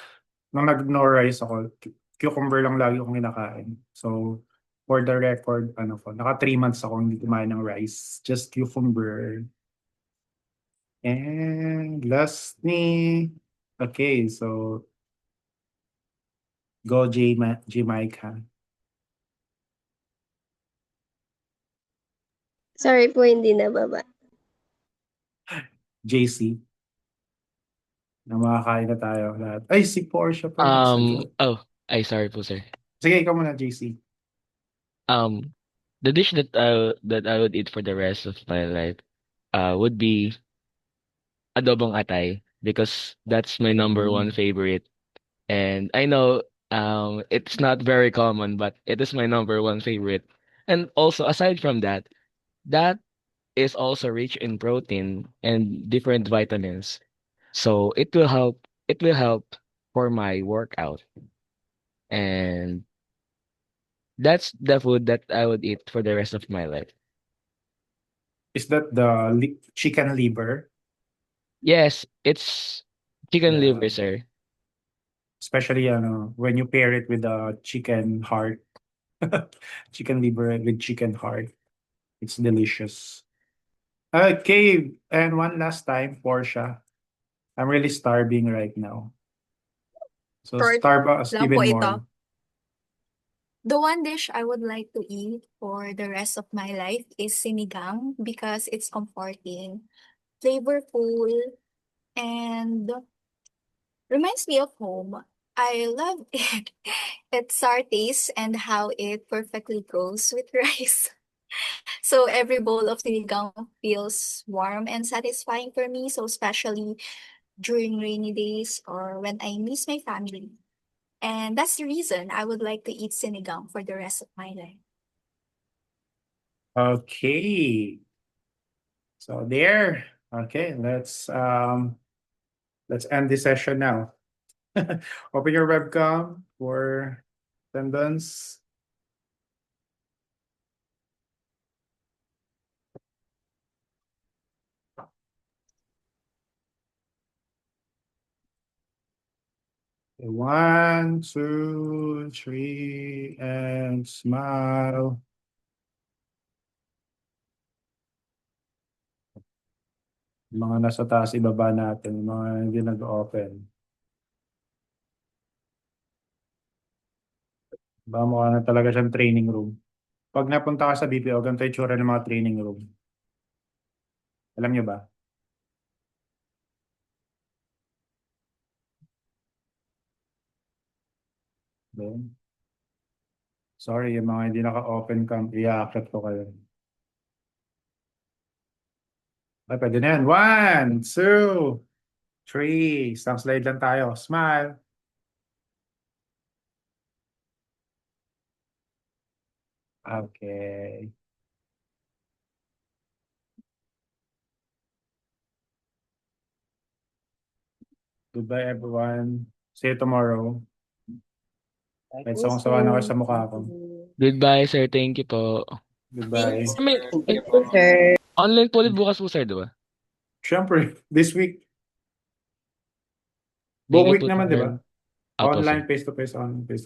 nung nag-no rice ako, cucumber lang lagi akong kinakain. So, for the record, naka 3 months ako hindi kumain ng rice. Just cucumber. And lastly, okay, so go Jamaica. Sorry po, hindi nababa. JC. Na makakain na tayo lahat. Ay, si Portia pa nagsagot. Sorry po, sir. Sige, ikaw muna, JC. The dish that I would eat for the rest of my life would be adobong atay because that's my number one favorite. And I know it's not very common, but it is my number one favorite. And also aside from that, that is also rich in protein and different vitamins. So it will help for my workout. And that's the food that I would eat for the rest of my life. Is that the chicken liver? Yes, it's chicken Yeah. liver, sir. Especially when you pair it with the chicken heart. Chicken liver with chicken heart. It's delicious. Okay, and one last time, Portia. I'm really starving right now. So Short Starbucks, lang po even ito. more. The one dish I would like to eat for the rest of my life is sinigang because it's comforting, flavorful, and reminds me of home. I love it. Its sour taste and how it perfectly goes with rice. So every bowl of sinigang feels warm and satisfying for me, so especially during rainy days or when I miss my family. And that's the reason I would like to eat sinigang for the rest of my life. Okay. So there. Okay, let's end this session now. Open your webcam for attendance. Okay, 1, 2, 3, and smile. Mga nasa taas, ibaba natin. Mga hindi nag-open. Baka mukha na talaga siyang training room. Pag napunta ka sa BPO, ganito yung tsura ng mga training room. Alam niyo ba? Then, sorry, yung mga hindi naka-open cam, i-accept ko kayo. Ay, pwede na yan. 1, 2, 3. Isang slide lang tayo. Smile. Okay. Goodbye, everyone. See you tomorrow. Kahit sawang-sawa na ako sa mukha ko. Goodbye, sir. Thank you po. Goodbye. May, Sir. online po ulit bukas po, sir, di ba? Siyempre, this week. Buong Ingat week po, naman, di ba? sir. Opo, sir. Online, face-to-face, online, face-to-face.